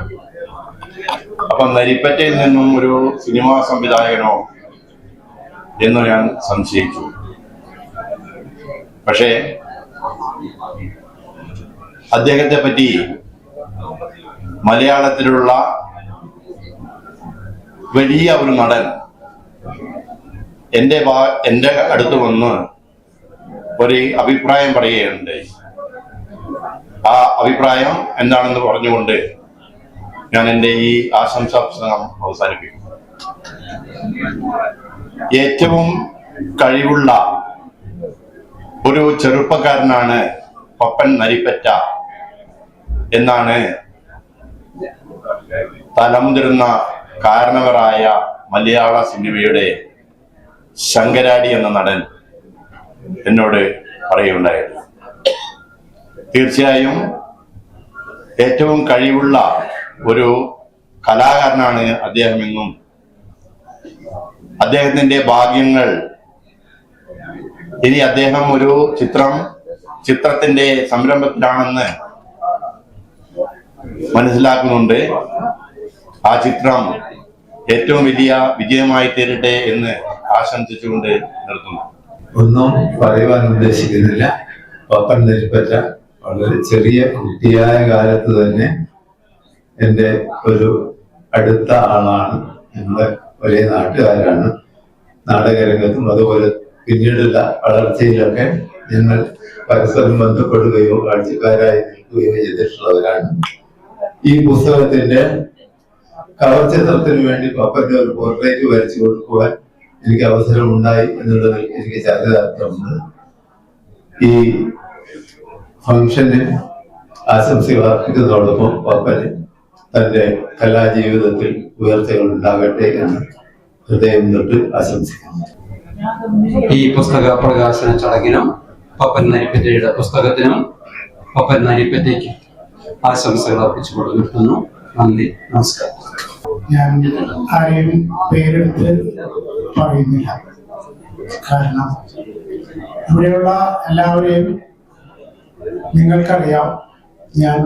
അപ്പൊ നരിപ്പറ്റയിൽ നിന്നും ഒരു സിനിമാ സംവിധായകനോ എന്ന് ഞാൻ സംശയിച്ചു. പക്ഷേ അദ്ദേഹത്തെ പറ്റി മലയാളത്തിലുള്ള വലിയ ഒരു നടൻ എന്റെ അടുത്ത് വന്ന് ഒരു അഭിപ്രായം പറയുകയുണ്ടായി. ആ അഭിപ്രായം എന്താണെന്ന് പറഞ്ഞുകൊണ്ട് ഞാൻ എൻ്റെ ഈ ആശംസാ പ്രസംഗം അവസാനിപ്പിക്കും. ഏറ്റവും കഴിവുള്ള ഒരു ചെറുപ്പക്കാരനാണ് പപ്പൻ നരിപ്പറ്റ എന്നാണ് തലമുതിർന്ന കാരണവരായ മലയാള സിനിമയുടെ ശങ്കരാടി എന്ന നടൻ എന്നോട് പറയുകയുണ്ടായിരുന്നു. തീർച്ചയായും ഏറ്റവും കഴിവുള്ള ഒരു കലാകാരനാണ് അദ്ദേഹമെന്നും അദ്ദേഹത്തിന്റെ ഭാഗ്യങ്ങൾ ഇനി അദ്ദേഹം ഒരു ചിത്രത്തിന്റെ സംരംഭത്തിലാണെന്ന് മനസ്സിലാക്കുന്നുണ്ട്. ആ ചിത്രം ഏറ്റവും വലിയ വിജയമായി തീരട്ടെ എന്ന് ആശംസിച്ചുകൊണ്ട് നിർത്തുന്നു. ഒന്നും പറയുവാൻ ഉദ്ദേശിക്കുന്നില്ല. പപ്പൻ നരിപ്പറ്റ വളരെ ചെറിയ കുട്ടിയായ കാലത്ത് തന്നെ എൻ്റെ ഒരു അടുത്ത ആളാണ്. ഞങ്ങൾ ഒരേ നാട്ടുകാരാണ്. നാടകരംഗത്തും അതുപോലെ പിന്നീടുള്ള വളർച്ചയിലൊക്കെ ഞങ്ങൾ പരസ്പരം ബന്ധപ്പെടുകയോ കാഴ്ചക്കാരായി നിൽക്കുകയോ ചെയ്തിട്ടുള്ളവരാണ്. ഈ പുസ്തകത്തിന്റെ കവർ ചിത്രത്തിന് വേണ്ടി പപ്പന്റെ ഒരു പോർട്രേറ്റ് വരച്ചു കൊടുക്കുവാൻ എനിക്ക് അവസരമുണ്ടായി എന്നുള്ളതിൽ എനിക്ക് ചരിതാർത്ഥമുണ്ട്. ഈ ഫംഗ്ഷന് ആശംസകൾ അർപ്പിക്കുന്നതോടൊപ്പം പപ്പന് തന്റെ കലാജീവിതത്തിൽ ഉയർച്ചകൾ ഉണ്ടാകട്ടെ എന്ന് ഹൃദയം തൊട്ട് ആശംസിക്കുന്നു. ഈ പുസ്തക പ്രകാശന ചടങ്ങിനും പപ്പൻ നരിപ്പറ്റയുടെ പുസ്തകത്തിനും പപ്പൻ നരിപ്പറ്റയ്ക്ക് ആശംസകൾ അർപ്പിച്ചുകൊണ്ട് നിർത്തുന്നു. നന്ദി, നമസ്കാരം. ഞാൻ ആരെയും പേരെടുത്ത് പറയുന്നില്ല. കാരണം ഇവിടെയുള്ള എല്ലാവരെയും നിങ്ങൾക്കറിയാം. ഞാൻ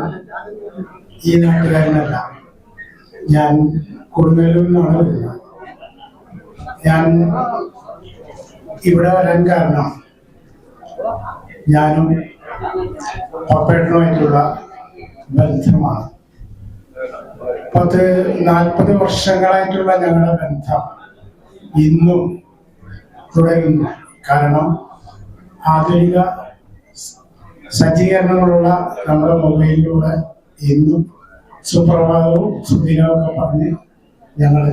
ഈ നാട്ടുകാരനല്ല. ഞാൻ കൊടുങ്ങല്ലൂരിൽ നിന്നാണ് വരുന്നത്. ഞാൻ ഇവിടെ വരാൻ കാരണം ഞാനും പപ്പേട്ടനുമായിട്ടുള്ള ബന്ധമാണ്. 40 വർഷങ്ങളായിട്ടുള്ള ഞങ്ങളുടെ ബന്ധം ഇന്നും തുടരുന്നു. കാരണം ആധുനിക സജ്ജീകരണങ്ങളുള്ള നമ്മുടെ മൊബൈലിലൂടെ ഇന്നും സുപ്രഭാതവും സുദിനവും ഒക്കെ പറഞ്ഞ് ഞങ്ങൾ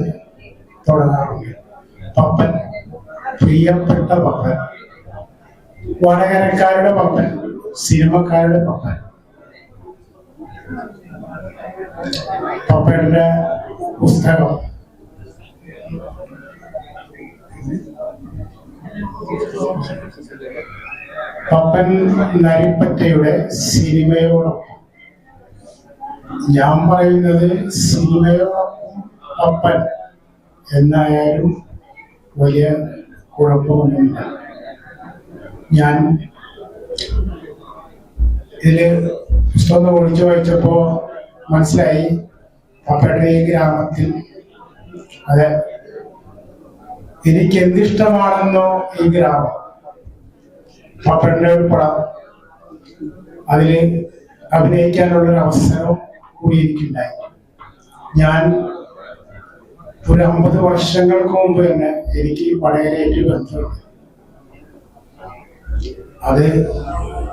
തുടങ്ങാറുണ്ട്. പപ്പൻ, പ്രിയപ്പെട്ട പപ്പൻ, വടകരക്കാരുടെ പപ്പൻ, സിനിമക്കാരുടെ പപ്പൻ. പപ്പയുടെ പുസ്തകം പപ്പൻ നരിപ്പറ്റയുടെ സിനിമയോടൊപ്പം, ഞാൻ പറയുന്നത് സിനിമയോടൊപ്പം പപ്പൻ എന്നായാലും വലിയ കുഴപ്പമൊന്നുമില്ല. ഞാൻ ഇതില് പുസ്തകം ഒഴിച്ചു വായിച്ചപ്പോ മനസ്സിലായി പപ്പയുടെ ഈ ഗ്രാമത്തിൽ, അതെ, എനിക്ക് എന്തിഷ്ടമാണെന്നോ ഈ ഗ്രാമം. പപ്പയുടെ ഒരു പടം, അതില് അഭിനയിക്കാനുള്ളൊരു അവസരം കൂടി എനിക്കുണ്ടായി. ഞാൻ ഒരു 50 വർഷങ്ങൾക്ക് മുമ്പ് തന്നെ എനിക്ക് വടകരയായിട്ട് ബന്ധമുണ്ട്. അത്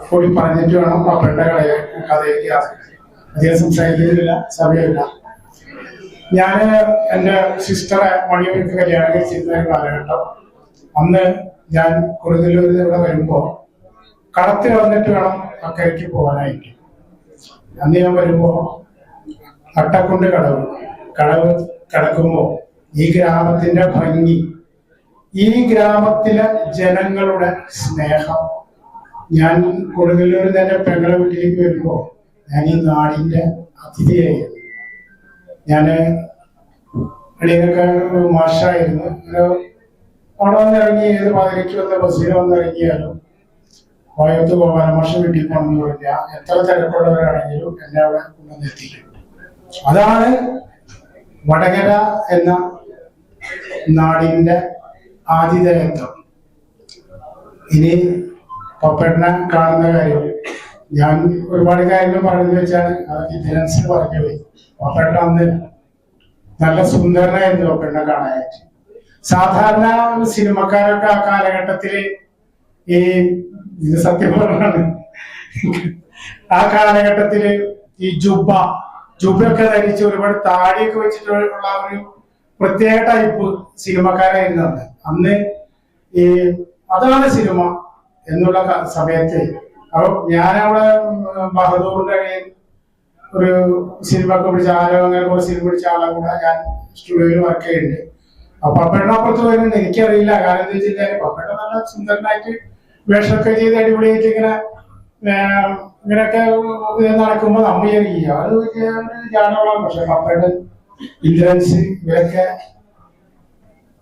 കൂടി പറഞ്ഞിട്ട് വേണം പപ്പയുടെ കഥയിലേക്ക് അധികം സംസാരിക്കുന്നില്ല, സമയമില്ല. ഞാൻ എൻ്റെ സിസ്റ്ററെ മണിയൂർക്ക് കല്യാണം കഴിച്ചിരുന്ന കാലഘട്ടം. അന്ന് ഞാൻ കൊടുങ്ങല്ലൂരിൽ ഇവിടെ വരുമ്പോൾ കടത്തിൽ വന്നിട്ട് വേണം അക്കരയ്ക്ക് പോകാനായിട്ട്. അന്ന് ഞാൻ വരുമ്പോൾ അട്ടക്കുണ്ട് കടവ് കടക്കുമ്പോൾ ഈ ഗ്രാമത്തിന്റെ ഭംഗി, ഈ ഗ്രാമത്തിലെ ജനങ്ങളുടെ സ്നേഹം, ഞാൻ കൊടുങ്ങല്ലൂരിൽ തന്നെ പെങ്ങളെ വീട്ടിലേക്ക് വരുമ്പോൾ ഞാൻ ഈ നാടിന്റെ അതിഥിയായിരുന്നു. ഞാന് വെളിയിലൊക്കെ മാഷായിരുന്നു. അവിടെ വന്നിറങ്ങി ഏത് പാതിരയ്ക്ക് വന്ന ബസ്സിൽ വന്നിറങ്ങിയാലും കോയത്ത് ഗോപാലമാഷ വീട്ടിൽ പോകണമെന്ന് പറഞ്ഞാൽ എത്ര തിരക്കുള്ളവരാണെങ്കിലും എന്നെ അവിടെ കൊണ്ടുവന്നെത്തിക്കും. അതാണ് വടകര എന്ന നാടിന്റെ ആതിഥേയത്വം. ഇനി പപ്പേട്ടനെ കാണുന്ന കാര്യം ഞാൻ ഒരുപാട് കാര്യങ്ങൾ പറഞ്ഞു വെച്ചാണ് ഇതിനൻസ് പറഞ്ഞു പോയി. പപ്പേട്ട അന്ന് നല്ല സുന്ദരനായിരുന്നു പപ്പേട്ടനെ കാണാനായിട്ട്. സാധാരണ സിനിമക്കാരൊക്കെ ആ കാലഘട്ടത്തില് ഇത് സത്യം പറഞ്ഞാണ്, ആ കാലഘട്ടത്തില് ഈ ജുബൊക്കെ ധരിച്ച് ഒരുപാട് താടിയൊക്കെ വെച്ചിട്ടുള്ള ഒരു പ്രത്യേക ടൈപ്പ് സിനിമക്കാരായിരുന്നു അന്ന്. ഈ അതാണ് സിനിമ എന്നുള്ള സമയത്ത് അപ്പൊ ഞാനവിടെ ബഹദൂറിന്റെ ഇടയിൽ ഒരു സിനിമ ഒക്കെ പിടിച്ച ആരോ അങ്ങനെ കുറെ സിനിമ പിടിച്ച ആളെ കൂടെ ഞാൻ സ്റ്റുഡിയോയിൽ വർക്ക് ചെയ്യുന്നുണ്ട്. അപ്പൊ പപ്പേട്ടനപ്പുറത്ത് വരുന്നത് എനിക്കറിയില്ല. കാരണം എന്താ വെച്ച് കഴിഞ്ഞാൽ പപ്പേട്ട നല്ല സുന്ദരനായിട്ട് വേഷമൊക്കെ ചെയ്ത് അടിപൊളിയായിട്ട് ഇങ്ങനെയൊക്കെ നടക്കുമ്പോ നമ്മ വിചാരിക്കുക അത് ജാടകളാണ്. പക്ഷെ പപ്പേട്ടൻ, ഇന്ദ്രൻസ് ഇവരൊക്കെ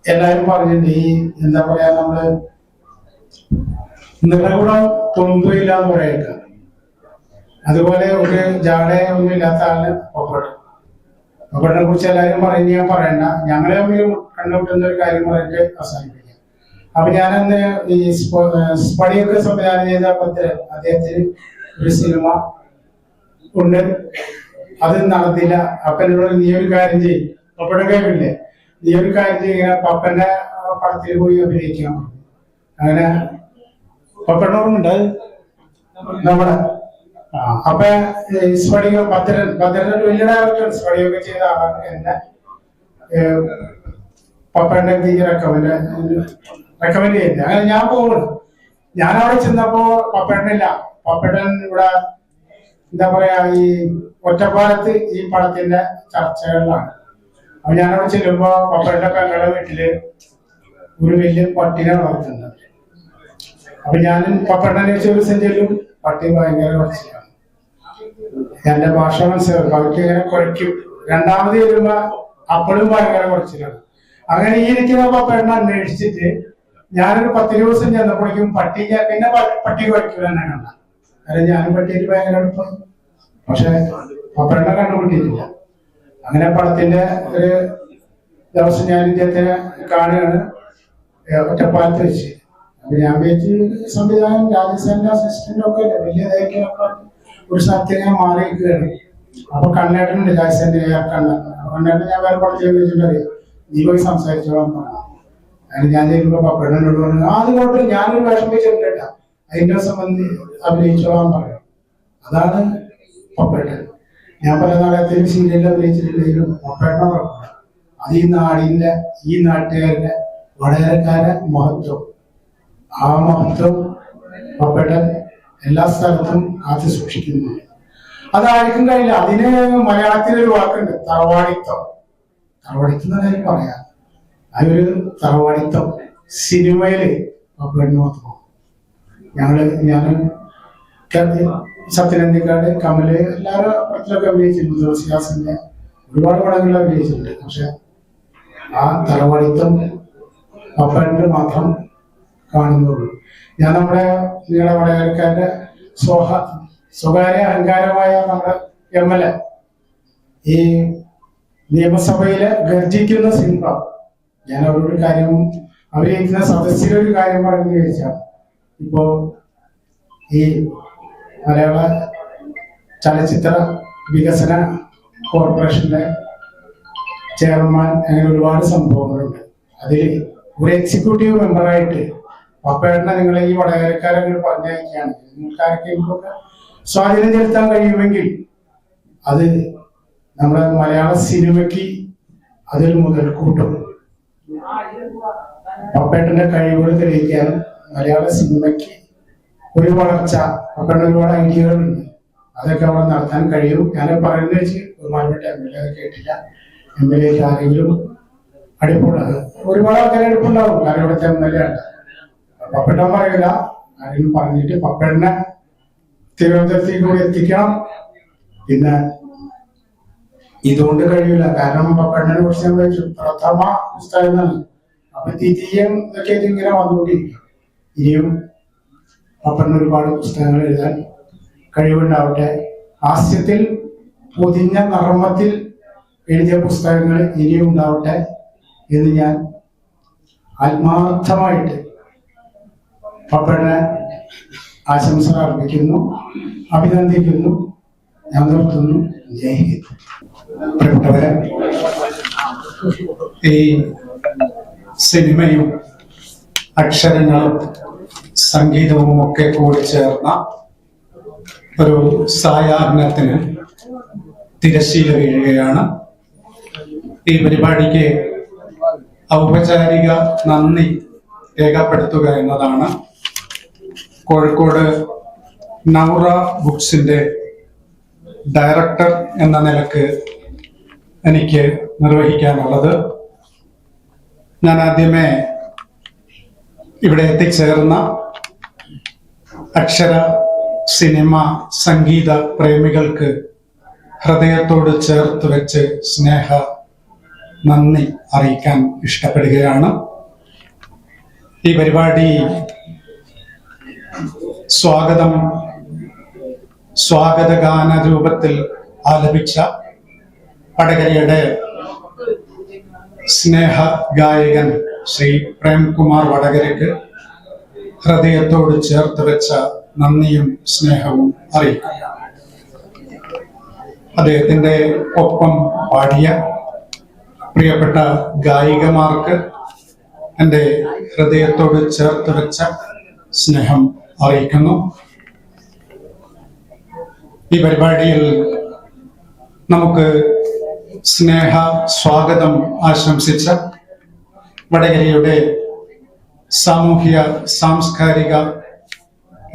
എല്ലാരും പറഞ്ഞിട്ടുണ്ട് ഈ എന്താ പറയാ നമ്മള് നിറകുണം തൊമ്പയില്ല എന്ന് പറയേക്ക. അതുപോലെ ഒരു ഒന്നും ഇല്ലാത്ത ആള് പപ്പേട്ടനെ കുറിച്ച് എല്ലാവരും പറയുന്നത് ഞാൻ പറയണ്ട. ഞങ്ങളെ തമ്മിൽ കണ്ടുമുട്ടുന്ന ഒരു കാര്യം പറഞ്ഞിട്ട് അവസാനിപ്പിക്കാം. അപ്പൊ ഞാനന്ന് ഈ സ്പടിയൊക്കെ സംവിധാനം ചെയ്ത അദ്ദേഹത്തിന് ഒരു സിനിമ ഉണ്ട്, അത് നടന്നില്ല. അപ്പൊ എന്നോട് നീ ഒരു കാര്യം ചെയ്യും, പപ്പയുടെ കഴിവില്ലേ, നീ ഒരു കാര്യം ചെയ്യുക, പപ്പന്റെ പടത്തിൽ പോയി അഭിനയിക്കാം. അങ്ങനെ പപ്പനോടുണ്ട് നമ്മുടെ അപ്പൊ സ്പടിക ഭദ്രന്റെ വലിയ ഡയറക്ടർ സ്പടിയൊക്കെ ചെയ്ത ആളാണ് എന്നെ പപ്പന്റെ റെക്കമെൻഡ് ചെയ്യുന്നത്. അങ്ങനെ ഞാൻ പോകുന്നു. ഞാൻ അവിടെ ചെന്നപ്പോ പപ്പേട്ടനില്ല. പപ്പേട്ടൻ ഇവിടെ എന്താ പറയാ ഈ ഒറ്റപ്പാലത്ത് ഈ പടത്തിന്റെ ചർച്ചകളിലാണ്. അപ്പൊ ഞാനവിടെ ചെല്ലുമ്പോ പപ്പേട്ടന്റെ പെങ്ങളുടെ വീട്ടില് ഒരു വലിയ പട്ടിനെ വളർത്തുന്നുണ്ട്. അപ്പൊ ഞാൻ പപ്പേട്ടനെ ഒരു ദിവസം ചെല്ലും, പട്ടി ഭയങ്കര കുറച്ചിലാണ്. എന്റെ ഭാഷ മനസ്സിലാക്കും, അവർക്ക് ഇങ്ങനെ കുറയ്ക്കും. രണ്ടാമത് ചെല്ലുമ്പോ അപ്പോഴും ഭയങ്കര കുറച്ചിലാണ്. അങ്ങനെ ഈ ഇരിക്കുന്ന പപ്പേട്ടനെ അന്വേഷിച്ചിട്ട് ഞാനൊരു 10 ദിവസം ചെന്നപ്പോഴേക്കും പിന്നെ പട്ടി കുറയ്ക്കൂല എന്നെ കണ്ട. കാരണം ഞാനും പട്ടിയിട്ട് ഭയങ്കര അടുപ്പം. പക്ഷെ പപ്പേട്ടനെ കണ്ടുപിടിയിട്ടില്ല. അങ്ങനെ പടത്തിന്റെ ഒരു ദിവസം ഞാൻ ഇദ്ദേഹത്തെ കാണുകയാണ് ഒറ്റപ്പാലത്ത് വെച്ച്. അപ്പൊ ഞാൻ വെച്ച് സംവിധാനം രാജസ്ഥാനിന്റെ അസിസ്റ്റന്റ് ഒക്കെ അല്ലേ, വലിയതായിട്ട് ഒരു സ്ഥലത്ത് ഞാൻ മാറി നിൽക്കുകയാണ്. അപ്പൊ കണ്ണേട്ടനുണ്ട് രാജസ്ഥാന്റെ കണ്ണേട്ടൻ ഞാൻ വേറെ പടത്തിൽ വെച്ചിട്ടറിയാം, നീ പോയി സംസാരിച്ചോളാൻ പറഞ്ഞു. അതിന് ഞാൻ ചെയ്യുമ്പോ പപ്പേട്ടനോട് പറഞ്ഞു അത് കുഴപ്പമില്ല, ഞാനൊരു വേഷം വെച്ചിട്ടുണ്ട്, അതിന്റെ സംബന്ധി അഭിനയിച്ചോളാൻ പറഞ്ഞു. അതാണ് പപ്പേട്ടൻ. ഞാൻ പല നാടകത്തിലും സീരിയലിൽ അഭിനയിച്ചിട്ടുണ്ടെങ്കിലും പപ്പേട്ടനെ കുഴപ്പമില്ല. അത് ഈ നാടിന്റെ ഈ നാട്ടുകാരുടെ വടകരക്കാരെ മഹത്വം, ആ മഹത്വം പപ്പേട്ടൻ എല്ലാ സ്ഥലത്തും കാത്തു സൂക്ഷിക്കുന്നു. അതായിരിക്കും കഴിയില്ല. അതിന് മലയാളത്തിലൊരു വാക്കുണ്ട്, തറവാടിത്തം. തറവാടിത്തം തന്നെ പറയാം. ആ ഒരു തറവാടിത്തം സിനിമയില് പപ്പേട്ടന് മാത്രം. ഞാൻ സത്യനന്ദിക്കാട്, കമല്, എല്ലാവരും പടത്തിലൊക്കെ അഭിനയിച്ചിട്ടുണ്ട്. തുളസിദാസിന്റെ ഒരുപാട് പടങ്ങളിൽ അഭിനയിച്ചിട്ടുണ്ട്. പക്ഷെ ആ തറവാടിത്തം പപ്പേട്ടന് മാത്രം കാണുന്നുള്ളൂ. ഞാൻ നമ്മുടെ നിങ്ങളുടെ വടകരക്കാരുടെ സ്വകാര്യ അഹങ്കാരമായ നമ്മുടെ MLA ഈ നിയമസഭയിലെ ഗർജിക്കുന്ന സിംഹം. ഞാൻ അവരോട് കാര്യം അഭിനയിക്കുന്ന സദസ്സിലൊരു കാര്യം പറഞ്ഞു ചോദിച്ചാണ്. ഇപ്പോ ഈ മലയാള ചലച്ചിത്ര വികസന കോർപ്പറേഷന്റെ ചെയർമാൻ, അങ്ങനെ ഒരുപാട് സംഭവങ്ങളുണ്ട്. അതിൽ ഒരു എക്സിക്യൂട്ടീവ് മെമ്പറായിട്ട് പപ്പേട്ടനെ നിങ്ങളെ ഈ വടകരക്കാരെ പറഞ്ഞയക്കുകയാണ്. നിങ്ങൾക്കാർക്കൊക്കെ സ്വാധീനം ചെലുത്താൻ കഴിയുമെങ്കിൽ അത് നമ്മുടെ മലയാള സിനിമയ്ക്ക് അതിൽ മുതൽക്കൂട്ടും. പപ്പേട്ടന്റെ കഴിവുകൾ തെളിയിക്കാനും മലയാള സിനിമയ്ക്ക് ഒരു വളർച്ച, പപ്പേട്ടൻ ഒരുപാട് ഐഡിയകളുണ്ട്, അതൊക്കെ അവിടെ നടത്താൻ കഴിയും. ഞാൻ പറയുന്നത് വെച്ച് ബഹുമാനപ്പെട്ട MLA കേട്ടില്ല. MLA ആരെങ്കിലും അടുപ്പുള്ളത് ഒരുപാട് ആൾക്കാർ അടുപ്പുണ്ടാവും. കാരണം ഇവിടുത്തെ MLA ആണ്. പപ്പേട്ടൻ പറയില്ല, ആരെങ്കിലും പറഞ്ഞിട്ട് പപ്പേട്ടനെ തിരുവനന്തപുരത്തേക്ക് കൂടി എത്തിക്കണം. പിന്നെ ഇതുകൊണ്ട് കഴിയില്ല, കാരണം പപ്പേട്ടനെ കുറിച്ച് ഞാൻ വെച്ചു പ്രഥമ പുസ്തകമാണ്. അപ്പൊ തിരിയും ഇതൊക്കെ ഇതിങ്ങനെ വന്നുകൊണ്ടിരിക്കും. ഇനിയും പപ്പേട്ടന് ഒരുപാട് പുസ്തകങ്ങൾ എഴുതാൻ കഴിവുണ്ടാവട്ടെ. ഹാസ്യത്തിൽ പൊതിഞ്ഞ നർമ്മത്തിൽ എഴുതിയ പുസ്തകങ്ങൾ ഇനിയും ഉണ്ടാവട്ടെ എന്ന് ഞാൻ ആത്മാർത്ഥമായിട്ട് പപ്പേട്ടനെ ആശംസ അർപ്പിക്കുന്നു. അഭിനന്ദിക്കുന്നു. ഞാൻ നിർത്തുന്നു. ജയ് ഹിന്ദ്. പ്രിയപ്പെട്ടവരെ, ഈ സിനിമയും അക്ഷരങ്ങളും സംഗീതവും ഒക്കെ കൂടി ചേർന്ന ഒരു സായാഹ്നത്തിന് തിരശ്ശീല വീഴുകയാണ്. ഈ പരിപാടിക്ക് ഔപചാരിക നന്ദി രേഖപ്പെടുത്തുക എന്നതാണ് കോഴിക്കോട് നൗറ ബുക്സിന്റെ ഡയറക്ടർ എന്ന നിലക്ക് എനിക്ക് നിർവഹിക്കാനുള്ളത്. ഞാൻ ആദ്യമേ ഇവിടെ എത്തിച്ചേർന്ന അക്ഷര സിനിമ സംഗീത പ്രേമികൾക്ക് ഹൃദയത്തോട് ചേർത്ത് വെച്ച് സ്നേഹ നന്ദി അറിയിക്കാൻ ഇഷ്ടപ്പെടുകയാണ്. ഈ പരിപാടി സ്വാഗതഗാന രൂപത്തിൽ ആലപിച്ച വടകരയുടെ സ്നേഹ ഗായകൻ ശ്രീ പ്രേംകുമാർ വടകരയ്ക്ക് ഹൃദയത്തോട് ചേർത്ത് വെച്ച നന്ദിയും സ്നേഹവും അറിയിക്കുക. അദ്ദേഹത്തിന്റെ ഒപ്പം പാടിയ പ്രിയപ്പെട്ട ഗായികമാർക്ക് എൻ്റെ ഹൃദയത്തോട് ചേർത്ത് വെച്ച സ്നേഹം അറിയിക്കുന്നു. ഈ പരിപാടിയിൽ നമുക്ക് സ്നേഹ സ്വാഗതം ആശംസിച്ച വടകരയുടെ സാമൂഹ്യ സാംസ്കാരിക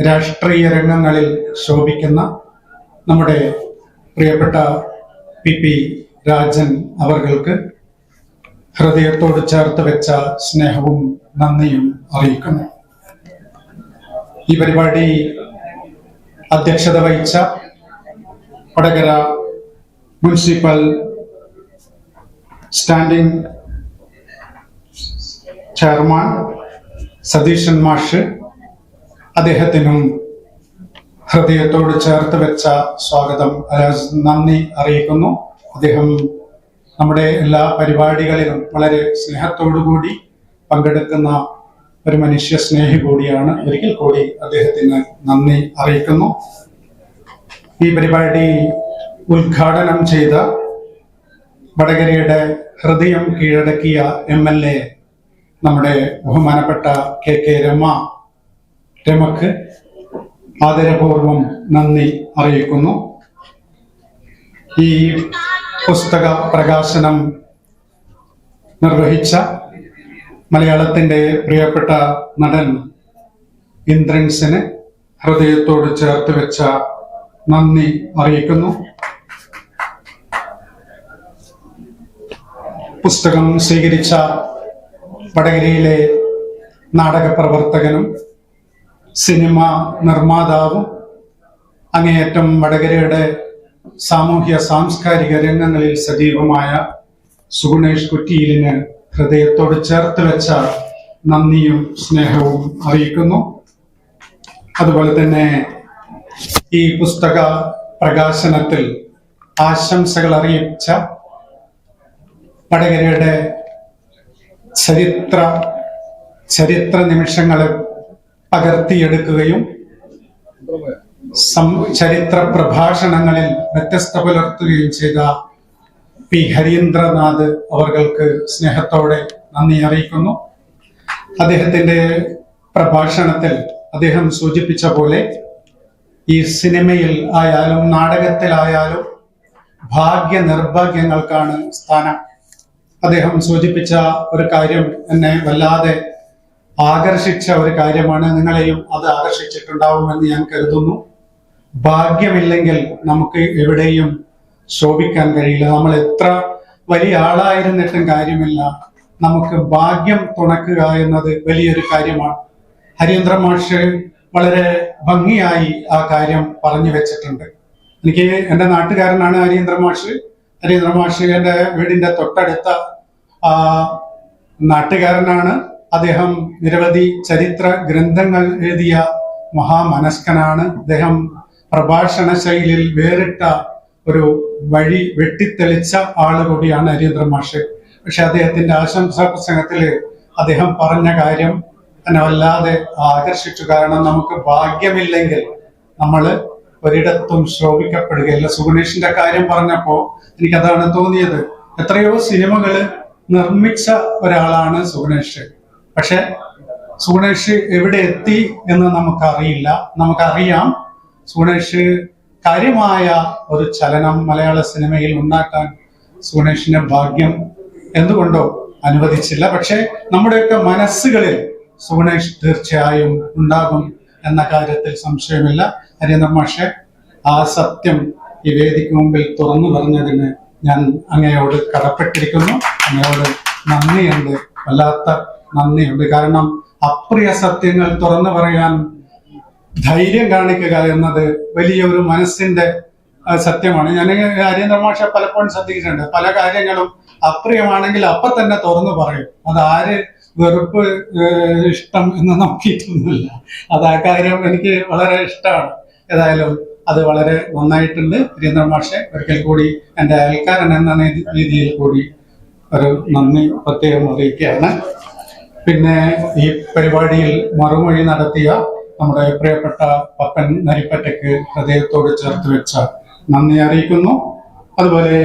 രാഷ്ട്രീയ രംഗങ്ങളിൽ ശോഭിക്കുന്ന നമ്മുടെ പ്രിയപ്പെട്ട PP രാജൻ അവർക്ക് ഹൃദയത്തോട് ചേർത്ത് വെച്ച സ്നേഹവും നന്ദിയും അറിയിക്കുന്നു. ഈ പരിപാടി അധ്യക്ഷത വഹിച്ച Vadakara municipal standing chairman Satheesan മാഷ്, അദ്ദേഹത്തിനും ഹൃദയത്തോട് ചേർത്ത് വെച്ച സ്വാഗതം നന്ദി അറിയിക്കുന്നു. അദ്ദേഹം നമ്മുടെ എല്ലാ പരിപാടികളിലും വളരെ സ്നേഹത്തോടുകൂടി പങ്കെടുക്കുന്ന ഒരു മനുഷ്യ സ്നേഹി കൂടിയാണ്. ഒരിക്കൽ കൂടി അദ്ദേഹത്തിന് നന്ദി അറിയിക്കുന്നു. ഈ പരിപാടി ഉദ്ഘാടനം ചെയ്ത വടകരയുടെ ഹൃദയം കീഴടക്കിയ MLA നമ്മുടെ ബഹുമാനപ്പെട്ട KK രമക്ക് ആദരപൂർവം നന്ദി അറിയിക്കുന്നു. ഈ പുസ്തക പ്രകാശനം നിർവഹിച്ച മലയാളത്തിന്റെ പ്രിയപ്പെട്ട നടൻ ഇന്ദ്രൻസിന് ഹൃദയത്തോട് ചേർത്ത് വെച്ച നന്ദി അറിയിക്കുന്നു. പുസ്തകം സ്വീകരിച്ച വടകരയിലെ നാടക പ്രവർത്തകനും സിനിമ നിർമ്മാതാവും അങ്ങേയറ്റം വടകരയുടെ സാമൂഹ്യ സാംസ്കാരിക രംഗങ്ങളിൽ സജീവമായ സുഗുണേഷ് കുറ്റിയിലിന് ഹൃദയത്തോട് ചേർത്ത് വെച്ച നന്ദിയും സ്നേഹവും അറിയിക്കുന്നു. അതുപോലെ തന്നെ ഈ പുസ്തക പ്രകാശനത്തിൽ ആശംസകൾ അറിയിച്ച വടകരയുടെ ചരിത്ര നിമിഷങ്ങളെ പകർത്തിയെടുക്കുകയും ചരിത്ര പ്രഭാഷണങ്ങളിൽ വ്യത്യസ്ത പുലർത്തുകയും ചെയ്ത P. ഹരീന്ദ്രനാഥ് അവർക്ക് സ്നേഹത്തോടെ നന്ദി അറിയിക്കുന്നു. അദ്ദേഹത്തിന്റെ പ്രഭാഷണത്തിൽ അദ്ദേഹം സൂചിപ്പിച്ച പോലെ ഈ സിനിമയിൽ ആയാലും നാടകത്തിലായാലും ഭാഗ്യ നിർഭാഗ്യങ്ങൾക്കാണ് സ്ഥാനം. അദ്ദേഹം സൂചിപ്പിച്ച ഒരു കാര്യം എന്നെ വല്ലാതെ ആകർഷിച്ച ഒരു കാര്യമാണ്. നിങ്ങളെയും അത് ആകർഷിച്ചിട്ടുണ്ടാവുമെന്ന് ഞാൻ കരുതുന്നു. ഭാഗ്യമില്ലെങ്കിൽ നമുക്ക് എവിടെയും ശോഭിക്കാൻ കഴിയില്ല. നമ്മൾ എത്ര വലിയ ആളായിരുന്നിട്ടും കാര്യമില്ല, നമുക്ക് ഭാഗ്യം തുണക്കുക എന്നത് വലിയൊരു കാര്യമാണ്. ഹരീന്ദ്ര മാഷ് വളരെ ഭംഗിയായി ആ കാര്യം പറഞ്ഞു വെച്ചിട്ടുണ്ട്. എനിക്ക് എൻ്റെ നാട്ടുകാരനാണ് ഹരീന്ദ്ര മാഷ്. എൻ്റെ വീടിന്റെ തൊട്ടടുത്ത നാട്ടുകാരനാണ്. അദ്ദേഹം നിരവധി ചരിത്ര ഗ്രന്ഥങ്ങൾ എഴുതിയ മഹാമനസ്കനാണ്. അദ്ദേഹം പ്രഭാഷണ ശൈലിയിൽ വേറിട്ട ഒരു വഴി വെട്ടിത്തെളിച്ച ആള് കൂടിയാണ് ഹരീന്ദ്ര മാഷ്. പക്ഷെ അദ്ദേഹത്തിന്റെ ആശംസാ പ്രസംഗത്തിൽ അദ്ദേഹം പറഞ്ഞ കാര്യം എന്നെ വല്ലാതെ ആകർഷിച്ചു. കാരണം നമുക്ക് ഭാഗ്യമില്ലെങ്കിൽ നമ്മൾ ഒരിടത്തും ശോഭിക്കപ്പെടുകയില്ല. സുഗുണേഷിന്റെ കാര്യം പറഞ്ഞപ്പോ എനിക്കതാണ് തോന്നിയത്. എത്രയോ സിനിമകൾ നിർമ്മിച്ച ഒരാളാണ് സുഗുണേഷ്. പക്ഷെ സുഗുണേഷ് എവിടെ എത്തി എന്ന് നമുക്കറിയില്ല. നമുക്കറിയാം സുഗുണേഷ് കാര്യമായ ഒരു ചലനം മലയാള സിനിമയിൽ ഉണ്ടാക്കാൻ സുഗുണേഷിന് ഭാഗ്യം എന്തുകൊണ്ടോ അനുവദിച്ചില്ല. പക്ഷെ നമ്മുടെയൊക്കെ മനസ്സുകളിൽ സുഗുണേഷ് തീർച്ചയായും ഉണ്ടാകും എന്ന കാര്യത്തിൽ സംശയമില്ല. ഹരീന്ദ്രൻ മാഷെ, ആ സത്യം ഈ വേദിക്ക് മുമ്പിൽ തുറന്നു പറഞ്ഞതിന് ഞാൻ അങ്ങയോട് കടപ്പെട്ടിരിക്കുന്നു. അങ്ങയോട് നന്ദിയുണ്ട്, വല്ലാത്ത നന്ദിയുണ്ട്. കാരണം അപ്രിയ സത്യങ്ങൾ തുറന്നു പറയാൻ ധൈര്യം കാണിക്കുക എന്നത് വലിയൊരു മനസ്സിന്റെ സത്യമാണ്. ഞാൻ ഹരീന്ദ്രൻ മാഷെ പലപ്പോഴും ശ്രദ്ധിച്ചിട്ടുണ്ട്. പല കാര്യങ്ങളും അപ്രിയമാണെങ്കിൽ അപ്പൊ തന്നെ തുറന്നു പറയും. അത് ആര് വെറുപ്പ് ഇഷ്ടം എന്ന് നോക്കിയിട്ടൊന്നുമില്ല. അത് ആ കാര്യം എനിക്ക് വളരെ ഇഷ്ടമാണ്. ഏതായാലും അത് വളരെ നന്നായിട്ടുണ്ട്. ഹരീന്ദ്രൻ മാഷെ, ഒരിക്കൽ കൂടി എൻ്റെ അയൽക്കാരൻ എന്ന രീതിയിൽ കൂടി ഒരു നന്ദി പ്രത്യേകം അറിയിക്കുകയാണ്. പിന്നെ ഈ പരിപാടിയിൽ മറുമൊഴി നടത്തിയ നമ്മുടെ പ്രിയപ്പെട്ട പപ്പൻ നരിപ്പറ്റയ്ക്ക് ഹൃദയത്തോട് ചേർത്ത് വെച്ച നന്ദി അറിയിക്കുന്നു. അതുപോലെ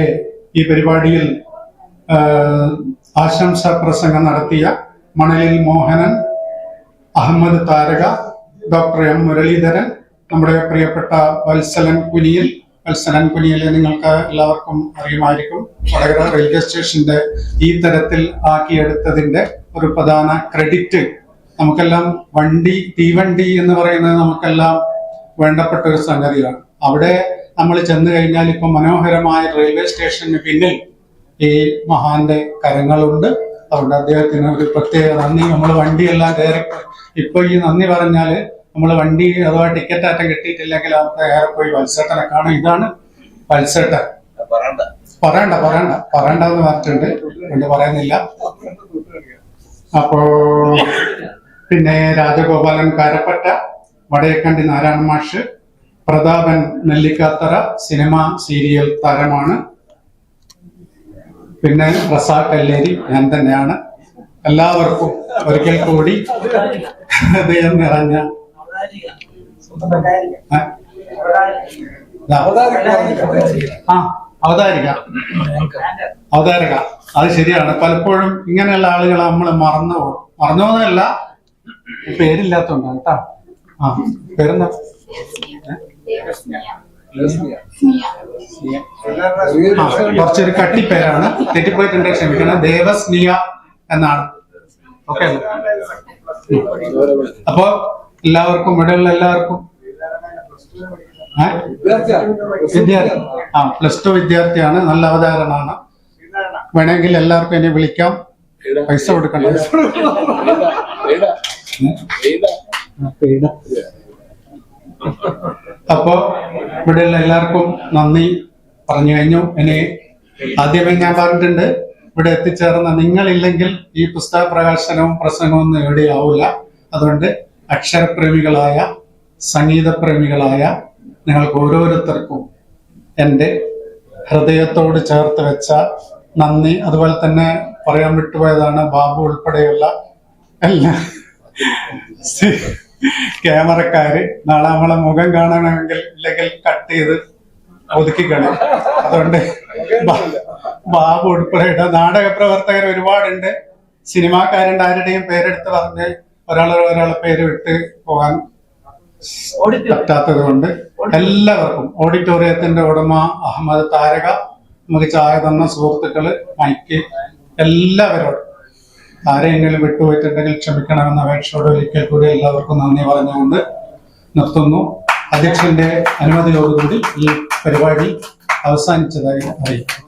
ഈ പരിപാടിയിൽ ആശംസാ പ്രസംഗം നടത്തിയ മണലിൽ മോഹനൻ, അഹമ്മദ് താരക, ഡോക്ടർ എം മുരളീധരൻ, നമ്മുടെ പ്രിയപ്പെട്ട വത്സലൻ കുനിയലെ നിങ്ങൾക്ക് എല്ലാവർക്കും അറിയുമായിരിക്കും. വടകര റെയിൽവേ സ്റ്റേഷന്റെ ഈ തരത്തിൽ ആക്കിയെടുത്തതിന്റെ ഒരു പ്രധാന ക്രെഡിറ്റ് നമുക്കെല്ലാം തീവണ്ടി എന്ന് പറയുന്നത് നമുക്കെല്ലാം വേണ്ടപ്പെട്ട ഒരു സംഗതിയാണ്. അവിടെ നമ്മൾ ചെന്ന് കഴിഞ്ഞാൽ ഇപ്പൊ മനോഹരമായ റെയിൽവേ സ്റ്റേഷന് പിന്നിൽ ഈ മഹാന്റെ കരങ്ങളുണ്ട്. അതുകൊണ്ട് അദ്ദേഹത്തിന് ഒരു പ്രത്യേക നന്ദി. നമ്മൾ വണ്ടിയെല്ലാം കയറി ഇപ്പൊ ഈ നന്ദി പറഞ്ഞാല് നമ്മൾ വണ്ടി അഥവാ ടിക്കറ്റ് ആറ്റം കിട്ടിയിട്ടില്ലെങ്കിൽ അവർക്ക് ഏറെ പോയി വത്സേട്ടനെ കാണും. ഇതാണ് വത്സേട്ടൻ. പറയണ്ടെന്ന് പറഞ്ഞിട്ടുണ്ട്, കൊണ്ട് പറയുന്നില്ല. അപ്പോ പിന്നെ രാജഗോപാലൻ കാരപ്പറ്റ, വടയക്കണ്ടി നാരായണ മാഷ്, പ്രതാപൻ നെല്ലിക്കാത്തറ സിനിമ സീരിയൽ താരമാണ്. പിന്നെ റസാഖ് കല്ലേരി ഞാൻ തന്നെയാണ്. എല്ലാവർക്കും ഒരിക്കൽ കൂടി ഹൃദയം നിറഞ്ഞ അവതാരക. അത് ശരിയാണ്. പലപ്പോഴും ഇങ്ങനെയുള്ള ആളുകളെ നമ്മൾ മറന്നോന്നല്ല, പേരില്ലാത്തോണ്ടാണ് കേട്ടോ. പേരെന്താ? കുറച്ചൊരു കട്ടിപ്പേരാണ്, തെറ്റിപ്പോയിട്ടുണ്ട്, ക്ഷമിക്കണം. ദേവസ്നിയ എന്നാണ്. ഓക്കെ. അപ്പൊ എല്ലാവർക്കും, ഇവിടെയുള്ള എല്ലാവർക്കും +2 വിദ്യാർത്ഥിയാണ്. നല്ല അവതാരണമാണ്. വേണമെങ്കിൽ എല്ലാവർക്കും എന്നെ വിളിക്കാം. പൈസ കൊടുക്കണ്ട. അപ്പോ ഇവിടെയുള്ള എല്ലാവർക്കും നന്ദി പറഞ്ഞു കഴിഞ്ഞു. ഇനി ആദ്യമേ ഞാൻ പറഞ്ഞിട്ടുണ്ട്, ഇവിടെ എത്തിച്ചേർന്ന നിങ്ങളില്ലെങ്കിൽ ഈ പുസ്തക പ്രകാശനവും പ്രസംഗവും ഒന്നും എവിടെയാവില്ല. അതുകൊണ്ട് അക്ഷരപ്രേമികളായ, സംഗീതപ്രേമികളായ നിങ്ങൾക്ക് ഓരോരുത്തർക്കും എൻ്റെ ഹൃദയത്തോട് ചേർത്ത് വെച്ച നന്ദി. അതുപോലെ തന്നെ പറയാൻ വിട്ടുപോയതാണ്, ബാബു ഉൾപ്പെടെയുള്ള എല്ലാ ക്യാമറക്കാര് നാളെ നമ്മളെ മുഖം കാണണമെങ്കിൽ ഇല്ലെങ്കിൽ കട്ട് ചെയ്ത് ഒതുക്കിക്കളയും. അതുകൊണ്ട് ബാബു ഉൾപ്പെടെയുള്ള നാടക പ്രവർത്തകർ ഒരുപാടുണ്ട്. സിനിമാക്കാരുണ്ട്. ആരുടെയും പേരെടുത്ത് പറഞ്ഞ് ഒരാളെ പേര് വിട്ട് പോകാൻ പറ്റാത്തത് കൊണ്ട് എല്ലാവർക്കും, ഓഡിറ്റോറിയത്തിന്റെ ഉടമ അഹമ്മദ് താരക, നമുക്ക് ചായ തന്ന സുഹൃത്തുക്കള്, മൈക്ക്, എല്ലാവരോടും ആരെയെങ്കിലും വിട്ടുപോയിട്ടുണ്ടെങ്കിൽ ക്ഷമിക്കണമെന്ന അപേക്ഷയോട് ഒരിക്കൽ കൂടി എല്ലാവർക്കും നന്ദി പറഞ്ഞുകൊണ്ട് നിർത്തുന്നു. അധ്യക്ഷന്റെ അനുമതിയോടുകൂടി ഈ പരിപാടി അവസാനിച്ചതായി അറിയിക്കും.